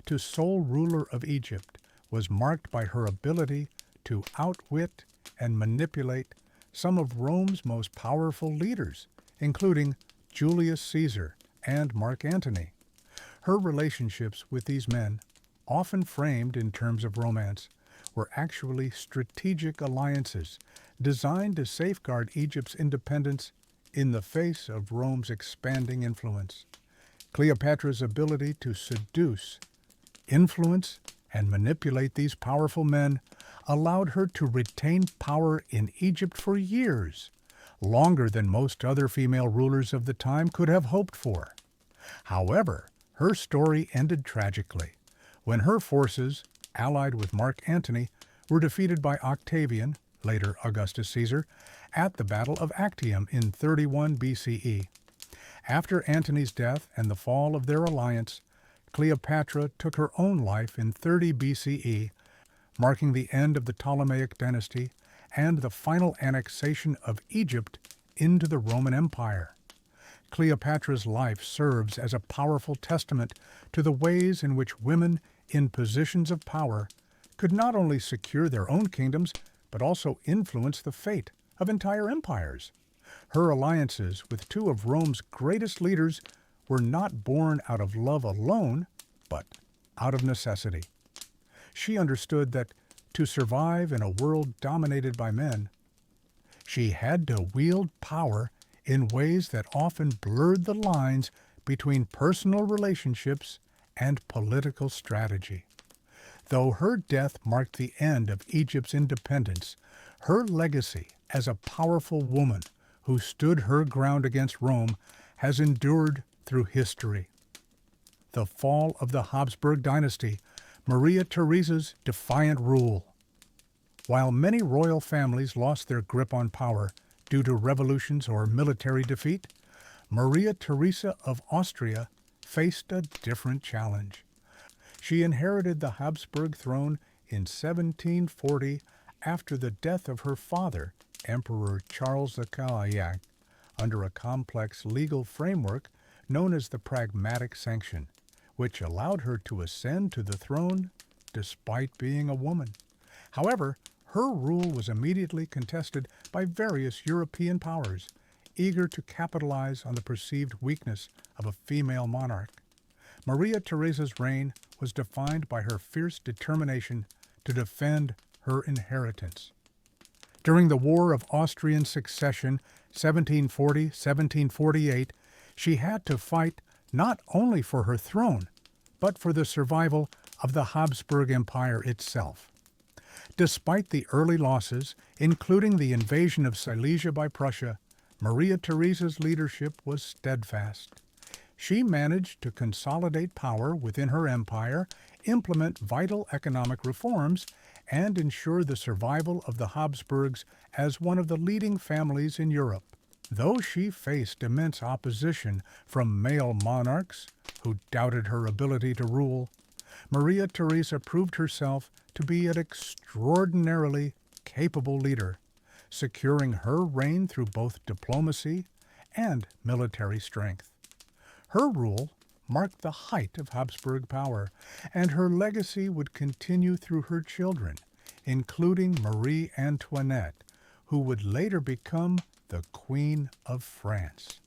to sole ruler of Egypt was marked by her ability to outwit and manipulate some of Rome's most powerful leaders, including Julius Caesar and Mark Antony. Her relationships with these men, often framed in terms of romance, were actually strategic alliances designed to safeguard Egypt's independence in the face of Rome's expanding influence. Cleopatra's ability to seduce, influence, and manipulate these powerful men allowed her to retain power in Egypt for years, longer than most other female rulers of the time could have hoped for. However, her story ended tragically when her forces, allied with Mark Antony, were defeated by Octavian, later Augustus Caesar, at the Battle of Actium in 31 BCE. After Antony's death and the fall of their alliance, Cleopatra took her own life in 30 BCE, marking the end of the Ptolemaic dynasty and the final annexation of Egypt into the Roman Empire. Cleopatra's life serves as a powerful testament to the ways in which women in positions of power could not only secure their own kingdoms, but also influence the fate of entire empires. Her alliances with two of Rome's greatest leaders were not born out of love alone, but out of necessity. She understood that to survive in a world dominated by men, she had to wield power in ways that often blurred the lines between personal relationships and political strategy. Though her death marked the end of Egypt's independence, her legacy as a powerful woman who stood her ground against Rome has endured through history. The fall of the Habsburg dynasty, Maria Theresa's defiant rule. While many royal families lost their grip on power due to revolutions or military defeat, Maria Theresa of Austria faced a different challenge. She inherited the Habsburg throne in 1740 after the death of her father, Emperor Charles the Cavaillard, under a complex legal framework known as the Pragmatic Sanction, which allowed her to ascend to the throne despite being a woman. However, her rule was immediately contested by various European powers, eager to capitalize on the perceived weakness of a female monarch. Maria Theresa's reign was defined by her fierce determination to defend her inheritance. During the War of Austrian Succession, 1740-1748, she had to fight not only for her throne, but for the survival of the Habsburg Empire itself. Despite the early losses, including the invasion of Silesia by Prussia, Maria Theresa's leadership was steadfast. She managed to consolidate power within her empire, implement vital economic reforms, and ensure the survival of the Habsburgs as one of the leading families in Europe. Though she faced immense opposition from male monarchs who doubted her ability to rule, Maria Theresa proved herself to be an extraordinarily capable leader, securing her reign through both diplomacy and military strength. Her rule marked the height of Habsburg power, and her legacy would continue through her children, including Marie Antoinette, who would later become the Queen of France.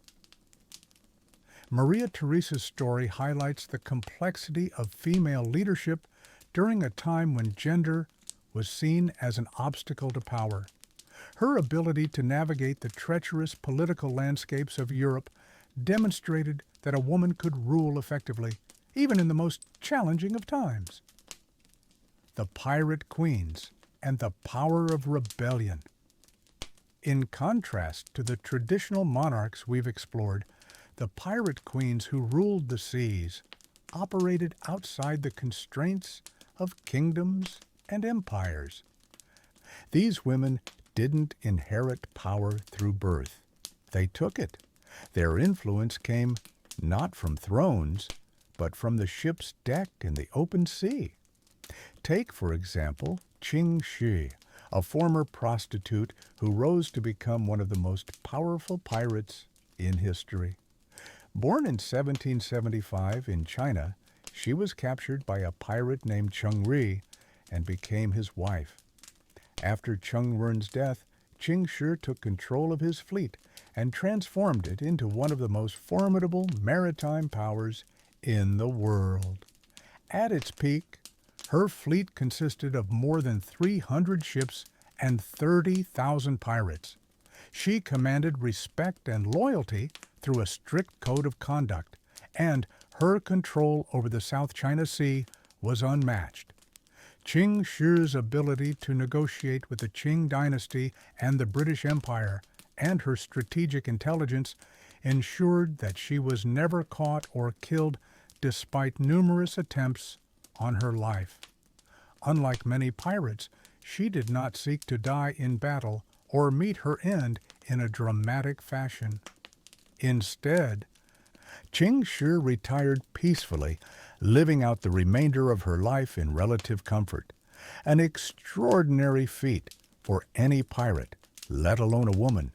Maria Theresa's story highlights the complexity of female leadership during a time when gender was seen as an obstacle to power. Her ability to navigate the treacherous political landscapes of Europe demonstrated that a woman could rule effectively, even in the most challenging of times. The Pirate Queens and the Power of Rebellion. In contrast to the traditional monarchs we've explored, the pirate queens who ruled the seas operated outside the constraints of kingdoms and empires. These women didn't inherit power through birth. They took it. Their influence came not from thrones, but from the ship's deck in the open sea. Take, for example, Qing Shi, a former prostitute who rose to become one of the most powerful pirates in history. Born in 1775 in China, she was captured by a pirate named Cheng Ri and became his wife. After Cheng Ren's death, Qing Shi took control of his fleet and transformed it into one of the most formidable maritime powers in the world. At its peak, her fleet consisted of more than 300 ships and 30,000 pirates. She commanded respect and loyalty through a strict code of conduct, and her control over the South China Sea was unmatched. Qing Shi's ability to negotiate with the Qing dynasty and the British Empire, and her strategic intelligence, ensured that she was never caught or killed despite numerous attempts on her life. Unlike many pirates, she did not seek to die in battle or meet her end in a dramatic fashion. Instead, Qing Shi retired peacefully, living out the remainder of her life in relative comfort, an extraordinary feat for any pirate, let alone a woman.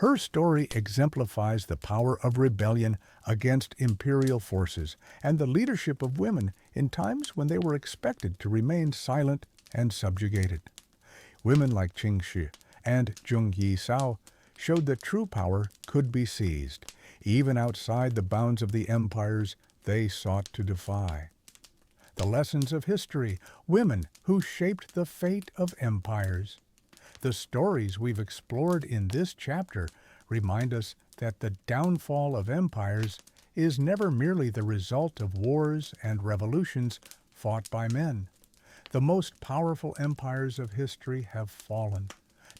Her story exemplifies the power of rebellion against imperial forces and the leadership of women in times when they were expected to remain silent and subjugated. Women like Qing Shi and Zheng Yi Sao showed that true power could be seized, even outside the bounds of the empires they sought to defy. The lessons of history, women who shaped the fate of empires. The stories we've explored in this chapter remind us that the downfall of empires is never merely the result of wars and revolutions fought by men. The most powerful empires of history have fallen,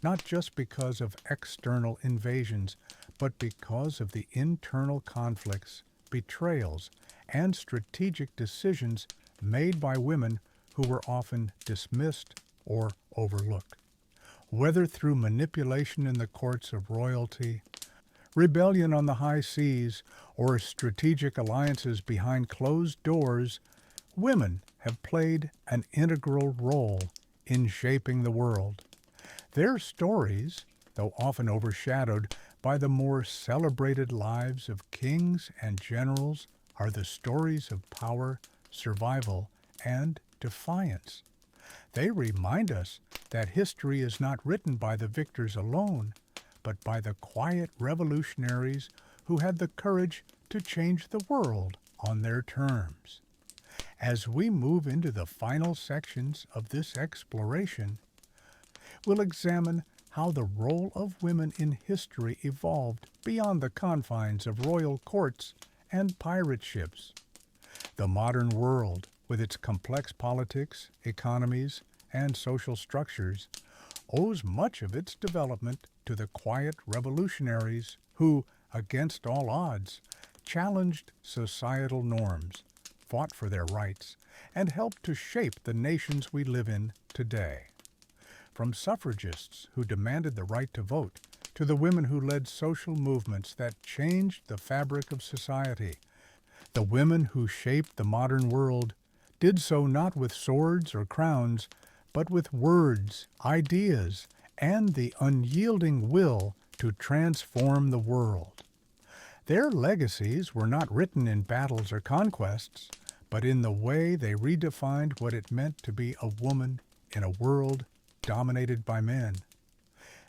not just because of external invasions, but because of the internal conflicts, betrayals, and strategic decisions made by women who were often dismissed or overlooked. Whether through manipulation in the courts of royalty, rebellion on the high seas, or strategic alliances behind closed doors, women have played an integral role in shaping the world. Their stories, though often overshadowed by the more celebrated lives of kings and generals, are the stories of power, survival, and defiance. They remind us that history is not written by the victors alone, but by the quiet revolutionaries who had the courage to change the world on their terms. As we move into the final sections of this exploration, we'll examine how the role of women in history evolved beyond the confines of royal courts and pirate ships. The modern world, with its complex politics, economies, and social structures, owes much of its development to the quiet revolutionaries who, against all odds, challenged societal norms, fought for their rights, and helped to shape the nations we live in today. From suffragists who demanded the right to vote, to the women who led social movements that changed the fabric of society, the women who shaped the modern world did so not with swords or crowns, but with words, ideas, and the unyielding will to transform the world. Their legacies were not written in battles or conquests, but in the way they redefined what it meant to be a woman in a world dominated by men.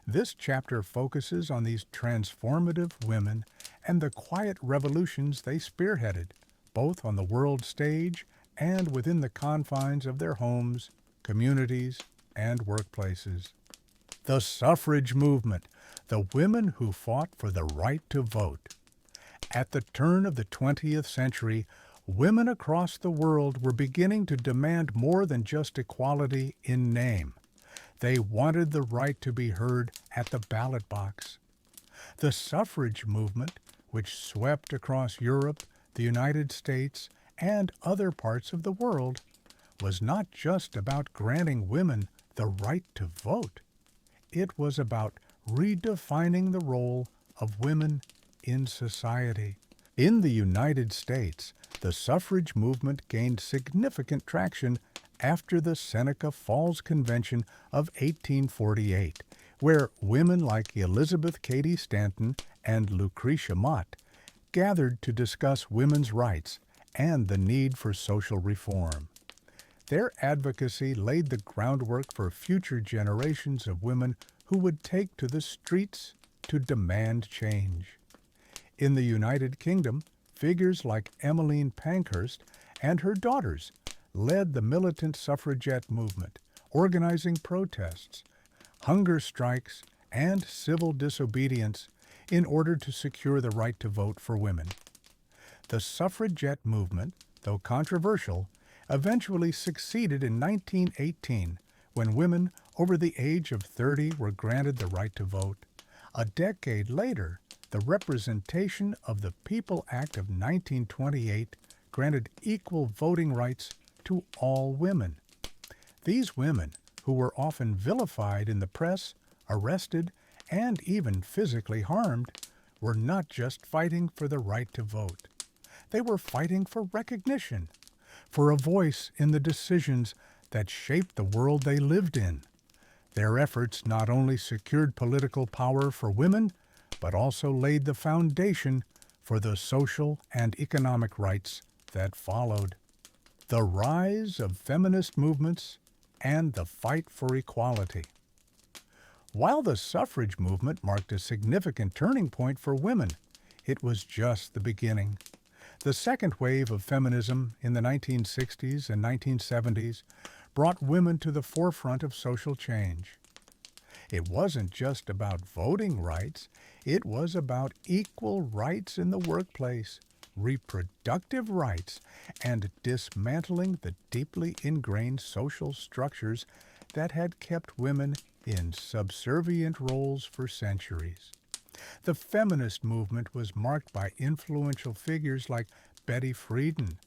This chapter focuses on these transformative women and the quiet revolutions they spearheaded, both on the world stage and within the confines of their homes, communities, and workplaces. The suffrage movement, the women who fought for the right to vote. At the turn of the 20th century, women across the world were beginning to demand more than just equality in name. They wanted the right to be heard at the ballot box. The suffrage movement, which swept across Europe, the United States, and other parts of the world, was not just about granting women the right to vote. It was about redefining the role of women in society. In the United States, the suffrage movement gained significant traction after the Seneca Falls Convention of 1848, where women like Elizabeth Cady Stanton and Lucretia Mott gathered to discuss women's rights and the need for social reform. Their advocacy laid the groundwork for future generations of women who would take to the streets to demand change. In the United Kingdom, figures like Emmeline Pankhurst and her daughters led the militant suffragette movement, organizing protests, hunger strikes, and civil disobedience in order to secure the right to vote for women. The suffragette movement, though controversial, eventually succeeded in 1918 when women over the age of 30 were granted the right to vote. A decade later, the Representation of the People Act of 1928 granted equal voting rights to all women. These women, who were often vilified in the press, arrested, and even physically harmed, were not just fighting for the right to vote. They were fighting for recognition, for a voice in the decisions that shaped the world they lived in. Their efforts not only secured political power for women, but also laid the foundation for the social and economic rights that followed. The rise of feminist movements and the fight for equality. While the suffrage movement marked a significant turning point for women, it was just the beginning. The second wave of feminism in the 1960s and 1970s brought women to the forefront of social change. It wasn't just about voting rights, it was about equal rights in the workplace, reproductive rights, and dismantling the deeply ingrained social structures that had kept women in subservient roles for centuries. The feminist movement was marked by influential figures like Betty Friedan,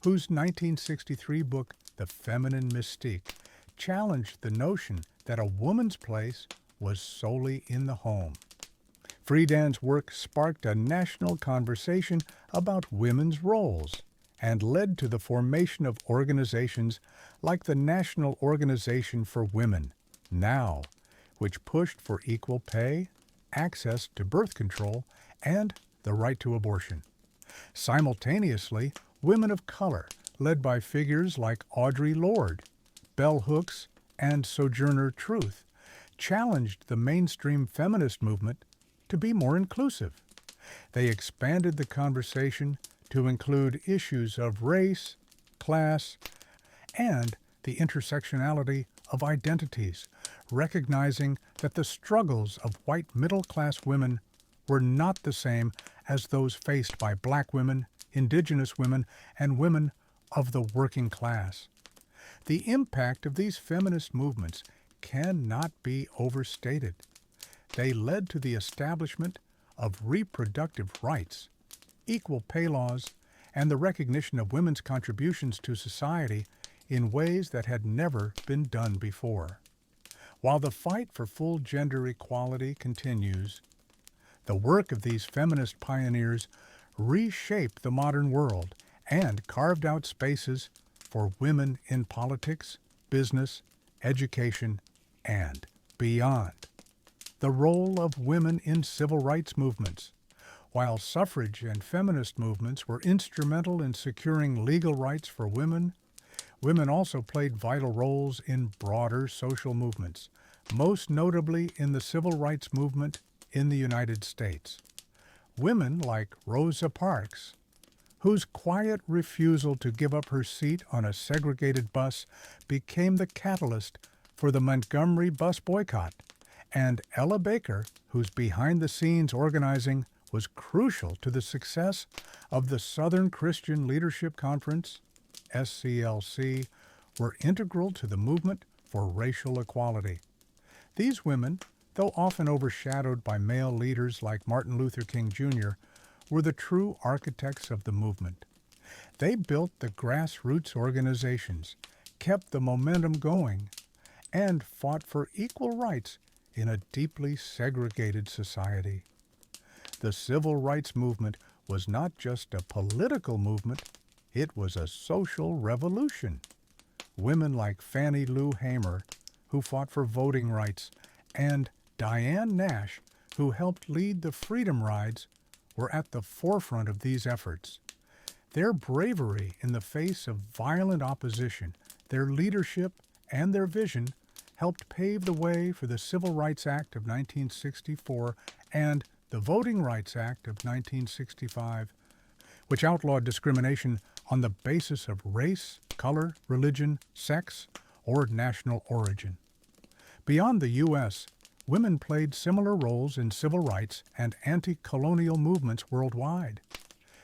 whose 1963 book, The Feminine Mystique, challenged the notion that a woman's place was solely in the home. Friedan's work sparked a national conversation about women's roles and led to the formation of organizations like the National Organization for Women, NOW, which pushed for equal pay, access to birth control, and the right to abortion. Simultaneously, women of color, led by figures like Audre Lorde, Bell Hooks, and Sojourner Truth, challenged the mainstream feminist movement to be more inclusive. They expanded the conversation to include issues of race, class, and the intersectionality of identities, recognizing that the struggles of white middle-class women were not the same as those faced by black women, indigenous women, and women of the working class. The impact of these feminist movements cannot be overstated. They led to the establishment of reproductive rights, equal pay laws, and the recognition of women's contributions to society in ways that had never been done before. While the fight for full gender equality continues, the work of these feminist pioneers reshaped the modern world and carved out spaces for women in politics, business, education, and beyond. The role of women in civil rights movements. While suffrage and feminist movements were instrumental in securing legal rights for women, women also played vital roles in broader social movements, most notably in the civil rights movement in the United States. Women like Rosa Parks, whose quiet refusal to give up her seat on a segregated bus became the catalyst for the Montgomery bus boycott, and Ella Baker, whose behind-the-scenes organizing was crucial to the success of the Southern Christian Leadership Conference, SCLC, were integral to the movement for racial equality. These women, though often overshadowed by male leaders like Martin Luther King Jr., were the true architects of the movement. They built the grassroots organizations, kept the momentum going, and fought for equal rights in a deeply segregated society. The civil rights movement was not just a political movement, it was a social revolution. Women like Fannie Lou Hamer, who fought for voting rights, and Diane Nash, who helped lead the Freedom Rides, were at the forefront of these efforts. Their bravery in the face of violent opposition, their leadership, and their vision helped pave the way for the Civil Rights Act of 1964 and the Voting Rights Act of 1965, which outlawed discrimination on the basis of race, color, religion, sex, or national origin. Beyond the U.S., women played similar roles in civil rights and anti-colonial movements worldwide.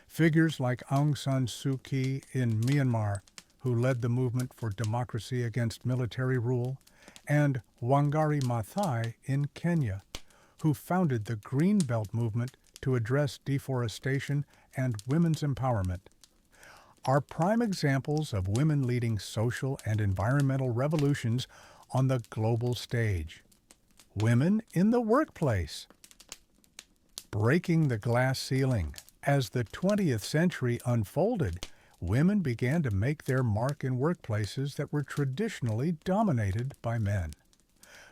Figures like Aung San Suu Kyi in Myanmar, who led the movement for democracy against military rule, and Wangari Maathai in Kenya, who founded the Green Belt movement to address deforestation and women's empowerment, are prime examples of women leading social and environmental revolutions on the global stage. Women in the workplace. Breaking the glass ceiling. As the 20th century unfolded, women began to make their mark in workplaces that were traditionally dominated by men.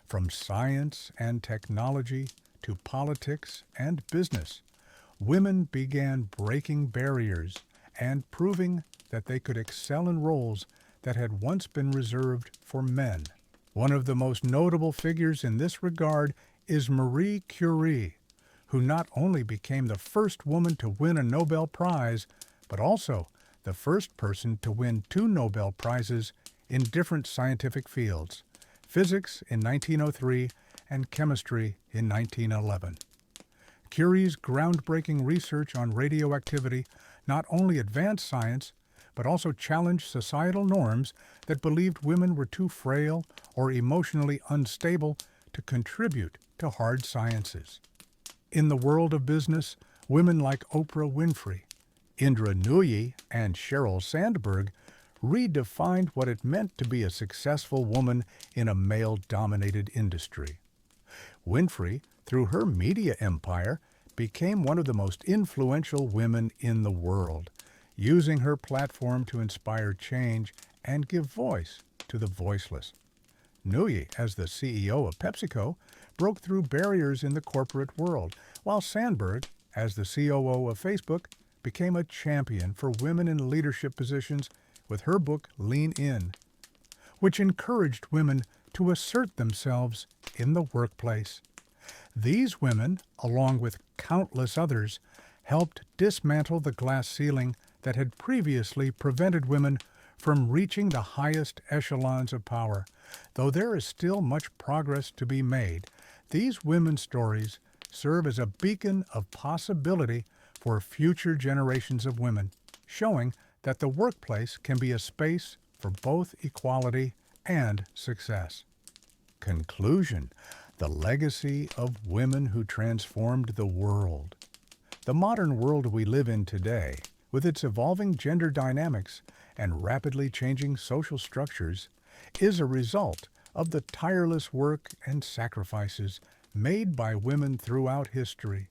From science and technology to politics and business, women began breaking barriers and proving that they could excel in roles that had once been reserved for men. One of the most notable figures in this regard is Marie Curie, who not only became the first woman to win a Nobel Prize, but also the first person to win 2 Nobel Prizes in different scientific fields, physics in 1903 and chemistry in 1911. Curie's groundbreaking research on radioactivity not only advanced science, but also challenged societal norms that believed women were too frail or emotionally unstable to contribute to hard sciences. In the world of business, women like Oprah Winfrey, Indra Nooyi, and Sheryl Sandberg redefined what it meant to be a successful woman in a male-dominated industry. Winfrey, through her media empire, became one of the most influential women in the world, using her platform to inspire change and give voice to the voiceless. Nooyi, as the CEO of PepsiCo, broke through barriers in the corporate world, while Sandberg, as the COO of Facebook, became a champion for women in leadership positions with her book Lean In, which encouraged women to assert themselves in the workplace. These women, along with countless others, helped dismantle the glass ceiling that had previously prevented women from reaching the highest echelons of power. Though there is still much progress to be made, these women's stories serve as a beacon of possibility for future generations of women, showing that the workplace can be a space for both equality and success. Conclusion: the legacy of women who transformed the world. The modern world we live in today, with its evolving gender dynamics and rapidly changing social structures, is a result of the tireless work and sacrifices made by women throughout history.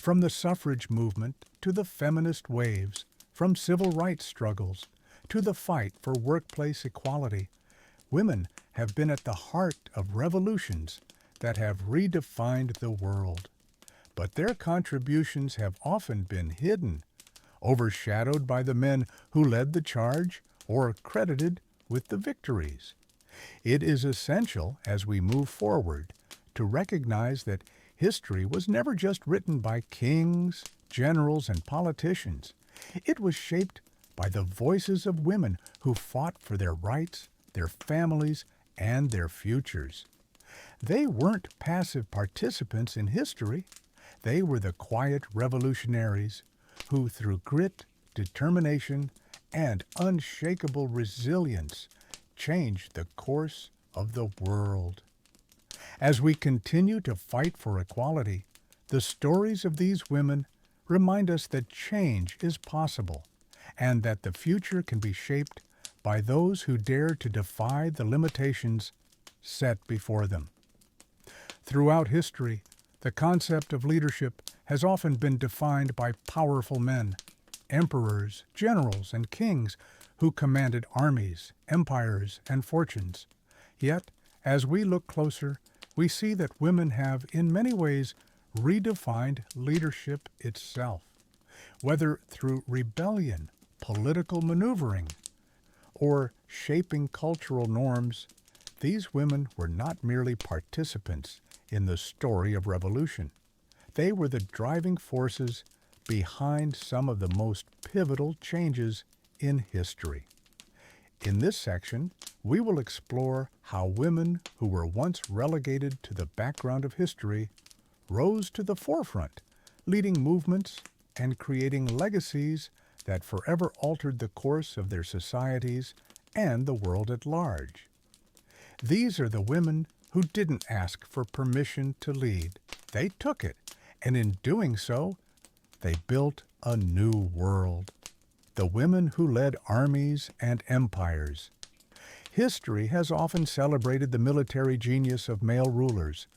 From the suffrage movement to the feminist waves, from civil rights struggles to the fight for workplace equality, women have been at the heart of revolutions that have redefined the world. But their contributions have often been hidden, overshadowed by the men who led the charge or credited with the victories. It is essential as we move forward to recognize that history was never just written by kings, generals, and politicians. It was shaped by the voices of women who fought for their rights, their families, and their futures. They weren't passive participants in history. They were the quiet revolutionaries who, through grit, determination, and unshakable resilience, changed the course of the world. As we continue to fight for equality, the stories of these women remind us that change is possible and that the future can be shaped by those who dare to defy the limitations set before them. Throughout history, the concept of leadership has often been defined by powerful men, emperors, generals, and kings who commanded armies, empires, and fortunes. Yet, as we look closer, we see that women have, in many ways, redefined leadership itself. Whether through rebellion, political maneuvering, or shaping cultural norms, these women were not merely participants in the story of revolution. They were the driving forces behind some of the most pivotal changes in history. In this section, we will explore how women who were once relegated to the background of history rose to the forefront, leading movements and creating legacies that forever altered the course of their societies and the world at large. These are the women who didn't ask for permission to lead. They took it, and in doing so, they built a new world. The women who led armies and empires. History has often celebrated the military genius of male rulers,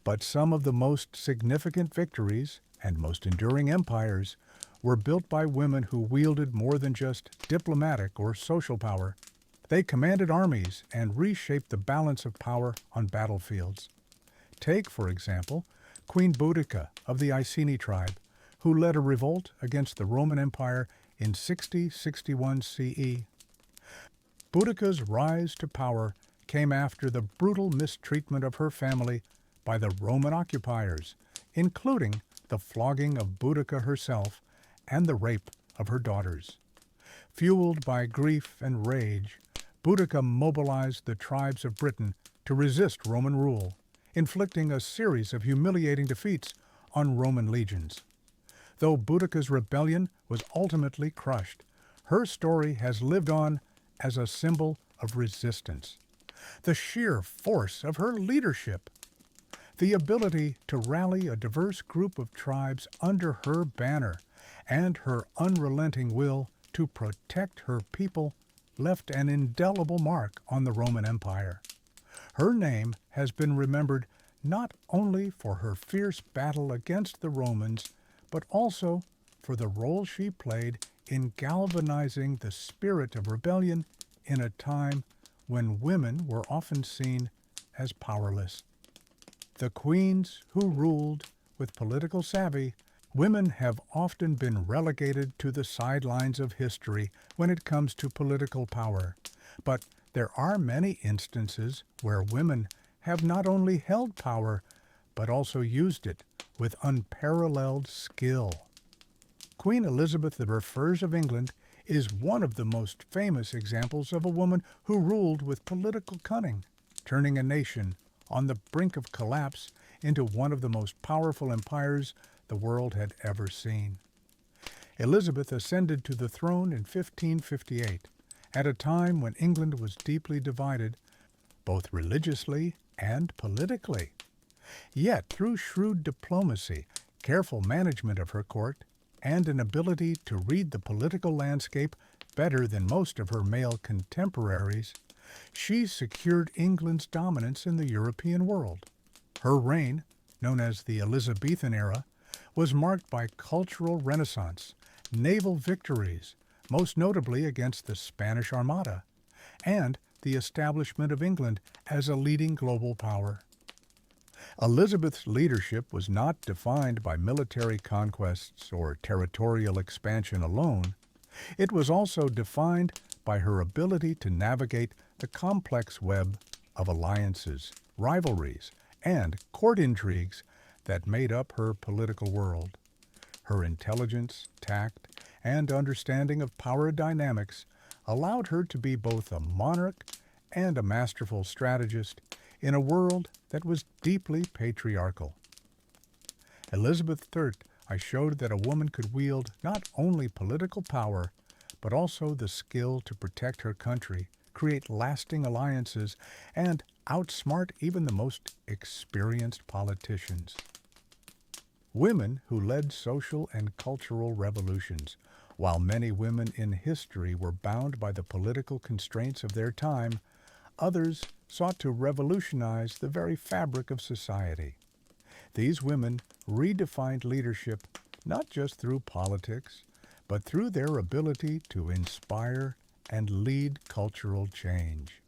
but some of the most significant victories and most enduring empires were built by women who wielded more than just diplomatic or social power. They commanded armies and reshaped the balance of power on battlefields. Take, for example, Queen Boudica of the Iceni tribe, who led a revolt against the Roman Empire in 6061 CE. Boudica's rise to power came after the brutal mistreatment of her family by the Roman occupiers, including the flogging of Boudica herself and the rape of her daughters. Fueled by grief and rage, Boudica mobilized the tribes of Britain to resist Roman rule, inflicting a series of humiliating defeats on Roman legions. Though Boudica's rebellion was ultimately crushed, her story has lived on as a symbol of resistance. The sheer force of her leadership, the ability to rally a diverse group of tribes under her banner, and her unrelenting will to protect her people left an indelible mark on the Roman Empire. Her name has been remembered not only for her fierce battle against the Romans, but also for the role she played in galvanizing the spirit of rebellion in a time when women were often seen as powerless. The queens who ruled with political savvy, women have often been relegated to the sidelines of history when it comes to political power. But there are many instances where women have not only held power, but also used it with unparalleled skill. Queen Elizabeth I of England is one of the most famous examples of a woman who ruled with political cunning, turning a nation on the brink of collapse into one of the most powerful empires the world had ever seen. Elizabeth ascended to the throne in 1558, at a time when England was deeply divided, both religiously and politically. Yet, through shrewd diplomacy, careful management of her court, and an ability to read the political landscape better than most of her male contemporaries, she secured England's dominance in the European world. Her reign, known as the Elizabethan era, was marked by cultural renaissance, naval victories, most notably against the Spanish Armada, and the establishment of England as a leading global power. Elizabeth's leadership was not defined by military conquests or territorial expansion alone. It was also defined by her ability to navigate the complex web of alliances, rivalries, and court intrigues that made up her political world. Her intelligence, tact, and understanding of power dynamics allowed her to be both a monarch and a masterful strategist in a world that was deeply patriarchal. Elizabeth III showed that a woman could wield not only political power, but also the skill to protect her country, create lasting alliances, and outsmart even the most experienced politicians. Women who led social and cultural revolutions. While many women in history were bound by the political constraints of their time, others sought to revolutionize the very fabric of society. These women redefined leadership not just through politics, but through their ability to inspire and lead cultural change.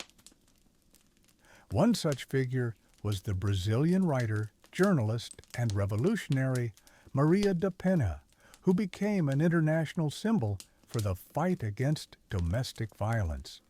One such figure was the Brazilian writer, journalist, and revolutionary Maria da Penha, who became an international symbol for the fight against domestic violence.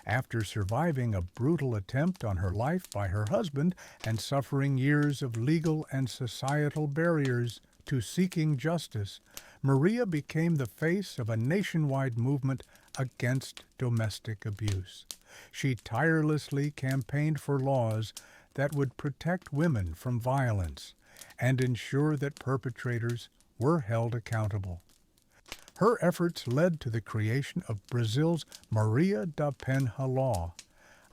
After surviving a brutal attempt on her life by her husband and suffering years of legal and societal barriers to seeking justice, Maria became the face of a nationwide movement against domestic abuse. She tirelessly campaigned for laws that would protect women from violence and ensure that perpetrators were held accountable. Her efforts led to the creation of Brazil's Maria da Penha Law,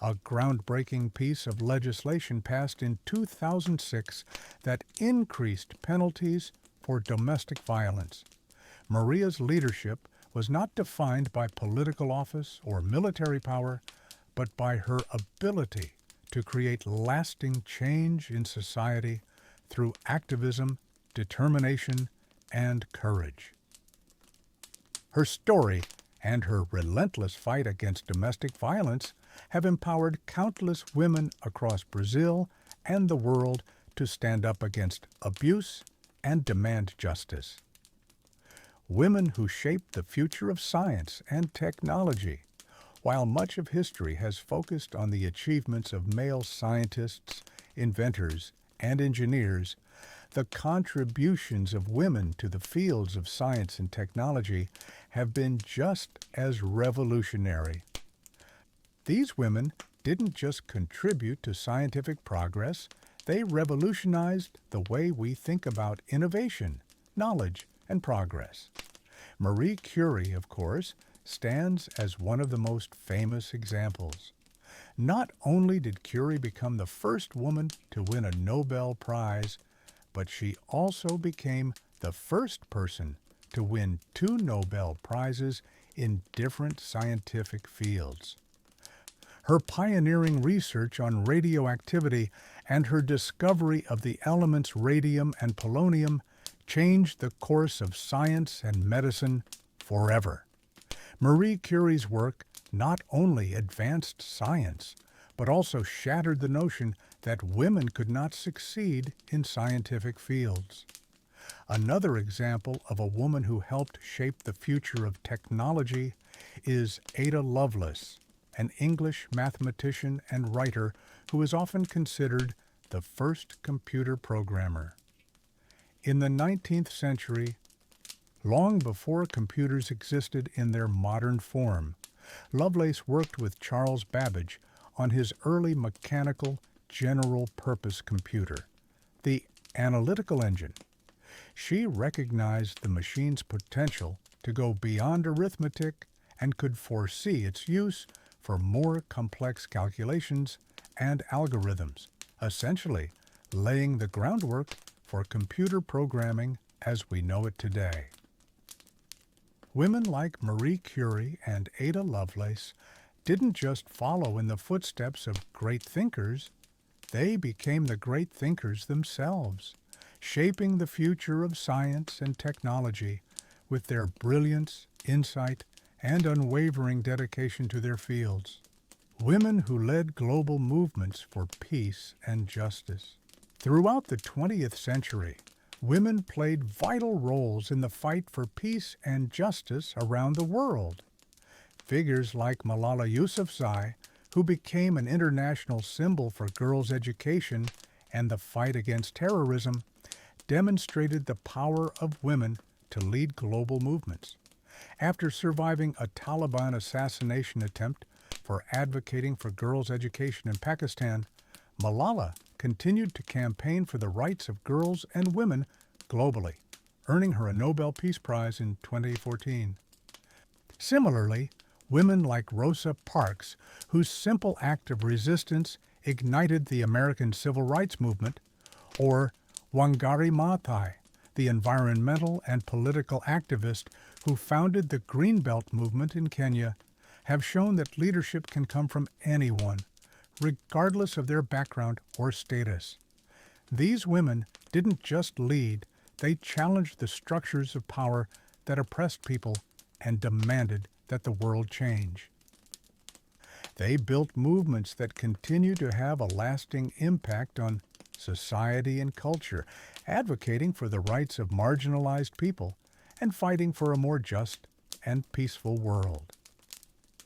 a groundbreaking piece of legislation passed in 2006 that increased penalties for domestic violence. Maria's leadership was not defined by political office or military power, but by her ability to create lasting change in society through activism, determination, and courage. Her story and her relentless fight against domestic violence have empowered countless women across Brazil and the world to stand up against abuse and demand justice. Women who shaped the future of science and technology. While much of history has focused on the achievements of male scientists, inventors, and engineers, the contributions of women to the fields of science and technology have been just as revolutionary. These women didn't just contribute to scientific progress, they revolutionized the way we think about innovation, knowledge, and progress. Marie Curie, of course, stands as one of the most famous examples. Not only did Curie become the first woman to win a Nobel Prize, but she also became the first person to win 2 Nobel Prizes in different scientific fields. Her pioneering research on radioactivity and her discovery of the elements radium and polonium changed the course of science and medicine forever. Marie Curie's work not only advanced science, but also shattered the notion that women could not succeed in scientific fields. Another example of a woman who helped shape the future of technology is Ada Lovelace, an English mathematician and writer who is often considered the first computer programmer. In the 19th century, long before computers existed in their modern form, Lovelace worked with Charles Babbage on his early mechanical general-purpose computer, the analytical engine. She recognized the machine's potential to go beyond arithmetic and could foresee its use for more complex calculations and algorithms, essentially laying the groundwork for computer programming as we know it today. Women like Marie Curie and Ada Lovelace didn't just follow in the footsteps of great thinkers, they became the great thinkers themselves, shaping the future of science and technology with their brilliance, insight, and unwavering dedication to their fields. Women who led global movements for peace and justice. Throughout the 20th century, women played vital roles in the fight for peace and justice around the world. Figures like Malala Yousafzai, who became an international symbol for girls' education and the fight against terrorism, demonstrated the power of women to lead global movements. After surviving a Taliban assassination attempt for advocating for girls' education in Pakistan, Malala continued to campaign for the rights of girls and women globally, earning her a Nobel Peace Prize in 2014. Similarly, women like Rosa Parks, whose simple act of resistance ignited the American Civil Rights Movement, or Wangari Maathai, the environmental and political activist who founded the Greenbelt movement in Kenya, have shown that leadership can come from anyone, regardless of their background or status. These women didn't just lead, they challenged the structures of power that oppressed people and demanded that the world change. They built movements that continue to have a lasting impact on society and culture, advocating for the rights of marginalized people and fighting for a more just and peaceful world.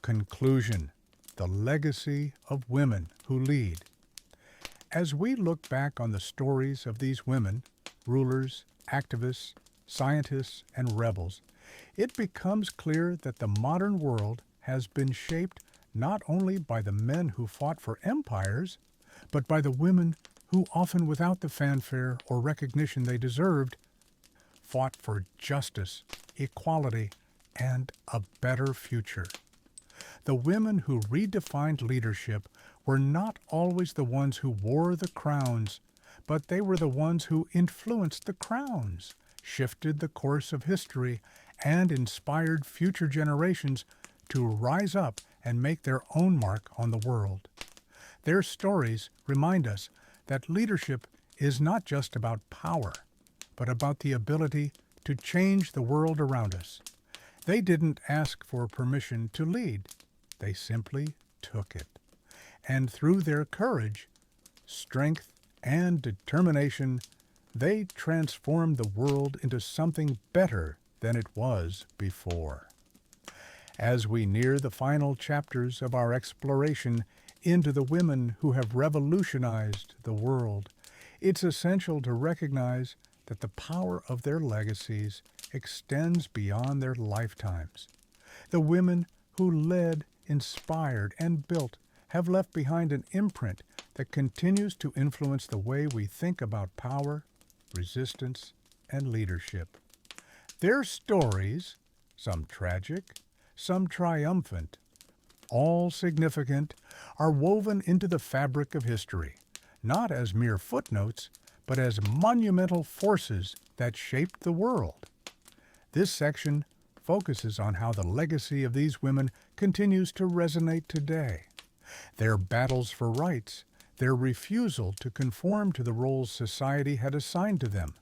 Conclusion: the legacy of women who lead. As we look back on the stories of these women, rulers, activists, scientists, and rebels, it becomes clear that the modern world has been shaped not only by the men who fought for empires, but by the women who, often without the fanfare or recognition they deserved, fought for justice, equality, and a better future. The women who redefined leadership were not always the ones who wore the crowns, but they were the ones who influenced the crowns, shifted the course of history, and inspired future generations to rise up and make their own mark on the world. Their stories remind us that leadership is not just about power, but about the ability to change the world around us. They didn't ask for permission to lead. They simply took it. And through their courage, strength, and determination, they transformed the world into something better than it was before. As we near the final chapters of our exploration into the women who have revolutionized the world, it's essential to recognize that the power of their legacies extends beyond their lifetimes. The women who led, inspired, and built have left behind an imprint that continues to influence the way we think about power, resistance, and leadership. Their stories, some tragic, some triumphant, all significant, are woven into the fabric of history, not as mere footnotes, but as monumental forces that shaped the world. This section focuses on how the legacy of these women continues to resonate today. Their battles for rights, their refusal to conform to the roles society had assigned to them,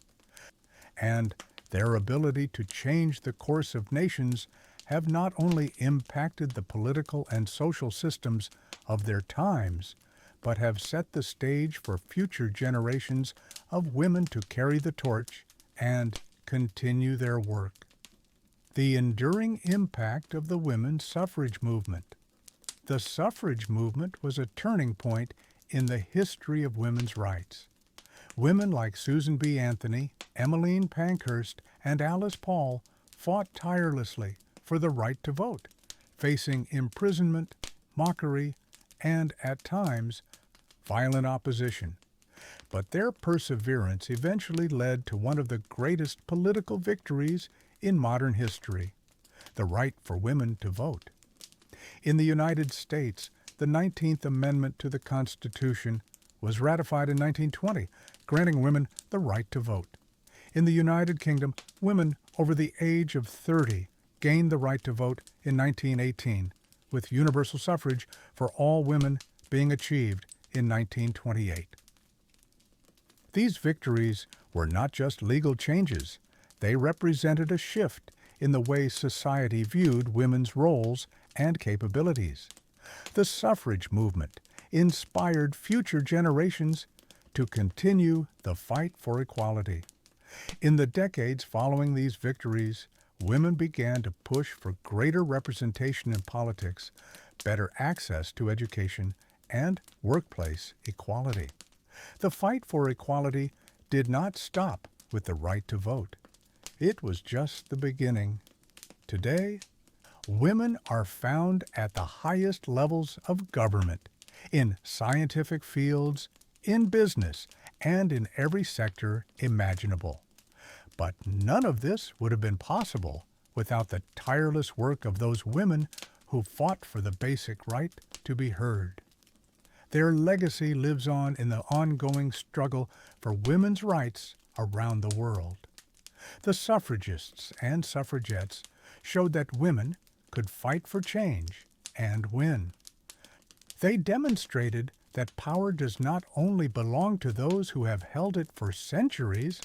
and their ability to change the course of nations have not only impacted the political and social systems of their times, but have set the stage for future generations of women to carry the torch and continue their work. The enduring impact of the women's suffrage movement. The suffrage movement was a turning point in the history of women's rights. Women like Susan B. Anthony, Emmeline Pankhurst, and Alice Paul fought tirelessly for the right to vote, facing imprisonment, mockery, and, at times, violent opposition. But their perseverance eventually led to one of the greatest political victories in modern history, the right for women to vote. In the United States, the 19th Amendment to the Constitution was ratified in 1920, granting women the right to vote. In the United Kingdom, women over the age of 30 gained the right to vote in 1918, with universal suffrage for all women being achieved in 1928. These victories were not just legal changes. They represented a shift in the way society viewed women's roles and capabilities. The suffrage movement inspired future generations to continue the fight for equality. In the decades following these victories, women began to push for greater representation in politics, better access to education, and workplace equality. The fight for equality did not stop with the right to vote. It was just the beginning. Today, women are found at the highest levels of government, in scientific fields, in business, and in every sector imaginable. But none of this would have been possible without the tireless work of those women who fought for the basic right to be heard. Their legacy lives on in the ongoing struggle for women's rights around the world. The suffragists and suffragettes showed that women could fight for change and win. They demonstrated that power does not only belong to those who have held it for centuries,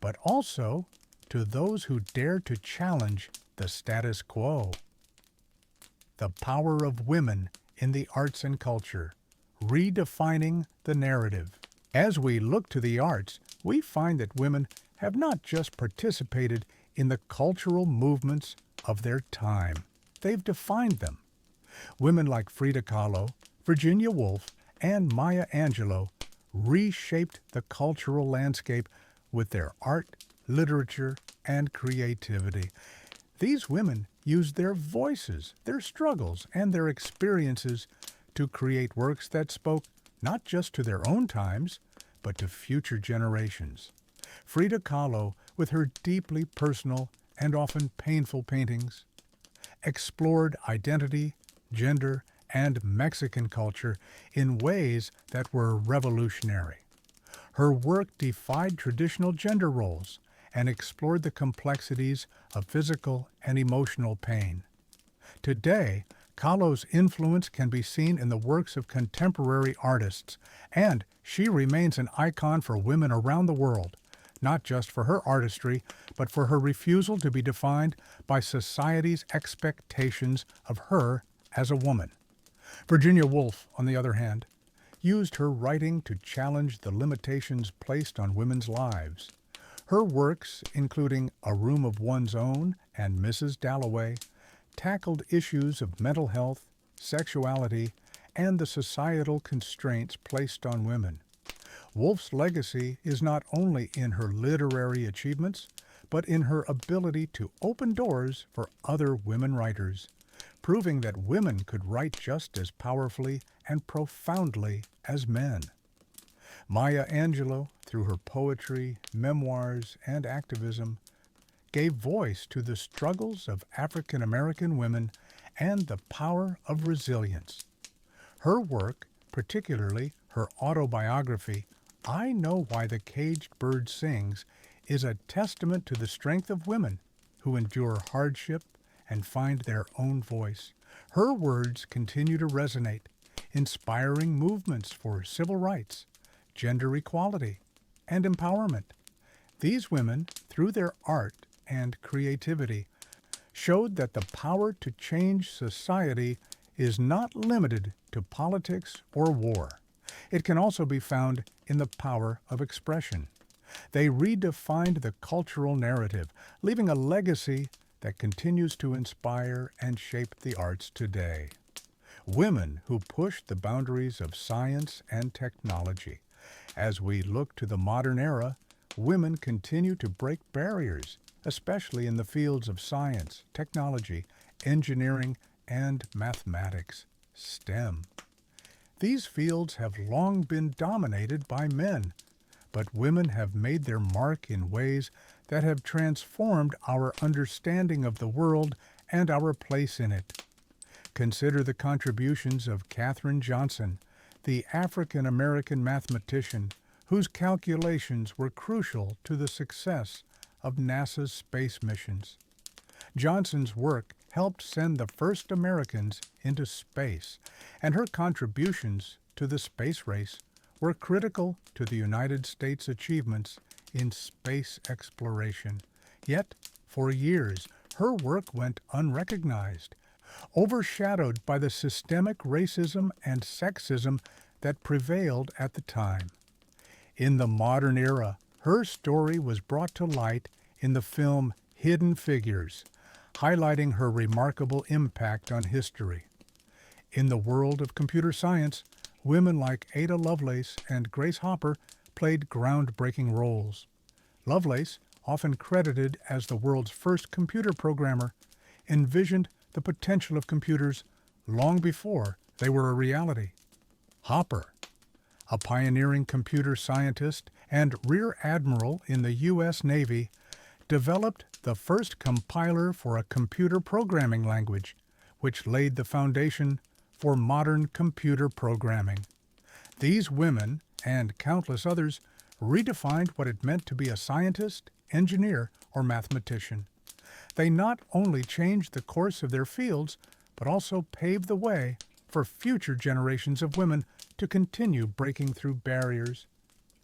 but also to those who dare to challenge the status quo. The power of women in the arts and culture, redefining the narrative. As we look to the arts, we find that women have not just participated in the cultural movements of their time. They've defined them. Women like Frida Kahlo, Virginia Woolf, and Maya Angelou reshaped the cultural landscape with their art, literature, and creativity. These women used their voices, their struggles, and their experiences to create works that spoke not just to their own times, but to future generations. Frida Kahlo, with her deeply personal and often painful paintings, explored identity, gender, and Mexican culture in ways that were revolutionary. Her work defied traditional gender roles and explored the complexities of physical and emotional pain. Today, Kahlo's influence can be seen in the works of contemporary artists, and she remains an icon for women around the world, not just for her artistry, but for her refusal to be defined by society's expectations of her as a woman. Virginia Woolf, on the other hand, used her writing to challenge the limitations placed on women's lives. Her works, including A Room of One's Own and Mrs. Dalloway, tackled issues of mental health, sexuality, and the societal constraints placed on women. Woolf's legacy is not only in her literary achievements, but in her ability to open doors for other women writers, proving that women could write just as powerfully and profoundly as men. Maya Angelou, through her poetry, memoirs, and activism, gave voice to the struggles of African American women and the power of resilience. Her work, particularly her autobiography, I Know Why the Caged Bird Sings, is a testament to the strength of women who endure hardship and find their own voice. Her words continue to resonate, inspiring movements for civil rights, gender equality, and empowerment. These women, through their art and creativity, showed that the power to change society is not limited to politics or war. It can also be found in the power of expression. They redefined the cultural narrative, leaving a legacy that continues to inspire and shape the arts today. Women who pushed the boundaries of science and technology. As we look to the modern era, women continue to break barriers, especially in the fields of science, technology, engineering, and mathematics, STEM. These fields have long been dominated by men, but women have made their mark in ways that have transformed our understanding of the world and our place in it. Consider the contributions of Katherine Johnson, the African-American mathematician whose calculations were crucial to the success of NASA's space missions. Johnson's work helped send the first Americans into space, and her contributions to the space race were critical to the United States' achievements in space exploration. Yet, for years, her work went unrecognized, overshadowed by the systemic racism and sexism that prevailed at the time. In the modern era, her story was brought to light in the film Hidden Figures, highlighting her remarkable impact on history. In the world of computer science, women like Ada Lovelace and Grace Hopper played groundbreaking roles. Lovelace, often credited as the world's first computer programmer, envisioned the potential of computers long before they were a reality. Hopper, a pioneering computer scientist and Rear Admiral in the U.S. Navy, developed the first compiler for a computer programming language, which laid the foundation for modern computer programming. These women, and countless others, redefined what it meant to be a scientist, engineer, or mathematician. They not only changed the course of their fields, but also paved the way for future generations of women to continue breaking through barriers.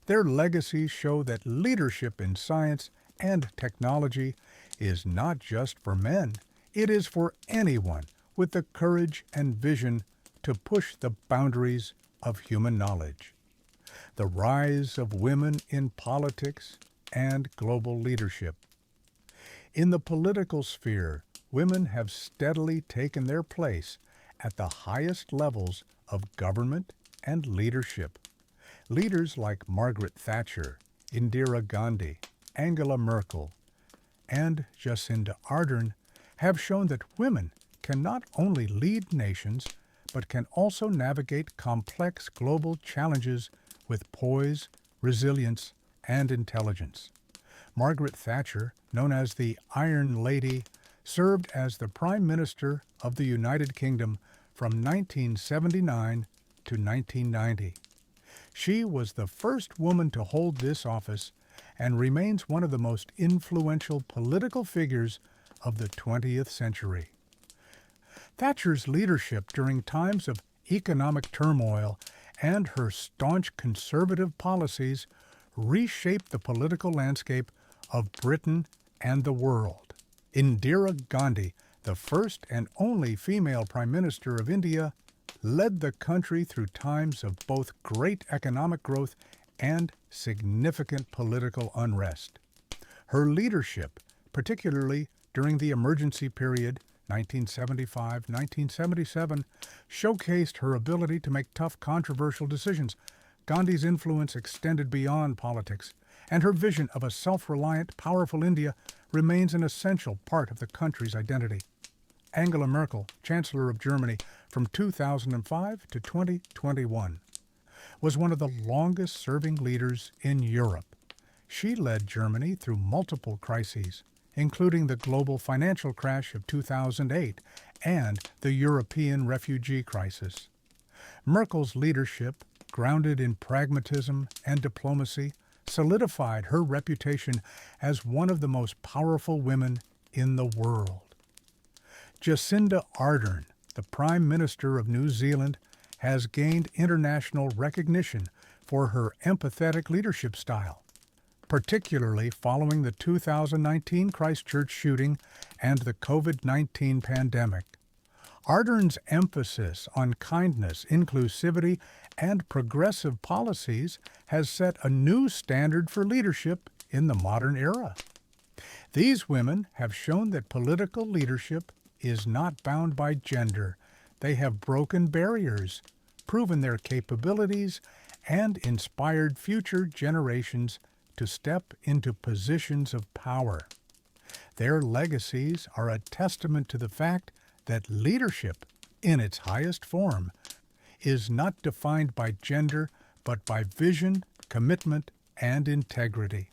Their legacies show that leadership in science and technology is not just for men. It is for anyone with the courage and vision to push the boundaries of human knowledge. The rise of women in politics and global leadership. In the political sphere, women have steadily taken their place at the highest levels of government and leadership. Leaders like Margaret Thatcher, Indira Gandhi, Angela Merkel, and Jacinda Ardern have shown that women can not only lead nations, but can also navigate complex global challenges with poise, resilience, and intelligence. Margaret Thatcher, known as the Iron Lady, served as the Prime Minister of the United Kingdom from 1979 to 1990. She was the first woman to hold this office and remains one of the most influential political figures of the 20th century. Thatcher's leadership during times of economic turmoil and her staunch conservative policies reshaped the political landscape of Britain and the world. Indira Gandhi, the first and only female Prime Minister of India, led the country through times of both great economic growth and significant political unrest. Her leadership, particularly during the emergency period 1975-1977, showcased her ability to make tough, controversial decisions. Gandhi's influence extended beyond politics, and her vision of a self-reliant, powerful India remains an essential part of the country's identity. Angela Merkel, Chancellor of Germany from 2005 to 2021, was one of the longest-serving leaders in Europe. She led Germany through multiple crises, including the global financial crash of 2008 and the European refugee crisis. Merkel's leadership, grounded in pragmatism and diplomacy, solidified her reputation as one of the most powerful women in the world. Jacinda Ardern, the Prime Minister of New Zealand, has gained international recognition for her empathetic leadership style, particularly following the 2019 Christchurch shooting and the COVID-19 pandemic. Ardern's emphasis on kindness, inclusivity, and progressive policies has set a new standard for leadership in the modern era. These women have shown that political leadership is not bound by gender. They have broken barriers, proven their capabilities, and inspired future generations to step into positions of power. Their legacies are a testament to the fact that leadership, in its highest form, is not defined by gender, but by vision, commitment, and integrity.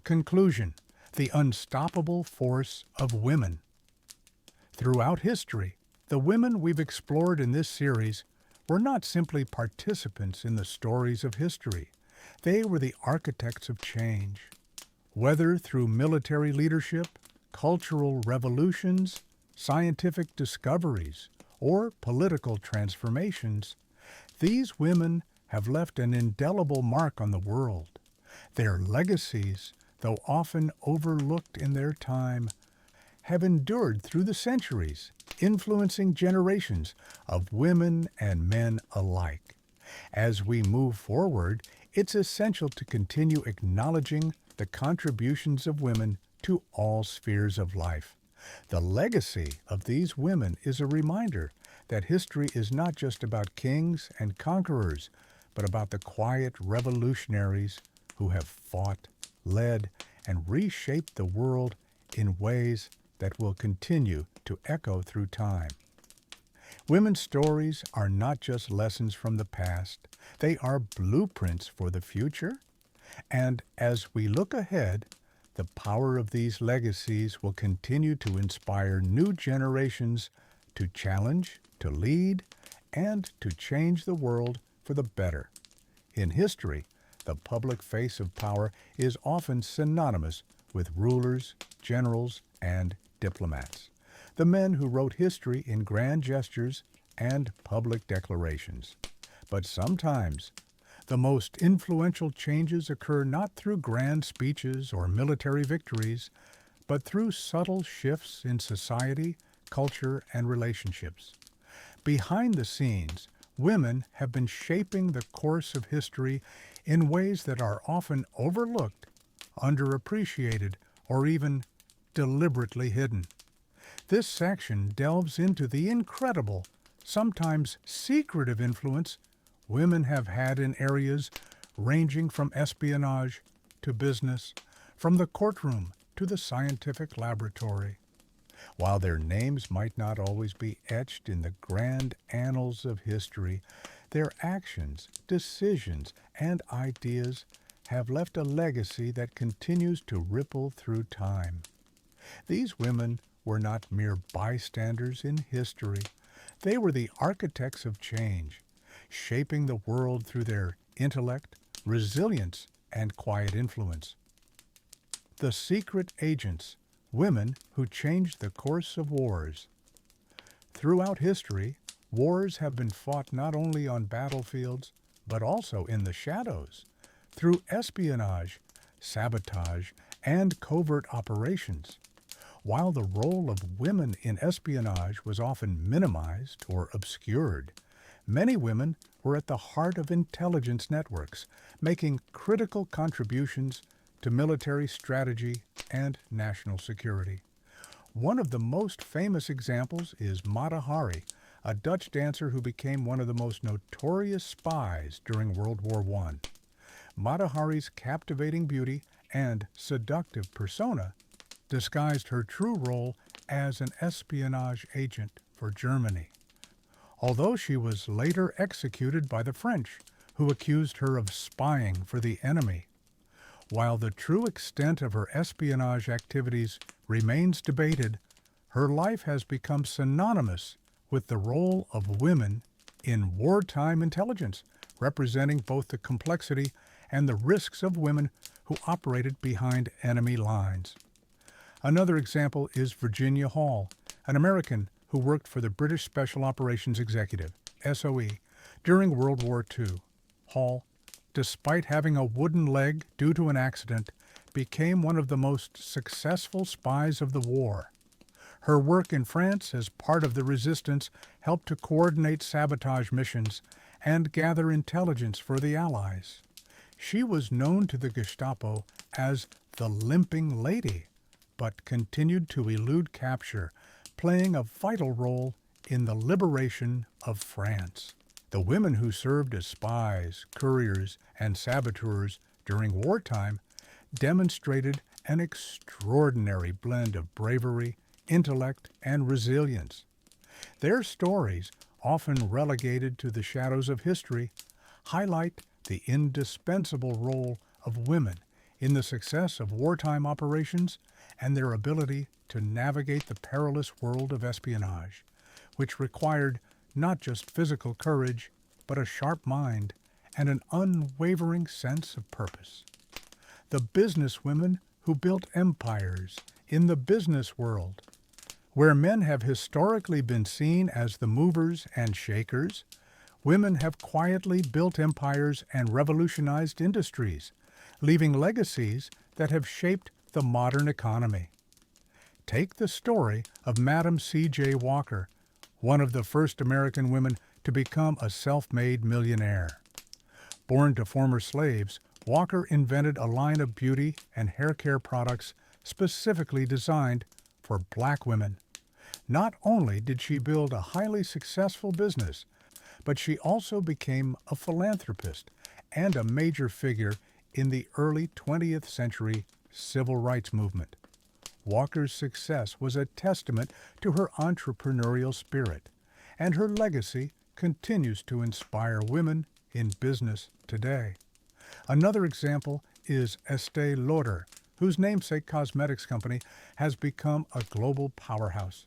Conclusion: the unstoppable force of women. Throughout history, the women we've explored in this series were not simply participants in the stories of history. They were the architects of change. Whether through military leadership, cultural revolutions, scientific discoveries, or political transformations, these women have left an indelible mark on the world. Their legacies, though often overlooked in their time, have endured through the centuries, influencing generations of women and men alike. As we move forward, it's essential to continue acknowledging the contributions of women to all spheres of life. The legacy of these women is a reminder that history is not just about kings and conquerors, but about the quiet revolutionaries who have fought, led, and reshaped the world in ways that will continue to echo through time. Women's stories are not just lessons from the past, they are blueprints for the future. And as we look ahead, the power of these legacies will continue to inspire new generations to challenge, to lead, and to change the world for the better. In history, the public face of power is often synonymous with rulers, generals, and diplomats, the men who wrote history in grand gestures and public declarations. But sometimes, the most influential changes occur not through grand speeches or military victories, but through subtle shifts in society, culture, and relationships. Behind the scenes, women have been shaping the course of history in ways that are often overlooked, underappreciated, or even deliberately hidden. This section delves into the incredible, sometimes secretive influence women have had in areas ranging from espionage to business, from the courtroom to the scientific laboratory. While their names might not always be etched in the grand annals of history, their actions, decisions, and ideas have left a legacy that continues to ripple through time. These women were not mere bystanders in history. They were the architects of change, shaping the world through their intellect, resilience, and quiet influence. The secret agents, women who changed the course of wars. Throughout history, wars have been fought not only on battlefields, but also in the shadows, through espionage, sabotage, and covert operations. While the role of women in espionage was often minimized or obscured, Many women were at the heart of intelligence networks, making critical contributions to military strategy and national security. One of the most famous examples is Mata Hari, a Dutch dancer who became one of the most notorious spies during World War I. Mata Hari's captivating beauty and seductive persona disguised her true role as an espionage agent for Germany. Although she was later executed by the French, who accused her of spying for the enemy. While the true extent of her espionage activities remains debated, her life has become synonymous with the role of women in wartime intelligence, representing both the complexity and the risks of women who operated behind enemy lines. Another example is Virginia Hall, an American who worked for the British Special Operations Executive, SOE, during World War II. Hall, despite having a wooden leg due to an accident, became one of the most successful spies of the war. Her work in France as part of the resistance helped to coordinate sabotage missions and gather intelligence for the Allies. She was known to the Gestapo as the Limping Lady, but continued to elude capture, playing a vital role in the liberation of France. The women who served as spies, couriers, and saboteurs during wartime demonstrated an extraordinary blend of bravery, intellect, and resilience. Their stories, often relegated to the shadows of history, highlight the indispensable role of women in the success of wartime operations and their ability to navigate the perilous world of espionage, which required not just physical courage, but a sharp mind and an unwavering sense of purpose. The businesswomen who built empires in the business world, where men have historically been seen as the movers and shakers, women have quietly built empires and revolutionized industries, leaving legacies that have shaped the modern economy. Take the story of Madam C.J. Walker, one of the first American women to become a self-made millionaire. Born to former slaves, Walker invented a line of beauty and hair care products specifically designed for black women. Not only did she build a highly successful business, but she also became a philanthropist and a major figure in the early 20th century civil rights movement. Walker's success was a testament to her entrepreneurial spirit, and her legacy continues to inspire women in business today. Another example is Estée Lauder, whose namesake cosmetics company has become a global powerhouse.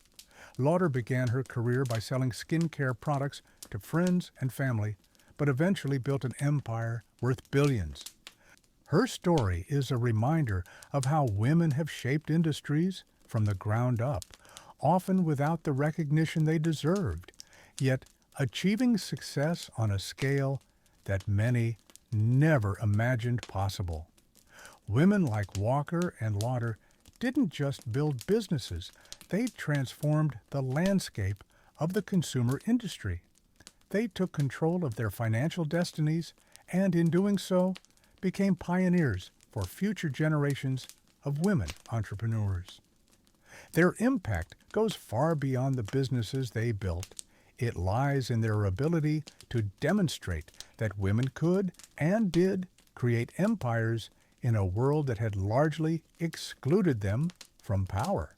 Lauder began her career by selling skincare products to friends and family, but eventually built an empire worth billions. Her story is a reminder of how women have shaped industries from the ground up, often without the recognition they deserved, yet achieving success on a scale that many never imagined possible. Women like Walker and Lauder didn't just build businesses, they transformed the landscape of the consumer industry. They took control of their financial destinies and, in doing so, became pioneers for future generations of women entrepreneurs. Their impact goes far beyond the businesses they built. It lies in their ability to demonstrate that women could and did create empires in a world that had largely excluded them from power.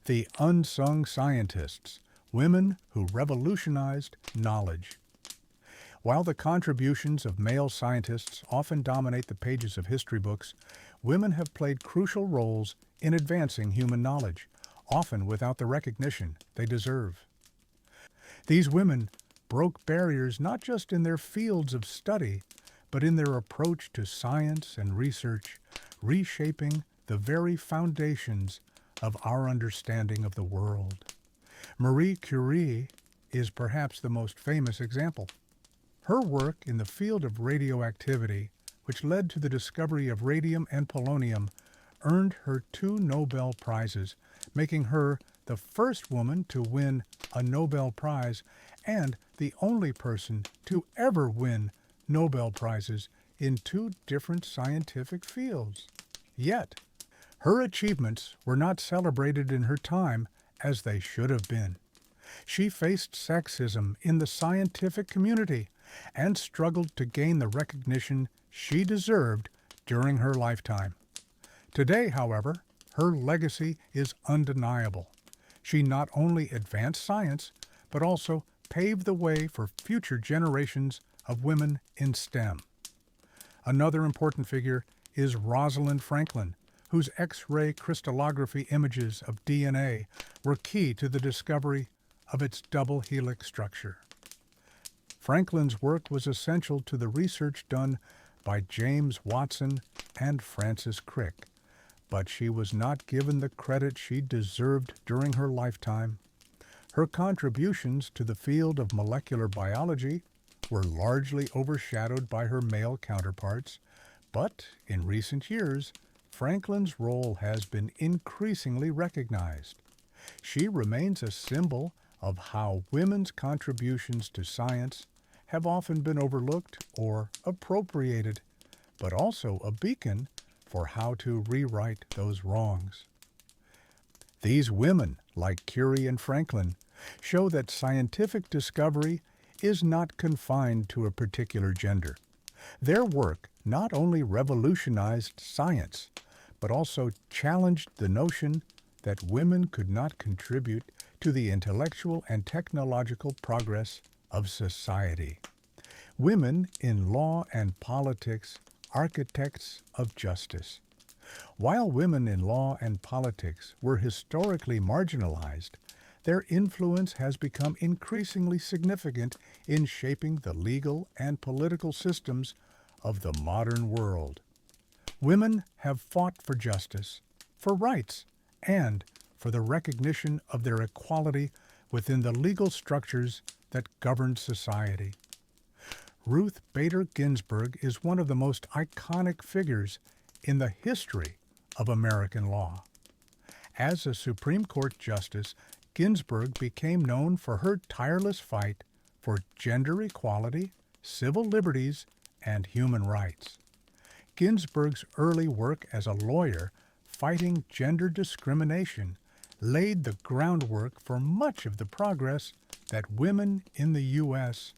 The unsung scientists, women who revolutionized knowledge. While the contributions of male scientists often dominate the pages of history books, women have played crucial roles in advancing human knowledge, often without the recognition they deserve. These women broke barriers not just in their fields of study, but in their approach to science and research, reshaping the very foundations of our understanding of the world. Marie Curie is perhaps the most famous example. Her work in the field of radioactivity, which led to the discovery of radium and polonium, earned her 2 Nobel Prizes, making her the first woman to win a Nobel Prize and the only person to ever win Nobel Prizes in two different scientific fields. Yet, her achievements were not celebrated in her time as they should have been. She faced sexism in the scientific community and struggled to gain the recognition she deserved during her lifetime. Today, however, her legacy is undeniable. She not only advanced science, but also paved the way for future generations of women in STEM. Another important figure is Rosalind Franklin, whose X-ray crystallography images of DNA were key to the discovery of its double helix structure. Franklin's work was essential to the research done by James Watson and Francis Crick, but she was not given the credit she deserved during her lifetime. Her contributions to the field of molecular biology were largely overshadowed by her male counterparts, but in recent years, Franklin's role has been increasingly recognized. She remains a symbol of how women's contributions to science have often been overlooked or appropriated, but also a beacon for how to rewrite those wrongs. These women, like Curie and Franklin, show that scientific discovery is not confined to a particular gender. Their work not only revolutionized science, but also challenged the notion that women could not contribute to the intellectual and technological progress of society. Women in law and politics, architects of justice. While women in law and politics were historically marginalized, their influence has become increasingly significant in shaping the legal and political systems of the modern world. Women have fought for justice, for rights, and for the recognition of their equality within the legal structures that govern society. Ruth Bader Ginsburg is one of the most iconic figures in the history of American law. As a Supreme Court justice, Ginsburg became known for her tireless fight for gender equality, civil liberties, and human rights. Ginsburg's early work as a lawyer fighting gender discrimination laid the groundwork for much of the progress that women in the U.S.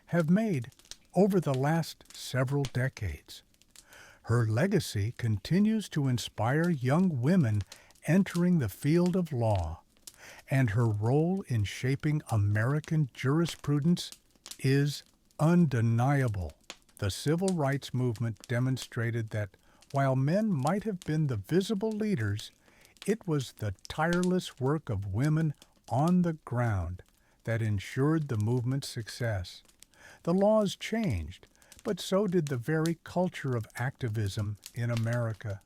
have made over the last several decades. Her legacy continues to inspire young women entering the field of law, and her role in shaping American jurisprudence is undeniable. The civil rights movement demonstrated that while men might have been the visible leaders, it was the tireless work of women on the ground that ensured the movement's success. The laws changed, but so did the very culture of activism in America.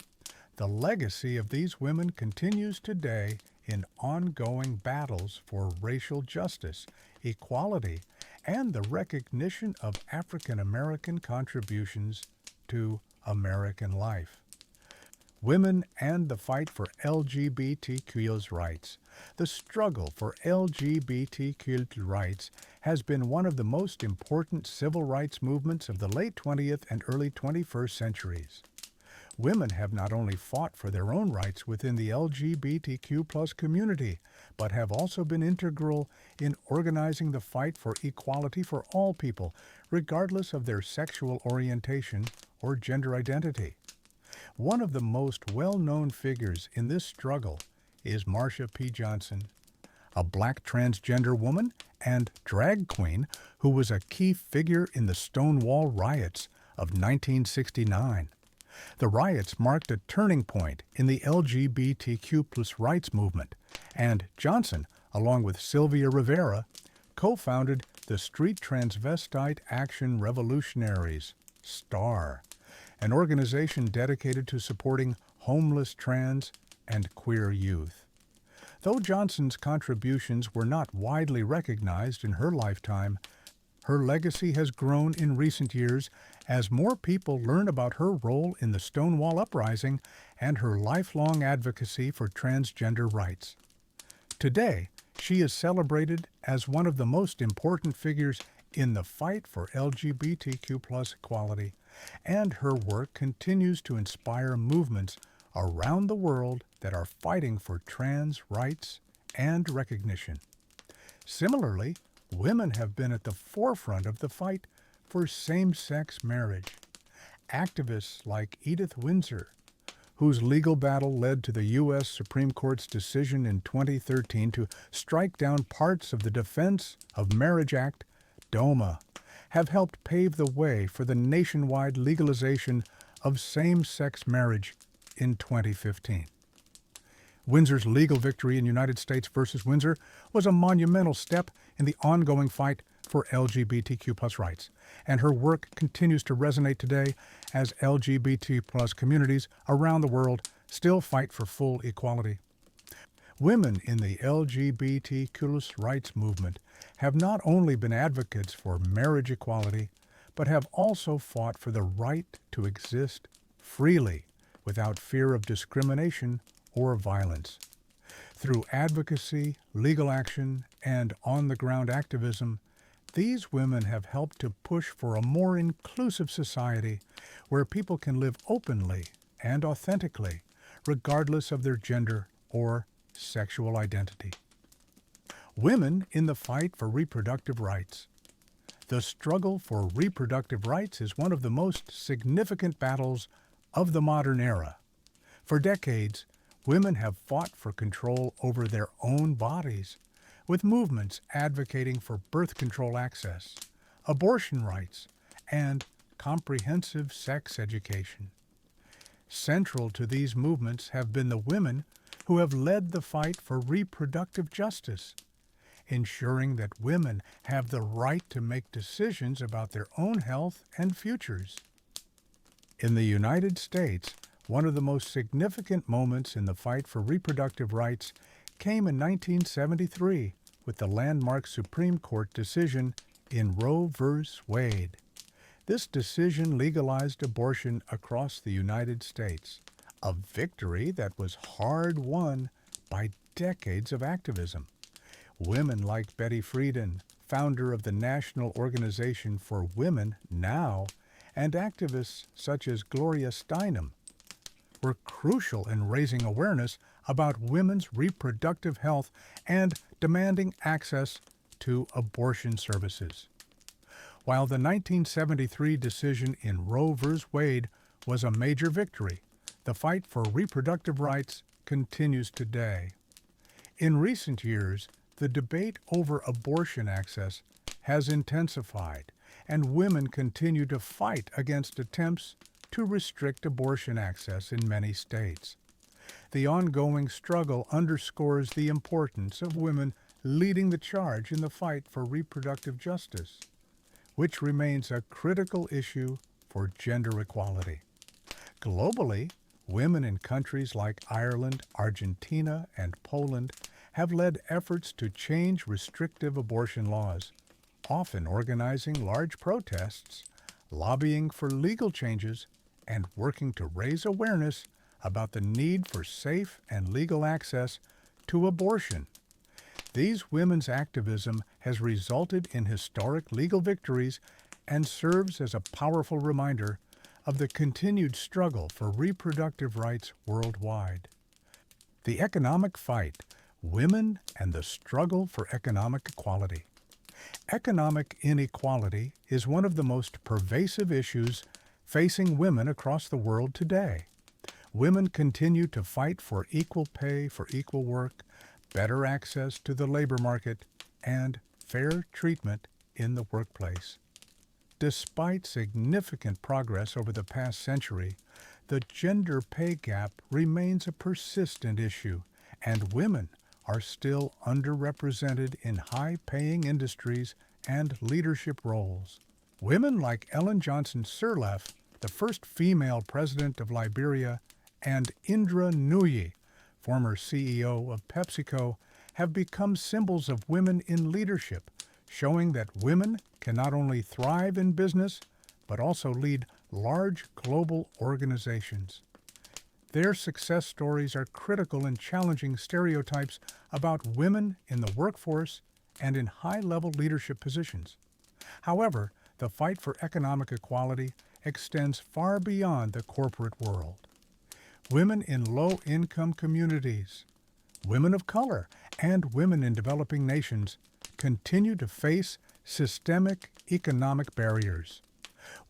The legacy of these women continues today in ongoing battles for racial justice, equality, and the recognition of African American contributions to American life. Women and the fight for LGBTQ's rights. The struggle for LGBTQ rights has been one of the most important civil rights movements of the late 20th and early 21st centuries. Women have not only fought for their own rights within the LGBTQ+ community, but have also been integral in organizing the fight for equality for all people, regardless of their sexual orientation or gender identity. One of the most well-known figures in this struggle is Marsha P. Johnson, a black transgender woman and drag queen who was a key figure in the Stonewall riots of 1969. The riots marked a turning point in the LGBTQ+ rights movement, and Johnson, along with Sylvia Rivera, co-founded the Street Transvestite Action Revolutionaries, STAR, an organization dedicated to supporting homeless trans and queer youth. Though Johnson's contributions were not widely recognized in her lifetime, Her legacy has grown in recent years as more people learn about her role in the Stonewall Uprising and her lifelong advocacy for transgender rights. Today, she is celebrated as one of the most important figures in the fight for LGBTQ+ equality, and her work continues to inspire movements around the world that are fighting for trans rights and recognition. Similarly, women have been at the forefront of the fight for same-sex marriage. Activists like Edith Windsor, whose legal battle led to the U.S. Supreme Court's decision in 2013 to strike down parts of the Defense of Marriage Act, DOMA, have helped pave the way for the nationwide legalization of same-sex marriage in 2015. Windsor's legal victory in United States versus Windsor was a monumental step in the ongoing fight for LGBTQ+ rights, and her work continues to resonate today as LGBT+ communities around the world still fight for full equality. Women in the LGBTQ+ rights movement have not only been advocates for marriage equality, but have also fought for the right to exist freely without fear of discrimination or violence. Through advocacy, legal action, and on-the-ground activism, these women have helped to push for a more inclusive society where people can live openly and authentically, regardless of their gender or sexual identity. Women in the fight for reproductive rights. The struggle for reproductive rights is one of the most significant battles of the modern era. For decades, women have fought for control over their own bodies, with movements advocating for birth control access, abortion rights, and comprehensive sex education. Central to these movements have been the women who have led the fight for reproductive justice, ensuring that women have the right to make decisions about their own health and futures. In the United States, one of the most significant moments in the fight for reproductive rights came in 1973 with the landmark Supreme Court decision in Roe v. Wade. This decision legalized abortion across the United States, a victory that was hard-won by decades of activism. Women like Betty Friedan, founder of the National Organization for Women Now, and activists such as Gloria Steinem were crucial in raising awareness about women's reproductive health and demanding access to abortion services. While the 1973 decision in Roe v. Wade was a major victory, the fight for reproductive rights continues today. In recent years, the debate over abortion access has intensified, and women continue to fight against attempts to restrict abortion access in many states. The ongoing struggle underscores the importance of women leading the charge in the fight for reproductive justice, which remains a critical issue for gender equality. Globally, women in countries like Ireland, Argentina, and Poland have led efforts to change restrictive abortion laws, often organizing large protests, lobbying for legal changes, and working to raise awareness about the need for safe and legal access to abortion. These women's activism has resulted in historic legal victories and serves as a powerful reminder of the continued struggle for reproductive rights worldwide. The economic fight, women and the struggle for economic equality. Economic inequality is one of the most pervasive issues facing women across the world today. Women continue to fight for equal pay for equal work, better access to the labor market, and fair treatment in the workplace. Despite significant progress over the past century, the gender pay gap remains a persistent issue, and women are still underrepresented in high-paying industries and leadership roles. Women like Ellen Johnson Sirleaf, the first female president of Liberia, and Indra Nooyi, former CEO of PepsiCo, have become symbols of women in leadership, showing that women can not only thrive in business, but also lead large global organizations. Their success stories are critical in challenging stereotypes about women in the workforce and in high-level leadership positions. However, the fight for economic equality extends far beyond the corporate world. Women in low-income communities, women of color, and women in developing nations continue to face systemic economic barriers.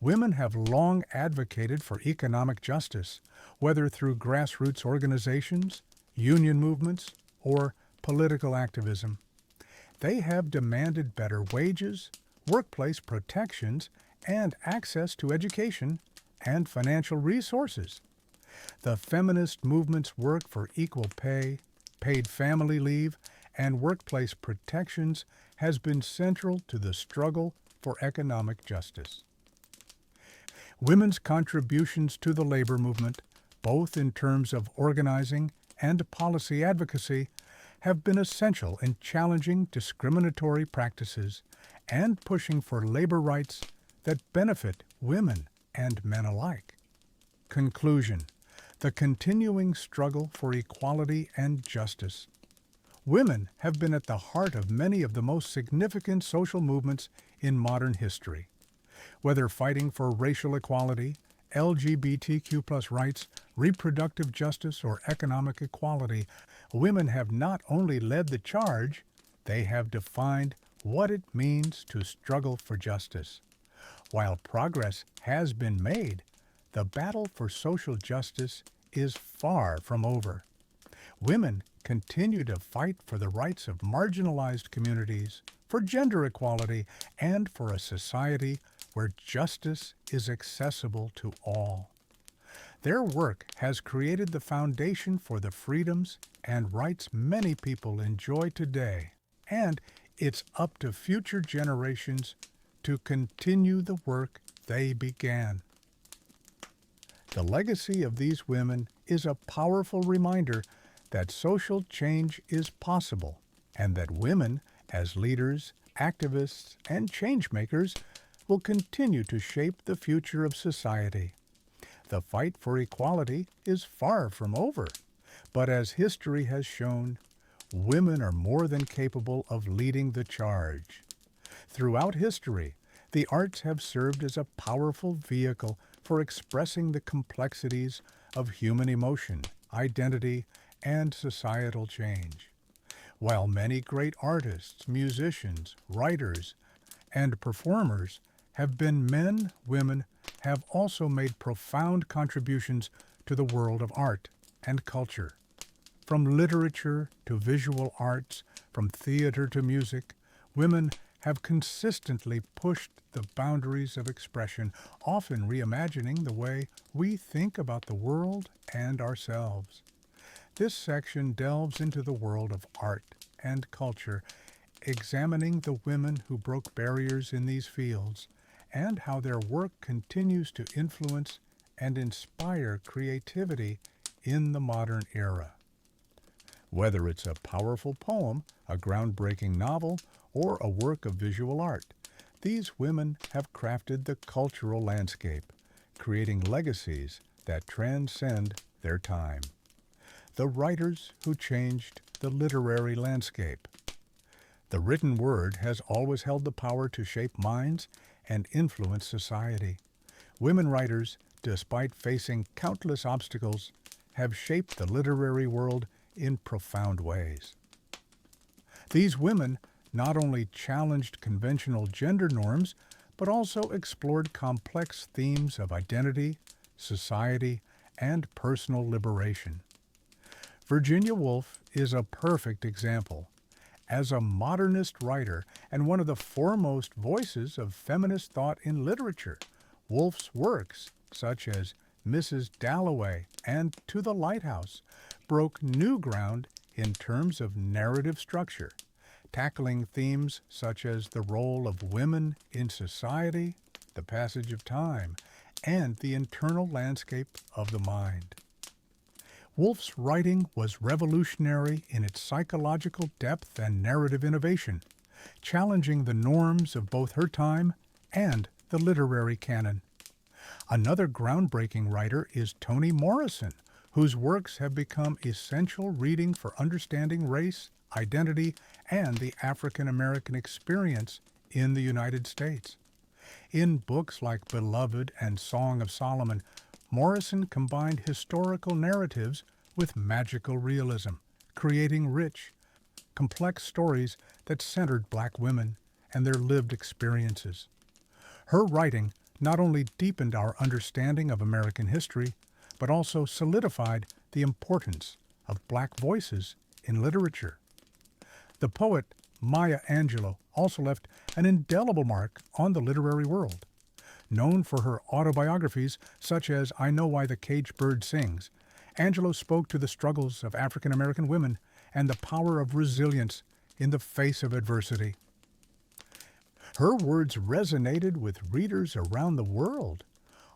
Women have long advocated for economic justice, whether through grassroots organizations, union movements, or political activism. They have demanded better wages, workplace protections, and access to education and financial resources. The feminist movement's work for equal pay, paid family leave, and workplace protections has been central to the struggle for economic justice. Women's contributions to the labor movement, both in terms of organizing and policy advocacy, have been essential in challenging discriminatory practices and pushing for labor rights that benefit women and men alike. Conclusion: the continuing struggle for equality and justice. Women have been at the heart of many of the most significant social movements in modern history. Whether fighting for racial equality, LGBTQ+ rights, reproductive justice, or economic equality, women have not only led the charge, they have defined what it means to struggle for justice. While progress has been made, the battle for social justice is far from over. Women continue to fight for the rights of marginalized communities, for gender equality, and for a society where justice is accessible to all. Their work has created the foundation for the freedoms and rights many people enjoy today, and it's up to future generations to continue the work they began. The legacy of these women is a powerful reminder that social change is possible, and that women, as leaders, activists, and changemakers, will continue to shape the future of society. The fight for equality is far from over, but as history has shown, women are more than capable of leading the charge. Throughout history, the arts have served as a powerful vehicle for expressing the complexities of human emotion, identity, and societal change. While many great artists, musicians, writers, and performers have been men, women have also made profound contributions to the world of art and culture. From literature to visual arts, from theater to music, women have consistently pushed the boundaries of expression, often reimagining the way we think about the world and ourselves. This section delves into the world of art and culture, examining the women who broke barriers in these fields and how their work continues to influence and inspire creativity in the modern era. Whether it's a powerful poem, a groundbreaking novel, or a work of visual art, these women have crafted the cultural landscape, creating legacies that transcend their time. The writers who changed the literary landscape. The written word has always held the power to shape minds and influence society. Women writers, despite facing countless obstacles, have shaped the literary world in profound ways. These women not only challenged conventional gender norms, but also explored complex themes of identity, society, and personal liberation. Virginia Woolf is a perfect example. As a modernist writer and one of the foremost voices of feminist thought in literature, Woolf's works, such as Mrs. Dalloway and To the Lighthouse, broke new ground in terms of narrative structure, tackling themes such as the role of women in society, the passage of time, and the internal landscape of the mind. Woolf's writing was revolutionary in its psychological depth and narrative innovation. challenging the norms of both her time and the literary canon. Another groundbreaking writer is Toni Morrison, whose works have become essential reading for understanding race, identity, and the African American experience in the United States. In books like Beloved and Song of Solomon, Morrison combined historical narratives with magical realism, creating rich, complex stories that centered Black women and their lived experiences. Her writing not only deepened our understanding of American history, but also solidified the importance of Black voices in literature. The poet Maya Angelou also left an indelible mark on the literary world. Known for her autobiographies such as I Know Why the Caged Bird Sings, Angelou spoke to the struggles of African American women and the power of resilience in the face of adversity. Her words resonated with readers around the world,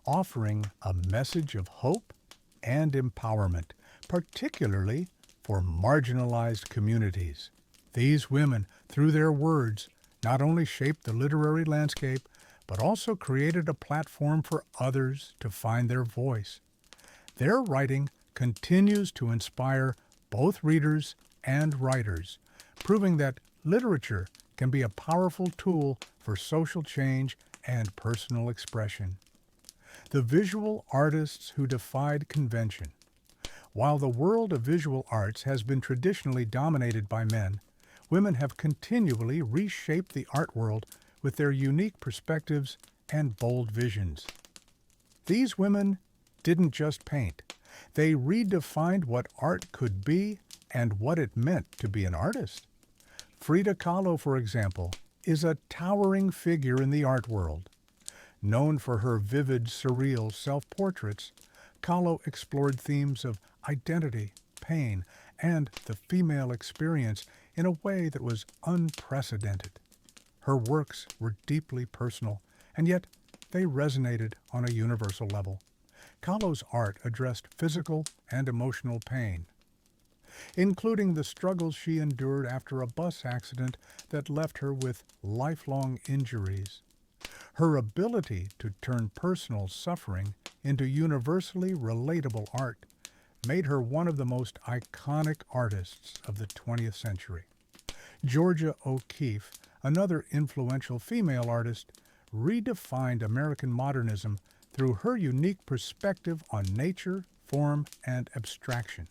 offering a message of hope and empowerment, particularly for marginalized communities. These women, through their words, not only shaped the literary landscape, but also created a platform for others to find their voice. Their writing continues to inspire both readers and writers, proving that literature can be a powerful tool for social change and personal expression. The visual artists who defied convention. While the world of visual arts has been traditionally dominated by men, women have continually reshaped the art world with their unique perspectives and bold visions. These women didn't just paint. They redefined what art could be and what it meant to be an artist. Frida Kahlo, for example, is a towering figure in the art world. Known for her vivid, surreal self-portraits, Kahlo explored themes of identity, pain, and the female experience in a way that was unprecedented. Her works were deeply personal, and yet they resonated on a universal level. Kahlo's art addressed physical and emotional pain, including the struggles she endured after a bus accident that left her with lifelong injuries. Her ability to turn personal suffering into universally relatable art made her one of the most iconic artists of the 20th century. Georgia O'Keeffe, another influential female artist, redefined American modernism through her unique perspective on nature, form, and abstraction.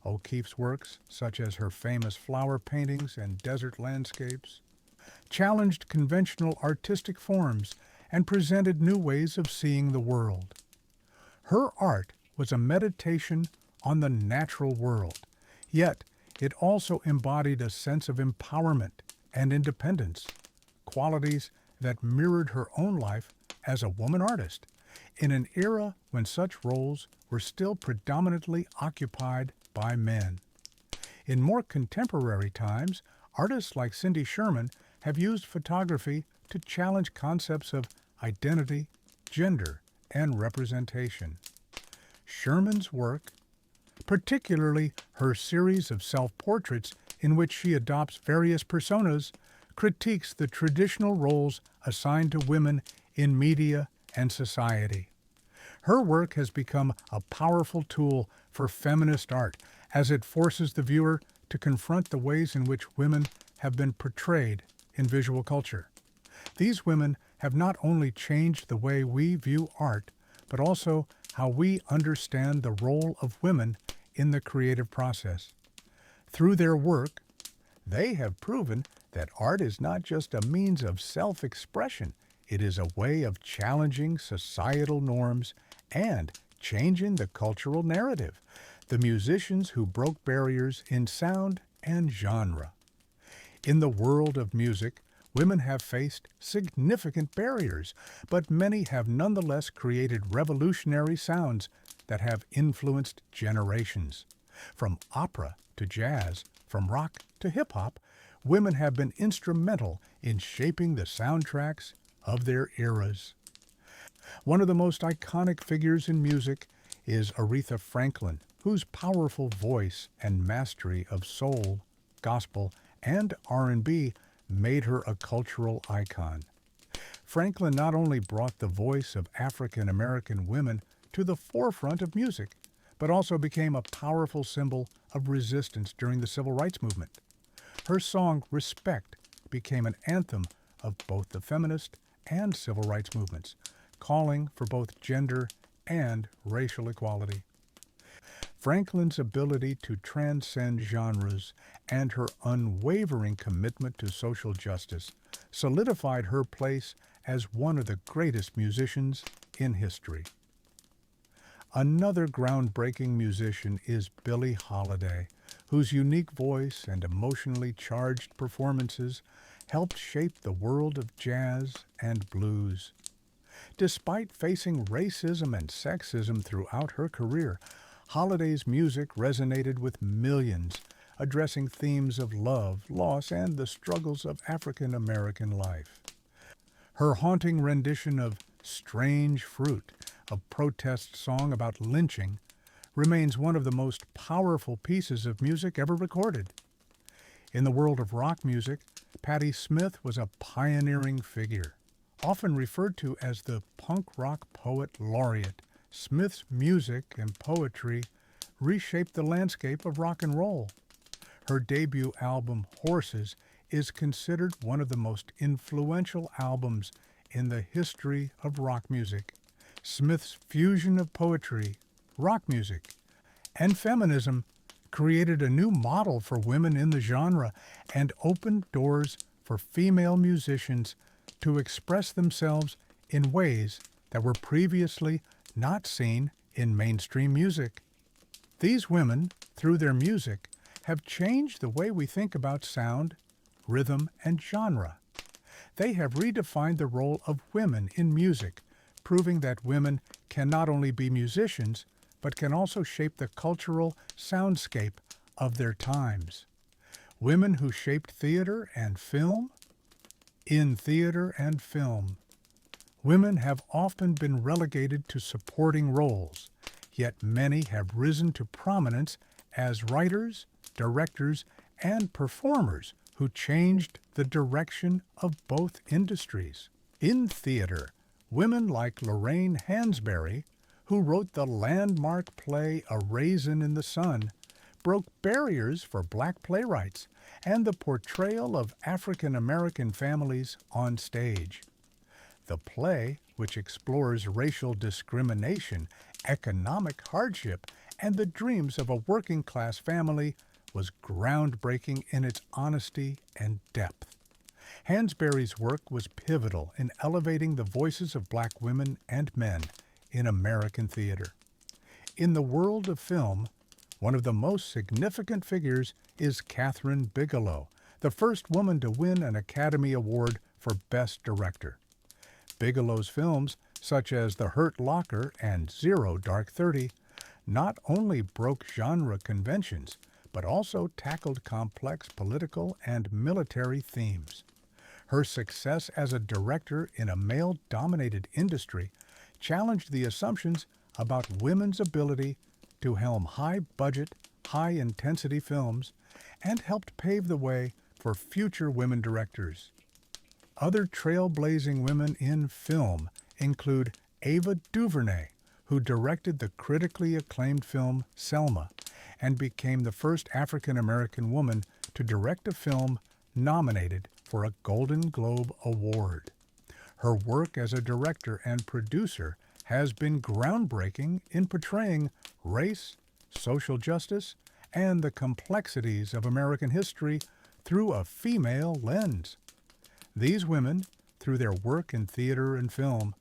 O'Keeffe's works, such as her famous flower paintings and desert landscapes, challenged conventional artistic forms and presented new ways of seeing the world. Her art was a meditation on the natural world, yet it also embodied a sense of empowerment and independence, qualities that mirrored her own life as a woman artist, in an era when such roles were still predominantly occupied by men. In more contemporary times, artists like Cindy Sherman have used photography to challenge concepts of identity, gender, and representation. Sherman's work, particularly her series of self-portraits in which she adopts various personas, critiques the traditional roles assigned to women in media and society. Her work has become a powerful tool for feminist art as it forces the viewer to confront the ways in which women have been portrayed in visual culture. These women have not only changed the way we view art, but also how we understand the role of women in the creative process. Through their work, they have proven that art is not just a means of self-expression, it is a way of challenging societal norms and changing the cultural narrative, the musicians who broke barriers in sound and genre. In the world of music, women have faced significant barriers, but many have nonetheless created revolutionary sounds that have influenced generations. From opera to jazz, from rock to hip-hop, women have been instrumental in shaping the soundtracks of their eras. One of the most iconic figures in music is Aretha Franklin, whose powerful voice and mastery of soul, gospel, and R&B made her a cultural icon. Franklin not only brought the voice of African American women to the forefront of music, but also became a powerful symbol of resistance during the Civil Rights Movement. Her song Respect became an anthem of both the feminist and civil rights movements, calling for both gender and racial equality. Franklin's ability to transcend genres and her unwavering commitment to social justice solidified her place as one of the greatest musicians in history. Another groundbreaking musician is Billie Holiday, whose unique voice and emotionally charged performances helped shape the world of jazz and blues. Despite facing racism and sexism throughout her career, Holiday's music resonated with millions, addressing themes of love, loss, and the struggles of African American life. Her haunting rendition of Strange Fruit, a protest song about lynching, remains one of the most powerful pieces of music ever recorded. In the world of rock music, Patti Smith was a pioneering figure. Often referred to as the punk rock poet laureate, Smith's music and poetry reshaped the landscape of rock and roll. Her debut album, Horses, is considered one of the most influential albums in the history of rock music. Smith's fusion of poetry, rock music, and feminism created a new model for women in the genre and opened doors for female musicians to express themselves in ways that were previously not seen in mainstream music. These women, through their music, have changed the way we think about sound, rhythm, and genre. They have redefined the role of women in music, proving that women can not only be musicians, but can also shape the cultural soundscape of their times. Women who shaped theater and film. In theater and film, women have often been relegated to supporting roles, yet many have risen to prominence as writers, directors, and performers who changed the direction of both industries. In theater, women like Lorraine Hansberry, who wrote the landmark play A Raisin in the Sun, broke barriers for black playwrights and the portrayal of African American families on stage. The play, which explores racial discrimination, economic hardship, and the dreams of a working-class family, was groundbreaking in its honesty and depth. Hansberry's work was pivotal in elevating the voices of black women and men in American theater. In the world of film, one of the most significant figures is Kathryn Bigelow, the first woman to win an Academy Award for Best Director. Bigelow's films, such as The Hurt Locker and Zero Dark 30, not only broke genre conventions, but also tackled complex political and military themes. Her success as a director in a male-dominated industry challenged the assumptions about women's ability to helm high-budget, high-intensity films and helped pave the way for future women directors. Other trailblazing women in film include Ava DuVernay, who directed the critically acclaimed film Selma and became the first African-American woman to direct a film nominated for a Golden Globe Award. Her work as a director and producer has been groundbreaking in portraying race, social justice, and the complexities of American history through a female lens. These women, through their work in theater and film,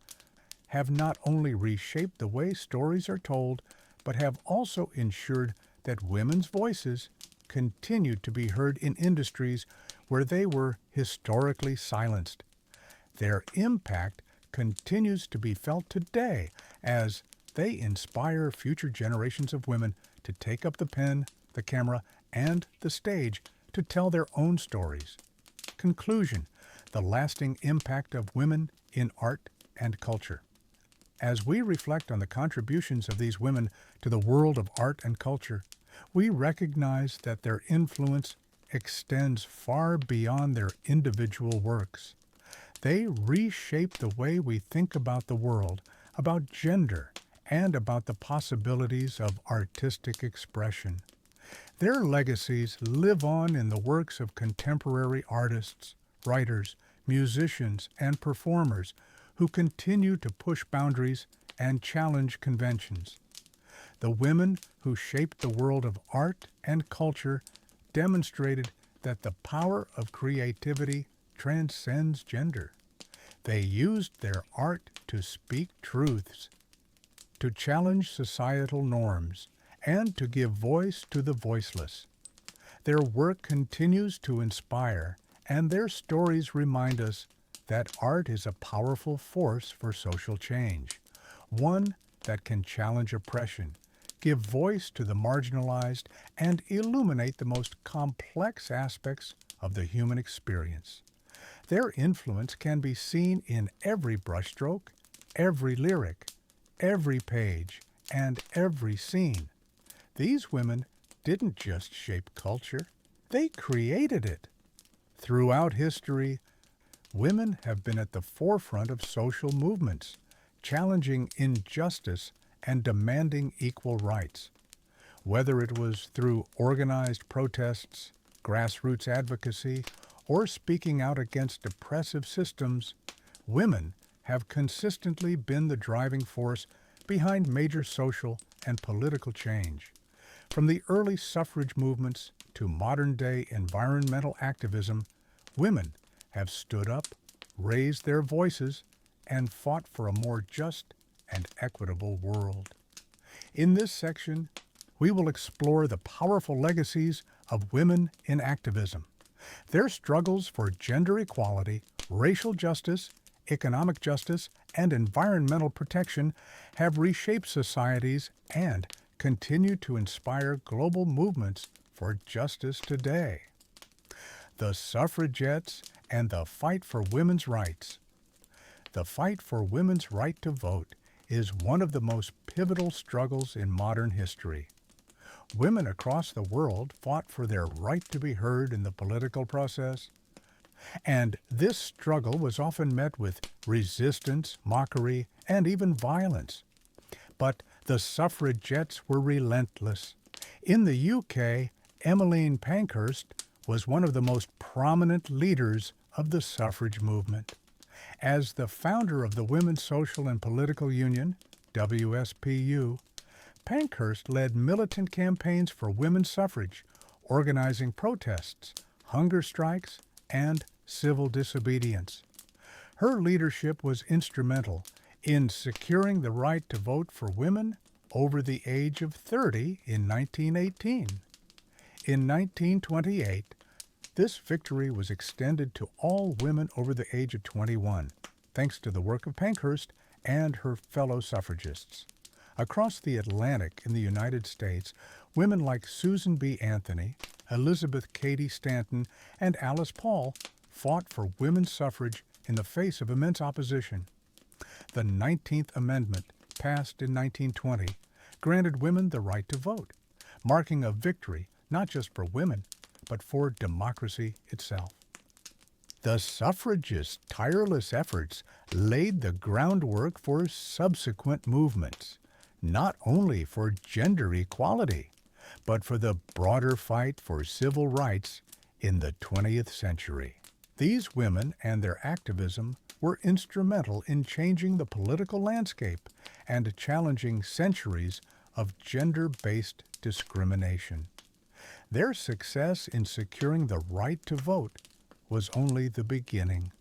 have not only reshaped the way stories are told, but have also ensured that women's voices continued to be heard in industries where they were historically silenced. Their impact continues to be felt today as they inspire future generations of women to take up the pen, the camera, and the stage to tell their own stories. Conclusion: the lasting impact of women in art and culture. As we reflect on the contributions of these women to the world of art and culture, we recognize that their influence extends far beyond their individual works. They reshape the way we think about the world, about gender, and about the possibilities of artistic expression. Their legacies live on in the works of contemporary artists, writers, musicians, and performers who continue to push boundaries and challenge conventions. The women who shaped the world of art and culture demonstrated that the power of creativity transcends gender. They used their art to speak truths, to challenge societal norms, and to give voice to the voiceless. Their work continues to inspire, and their stories remind us that art is a powerful force for social change, one that can challenge oppression, give voice to the marginalized, and illuminate the most complex aspects of the human experience. Their influence can be seen in every brushstroke, every lyric, every page, and every scene. These women didn't just shape culture, they created it. Throughout history, women have been at the forefront of social movements, challenging injustice and demanding equal rights. Whether it was through organized protests, grassroots advocacy, or speaking out against oppressive systems, women have consistently been the driving force behind major social and political change. From the early suffrage movements to modern-day environmental activism, women have stood up, raised their voices, and fought for a more just and equitable world. In this section, we will explore the powerful legacies of women in activism. Their struggles for gender equality, racial justice, economic justice, and environmental protection have reshaped societies and continue to inspire global movements for justice today. The suffragettes and the fight for women's rights. The fight for women's right to vote is one of the most pivotal struggles in modern history. Women across the world fought for their right to be heard in the political process, and this struggle was often met with resistance, mockery, and even violence. But the suffragettes were relentless. In the UK, Emmeline Pankhurst was one of the most prominent leaders of the suffrage movement. As the founder of the Women's Social and Political Union, WSPU, Pankhurst led militant campaigns for women's suffrage, organizing protests, hunger strikes, and civil disobedience. Her leadership was instrumental in securing the right to vote for women over the age of 30 in 1918. In 1928, this victory was extended to all women over the age of 21, thanks to the work of Pankhurst and her fellow suffragists. Across the Atlantic in the United States, women like Susan B. Anthony, Elizabeth Cady Stanton, and Alice Paul fought for women's suffrage in the face of immense opposition. The 19th Amendment, passed in 1920, granted women the right to vote, marking a victory not just for women, but for democracy itself. The suffragists' tireless efforts laid the groundwork for subsequent movements, not only for gender equality, but for the broader fight for civil rights in the 20th century. These women and their activism were instrumental in changing the political landscape and challenging centuries of gender-based discrimination. Their success in securing the right to vote was only the beginning.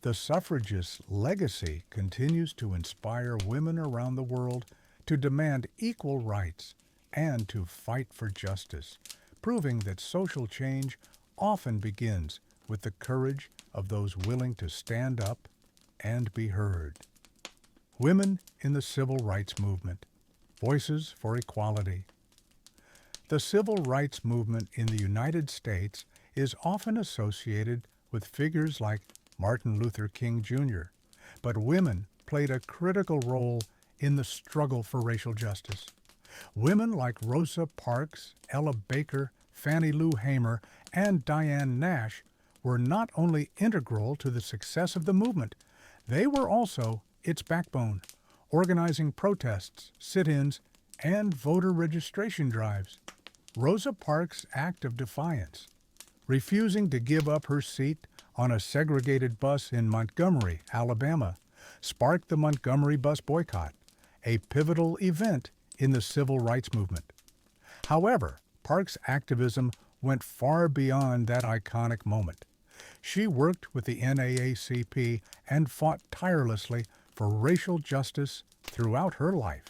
The suffragists' legacy continues to inspire women around the world to demand equal rights and to fight for justice, proving that social change often begins with the courage of those willing to stand up and be heard. Women in the Civil Rights Movement, Voices for Equality. The civil rights movement in the United States is often associated with figures like Martin Luther King Jr., but women played a critical role in the struggle for racial justice. Women like Rosa Parks, Ella Baker, Fannie Lou Hamer, and Diane Nash were not only integral to the success of the movement, they were also its backbone, organizing protests, sit-ins, and voter registration drives. Rosa Parks' act of defiance, refusing to give up her seat on a segregated bus in Montgomery, Alabama, sparked the Montgomery bus boycott, a pivotal event in the civil rights movement. However, Parks' activism went far beyond that iconic moment. She worked with the NAACP and fought tirelessly for racial justice throughout her life.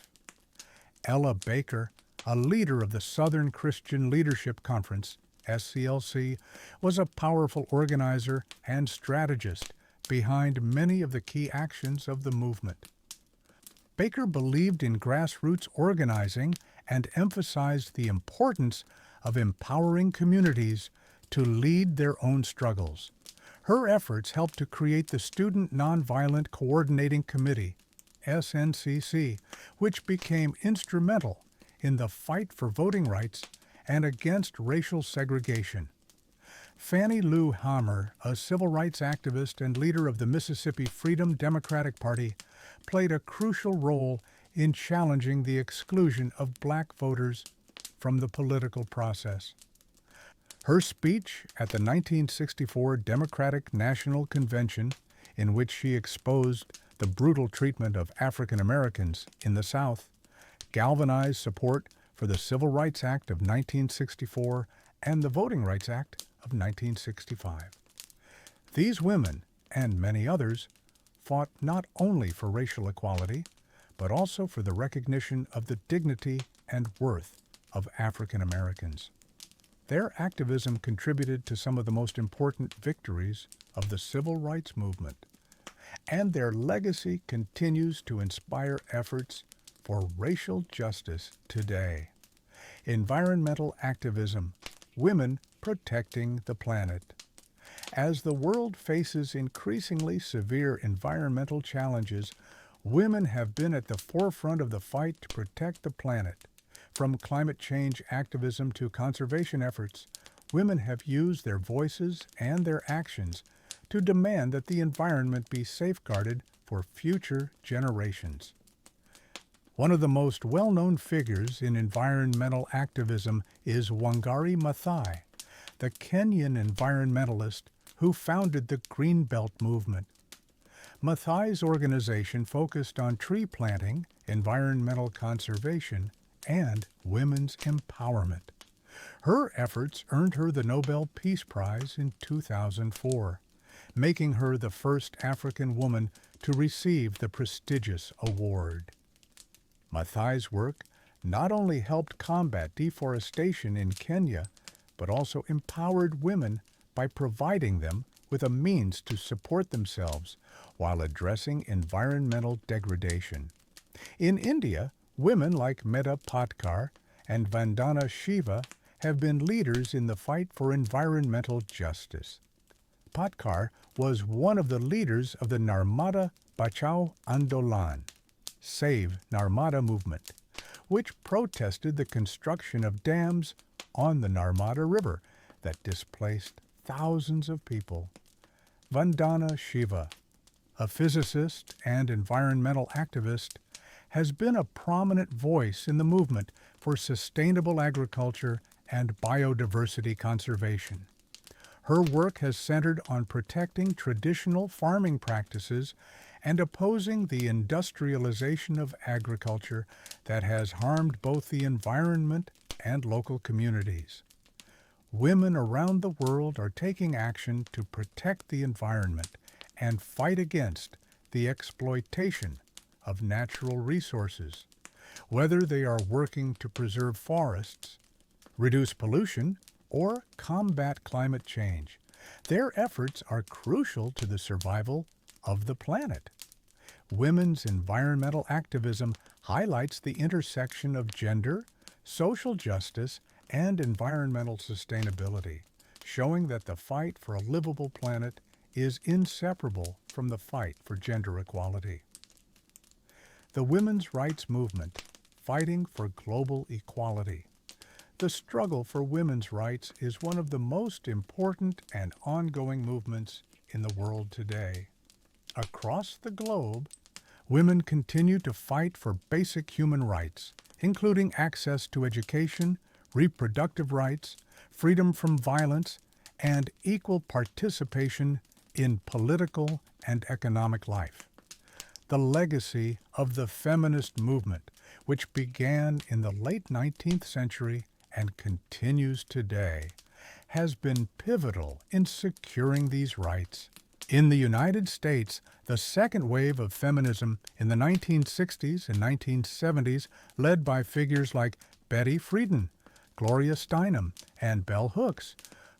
Ella Baker, a leader of the Southern Christian Leadership Conference, SCLC, was a powerful organizer and strategist behind many of the key actions of the movement. Baker believed in grassroots organizing and emphasized the importance of empowering communities to lead their own struggles. Her efforts helped to create the Student Nonviolent Coordinating Committee, SNCC, which became instrumental in the fight for voting rights and against racial segregation. Fannie Lou Hamer, a civil rights activist and leader of the Mississippi Freedom Democratic Party, played a crucial role in challenging the exclusion of black voters from the political process. Her speech at the 1964 Democratic National Convention, in which she exposed the brutal treatment of African Americans in the South, galvanized support for the Civil Rights Act of 1964 and the Voting Rights Act of 1965. These women, and many others, fought not only for racial equality, but also for the recognition of the dignity and worth of African Americans. Their activism contributed to some of the most important victories of the civil rights movement, and their legacy continues to inspire efforts for racial justice today. Environmental activism, women protecting the planet. As the world faces increasingly severe environmental challenges, women have been at the forefront of the fight to protect the planet. From climate change activism to conservation efforts, women have used their voices and their actions to demand that the environment be safeguarded for future generations. One of the most well-known figures in environmental activism is Wangari Maathai, the Kenyan environmentalist who founded the Greenbelt movement. Maathai's organization focused on tree planting, environmental conservation, and women's empowerment. Her efforts earned her the Nobel Peace Prize in 2004, making her the first African woman to receive the prestigious award. Maathai's work not only helped combat deforestation in Kenya, but also empowered women by providing them with a means to support themselves while addressing environmental degradation. In India, women like Meta Patkar and Vandana Shiva have been leaders in the fight for environmental justice. Patkar was one of the leaders of the Narmada Bachao Andolan, Save Narmada movement, which protested the construction of dams on the Narmada River that displaced thousands of people. Vandana Shiva, a physicist and environmental activist, has been a prominent voice in the movement for sustainable agriculture and biodiversity conservation. Her work has centered on protecting traditional farming practices and opposing the industrialization of agriculture that has harmed both the environment and local communities. Women around the world are taking action to protect the environment and fight against the exploitation of natural resources, whether they are working to preserve forests, reduce pollution, or combat climate change. Their efforts are crucial to the survival of the planet. Women's environmental activism highlights the intersection of gender, social justice, and environmental sustainability, showing that the fight for a livable planet is inseparable from the fight for gender equality. The women's rights movement, fighting for global equality. The struggle for women's rights is one of the most important and ongoing movements in the world today. Across the globe, women continue to fight for basic human rights, including access to education, reproductive rights, freedom from violence, and equal participation in political and economic life. The legacy of the feminist movement, which began in the late 19th century and continues today, has been pivotal in securing these rights. In the United States, the second wave of feminism in the 1960s and 1970s, led by figures like Betty Friedan, Gloria Steinem, and Bell Hooks,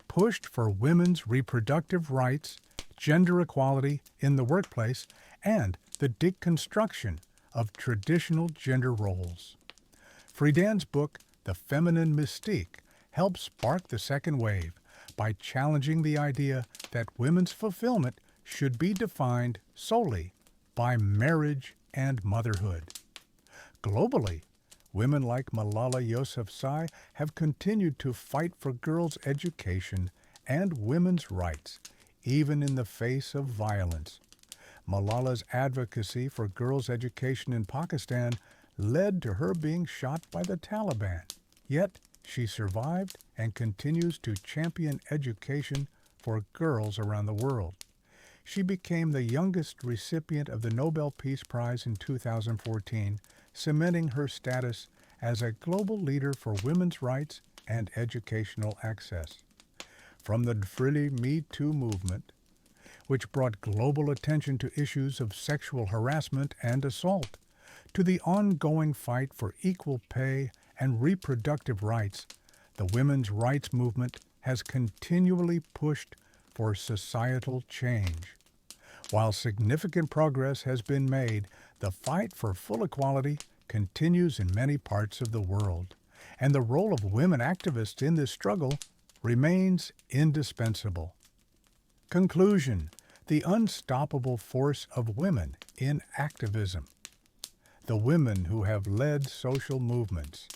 pushed for women's reproductive rights, gender equality in the workplace, and the deconstruction of traditional gender roles. Friedan's book, The Feminine Mystique, helped spark the second wave by challenging the idea that women's fulfillment should be defined solely by marriage and motherhood. Globally, women like Malala Yousafzai have continued to fight for girls' education and women's rights, even in the face of violence. Malala's advocacy for girls' education in Pakistan led to her being shot by the Taliban. Yet, she survived and continues to champion education for girls around the world. She became the youngest recipient of the Nobel Peace Prize in 2014, cementing her status as a global leader for women's rights and educational access. From the frilly Me Too movement, which brought global attention to issues of sexual harassment and assault, to the ongoing fight for equal pay and reproductive rights, the women's rights movement has continually pushed for societal change. While significant progress has been made, the fight for full equality continues in many parts of the world, and the role of women activists in this struggle remains indispensable. Conclusion: the unstoppable force of women in activism. The women who have led social movements,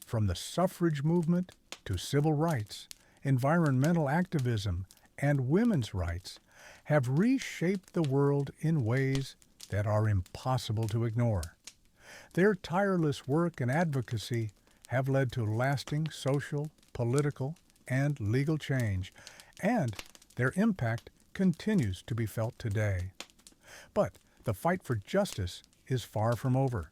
from the suffrage movement to civil rights, environmental activism, and women's rights, have reshaped the world in ways that are impossible to ignore. Their tireless work and advocacy have led to lasting social, political, and legal change, and their impact continues to be felt today. But the fight for justice is far from over.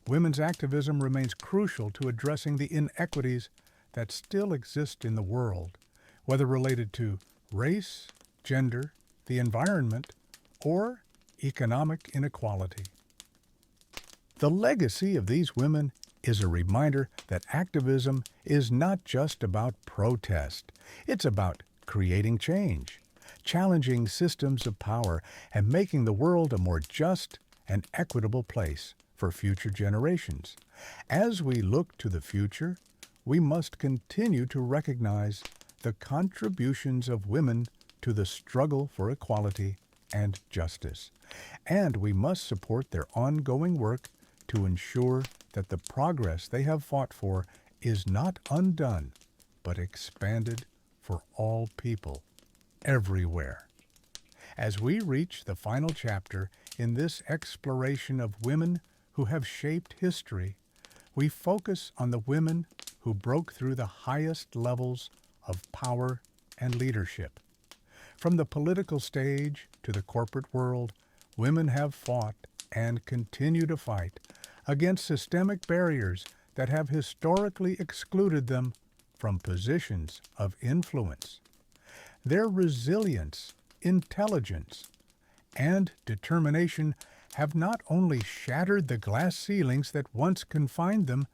Women's activism remains crucial to addressing the inequities that still exist in the world, whether related to race, gender, the environment, or economic inequality. The legacy of these women is a reminder that activism is not just about protest. It's about creating change, challenging systems of power, and making the world a more just and equitable place for future generations. As we look to the future, we must continue to recognize the contributions of women to the struggle for equality and justice, and we must support their ongoing work to ensure that the progress they have fought for is not undone, but expanded for all people, everywhere. As we reach the final chapter in this exploration of women who have shaped history, we focus on the women who broke through the highest levels of power and leadership. From the political stage to the corporate world, women have fought and continue to fight against systemic barriers that have historically excluded them from positions of influence. Their resilience, intelligence, and determination have not only shattered the glass ceilings that once confined them,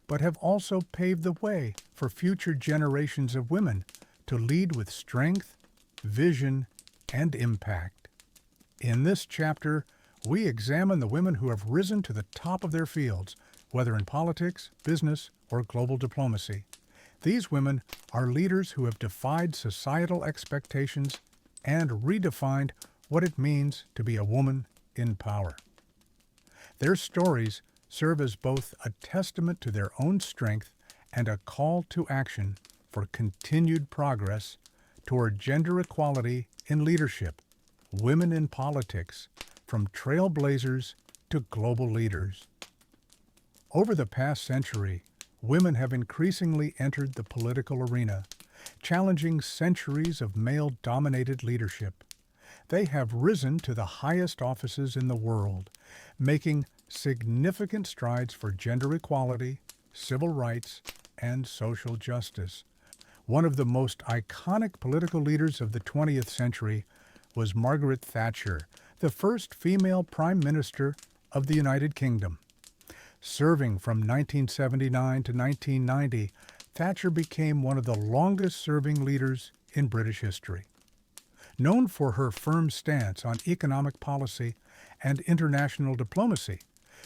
but have also paved the way for future generations of women to lead with strength, vision, and impact. In this chapter, we examine the women who have risen to the top of their fields, whether in politics, business, or global diplomacy. These women are leaders who have defied societal expectations and redefined what it means to be a woman in power. Their stories serve as both a testament to their own strength and a call to action for continued progress toward gender equality in leadership, women in politics, from trailblazers to global leaders. Over the past century, women have increasingly entered the political arena, challenging centuries of male-dominated leadership. They have risen to the highest offices in the world, making significant strides for gender equality, civil rights, and social justice. One of the most iconic political leaders of the 20th century was Margaret Thatcher, the first female Prime Minister of the United Kingdom. Serving from 1979 to 1990, Thatcher became one of the longest-serving leaders in British history. Known for her firm stance on economic policy and international diplomacy,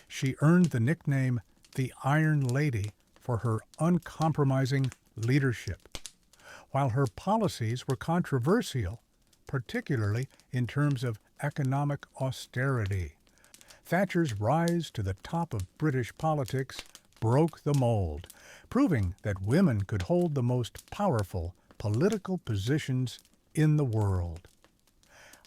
she earned the nickname the Iron Lady for her uncompromising leadership. While her policies were controversial, particularly in terms of economic austerity, Thatcher's rise to the top of British politics broke the mold, proving that women could hold the most powerful political positions in the world.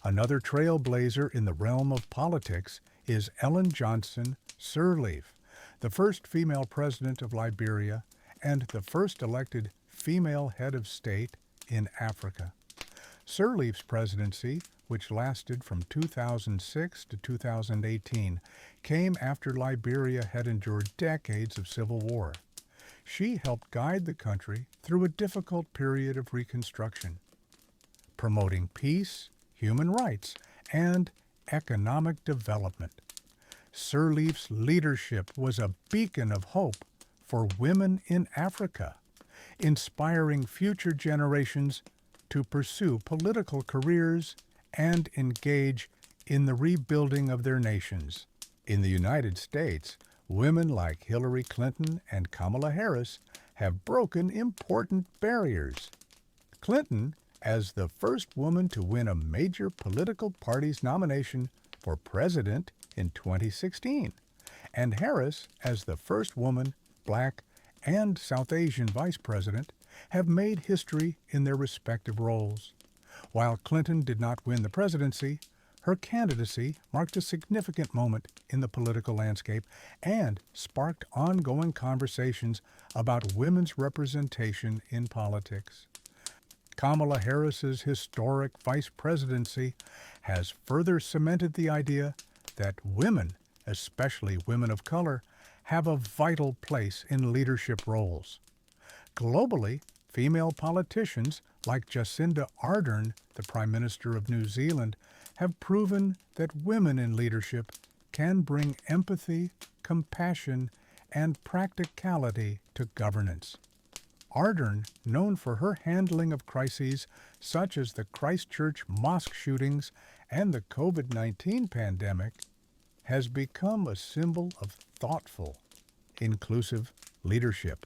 Another trailblazer in the realm of politics is Ellen Johnson Sirleaf, the first female president of Liberia and the first elected female head of state in Africa. Sirleaf's presidency, which lasted from 2006 to 2018, came after Liberia had endured decades of civil war. She helped guide the country through a difficult period of reconstruction, promoting peace, human rights, and economic development. Sirleaf's leadership was a beacon of hope for women in Africa, inspiring future generations to pursue political careers and engage in the rebuilding of their nations. In the United States, women like Hillary Clinton and Kamala Harris have broken important barriers. Clinton, as the first woman to win a major political party's nomination for president in 2016, and Harris, as the first woman, Black, and South Asian vice president, have made history in their respective roles. While Clinton did not win the presidency, her candidacy marked a significant moment in the political landscape and sparked ongoing conversations about women's representation in politics. Kamala Harris's historic vice presidency has further cemented the idea that women, especially women of color, have a vital place in leadership roles. Globally, female politicians like Jacinda Ardern, the Prime Minister of New Zealand, have proven that women in leadership can bring empathy, compassion, and practicality to governance. Ardern, known for her handling of crises such as the Christchurch mosque shootings and the COVID-19 pandemic, has become a symbol of thoughtful, inclusive leadership.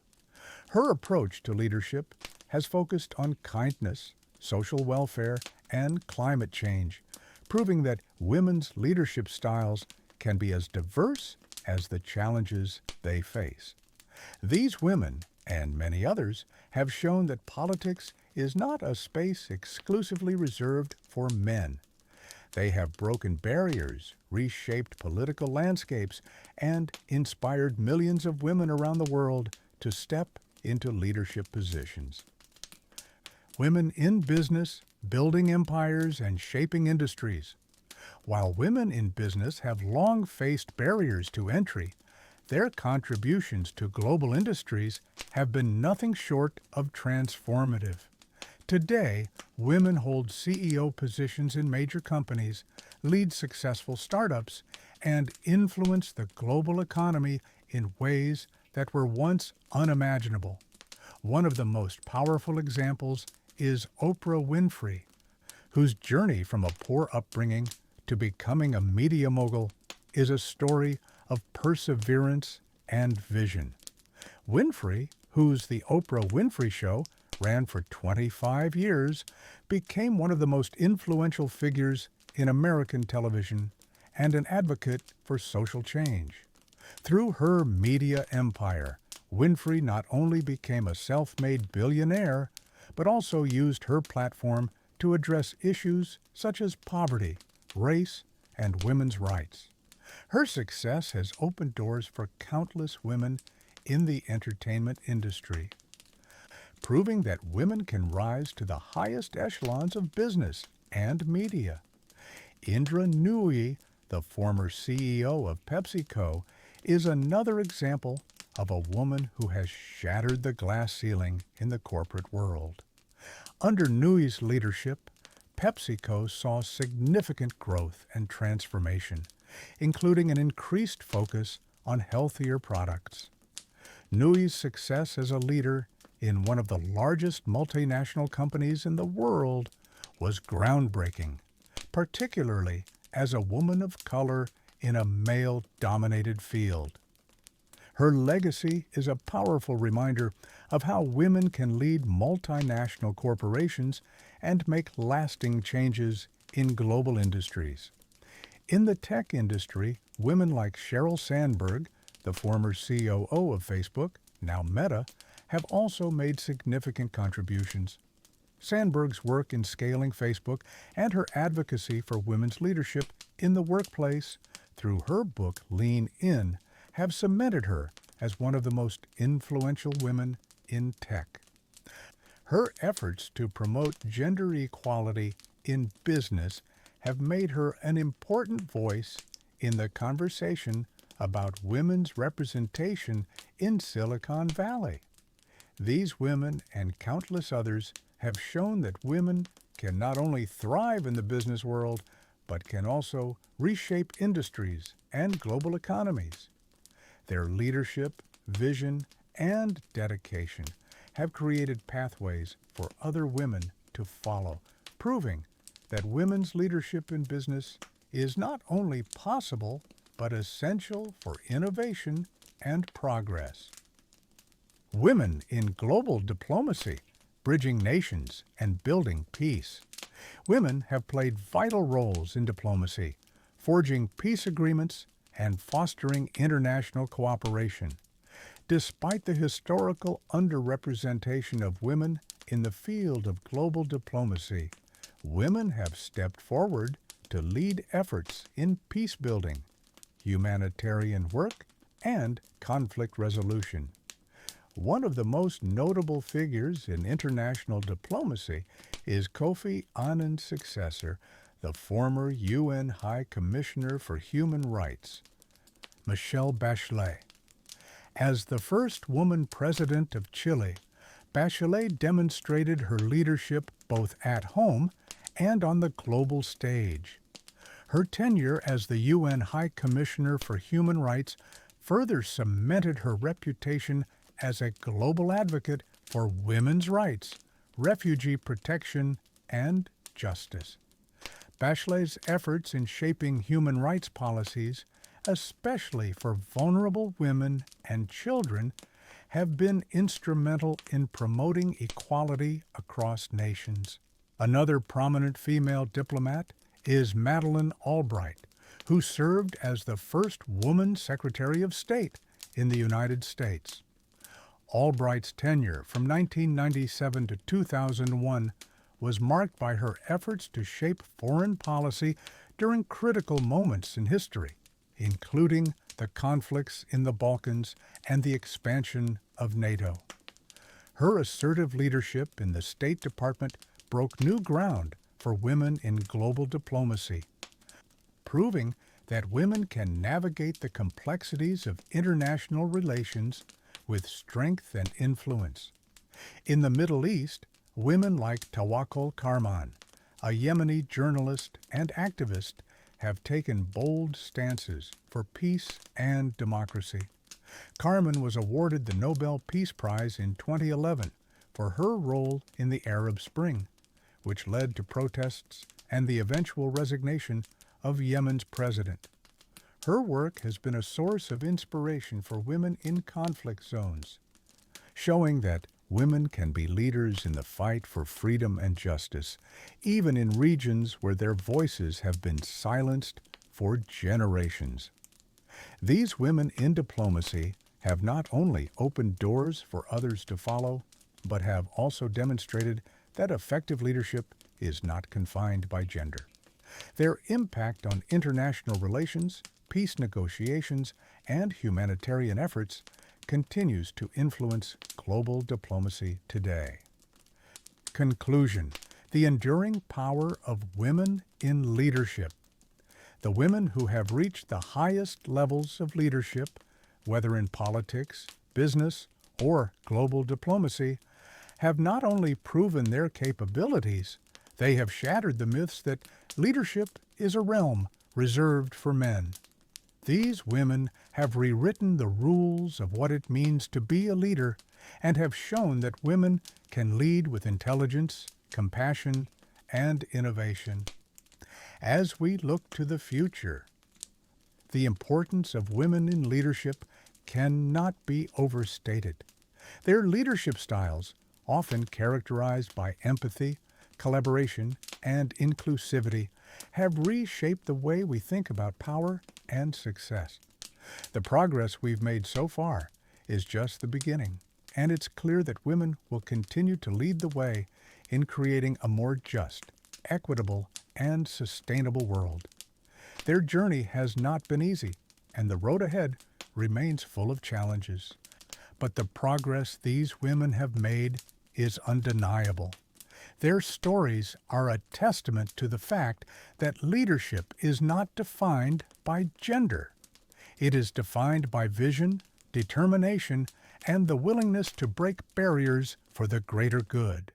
Her approach to leadership has focused on kindness, social welfare, and climate change, proving that women's leadership styles can be as diverse as the challenges they face. These women, and many others, have shown that politics is not a space exclusively reserved for men. They have broken barriers, reshaped political landscapes, and inspired millions of women around the world to step into leadership positions. Women in business, building empires, and shaping industries. While women in business have long faced barriers to entry, their contributions to global industries have been nothing short of transformative. Today, women hold CEO positions in major companies, lead successful startups, and influence the global economy in ways that were once unimaginable. One of the most powerful examples is Oprah Winfrey, whose journey from a poor upbringing to becoming a media mogul is a story of perseverance and vision. Winfrey, whose The Oprah Winfrey Show ran for 25 years, became one of the most influential figures in American television and an advocate for social change. Through her media empire, Winfrey not only became a self-made billionaire, but also used her platform to address issues such as poverty, race, and women's rights. Her success has opened doors for countless women in the entertainment industry, proving that women can rise to the highest echelons of business and media. Indra Nooyi, the former CEO of PepsiCo, is another example of a woman who has shattered the glass ceiling in the corporate world. Under Nooyi's leadership, PepsiCo saw significant growth and transformation, including an increased focus on healthier products. Nooyi's success as a leader in one of the largest multinational companies in the world was groundbreaking, particularly as a woman of color in a male-dominated field. Her legacy is a powerful reminder of how women can lead multinational corporations and make lasting changes in global industries. In the tech industry, women like Sheryl Sandberg, the former COO of Facebook, now Meta, have also made significant contributions. Sandberg's work in scaling Facebook and her advocacy for women's leadership in the workplace through her book Lean In have cemented her as one of the most influential women in tech. Her efforts to promote gender equality in business have made her an important voice in the conversation about women's representation in Silicon Valley. These women and countless others have shown that women can not only thrive in the business world, but can also reshape industries and global economies. Their leadership, vision, and dedication have created pathways for other women to follow, proving that women's leadership in business is not only possible, but essential for innovation and progress. Women in global diplomacy, bridging nations and building peace. Women have played vital roles in diplomacy, forging peace agreements and fostering international cooperation. Despite the historical underrepresentation of women in the field of global diplomacy, women have stepped forward to lead efforts in peace building, humanitarian work, and conflict resolution. One of the most notable figures in international diplomacy is Kofi Annan's successor, the former UN High Commissioner for Human Rights, Michelle Bachelet. As the first woman president of Chile, Bachelet demonstrated her leadership both at home and on the global stage. Her tenure as the UN High Commissioner for Human Rights further cemented her reputation as a global advocate for women's rights, refugee protection, and justice. Bachelet's efforts in shaping human rights policies, especially for vulnerable women and children, have been instrumental in promoting equality across nations. Another prominent female diplomat is Madeleine Albright, who served as the first woman Secretary of State in the United States. Albright's tenure from 1997 to 2001 was marked by her efforts to shape foreign policy during critical moments in history, including the conflicts in the Balkans and the expansion of NATO. Her assertive leadership in the State Department broke new ground for women in global diplomacy, proving that women can navigate the complexities of international relations with strength and influence. In the Middle East, women like Tawakkol Karman, a Yemeni journalist and activist, have taken bold stances for peace and democracy. Karman was awarded the Nobel Peace Prize in 2011 for her role in the Arab Spring, which led to protests and the eventual resignation of Yemen's president. Her work has been a source of inspiration for women in conflict zones, showing that women can be leaders in the fight for freedom and justice, even in regions where their voices have been silenced for generations. These women in diplomacy have not only opened doors for others to follow, but have also demonstrated that effective leadership is not confined by gender. Their impact on international relations, peace negotiations, and humanitarian efforts continues to influence global diplomacy today. Conclusion: the enduring power of women in leadership. The women who have reached the highest levels of leadership, whether in politics, business, or global diplomacy, have not only proven their capabilities, they have shattered the myths that leadership is a realm reserved for men. These women have rewritten the rules of what it means to be a leader and have shown that women can lead with intelligence, compassion, and innovation. As we look to the future, the importance of women in leadership cannot be overstated. Their leadership styles, often characterized by empathy, collaboration, and inclusivity, have reshaped the way we think about power and success. The progress we've made so far is just the beginning, and it's clear that women will continue to lead the way in creating a more just, equitable, and sustainable world. Their journey has not been easy, and the road ahead remains full of challenges. But the progress these women have made is undeniable. Their stories are a testament to the fact that leadership is not defined by gender. It is defined by vision, determination, and the willingness to break barriers for the greater good.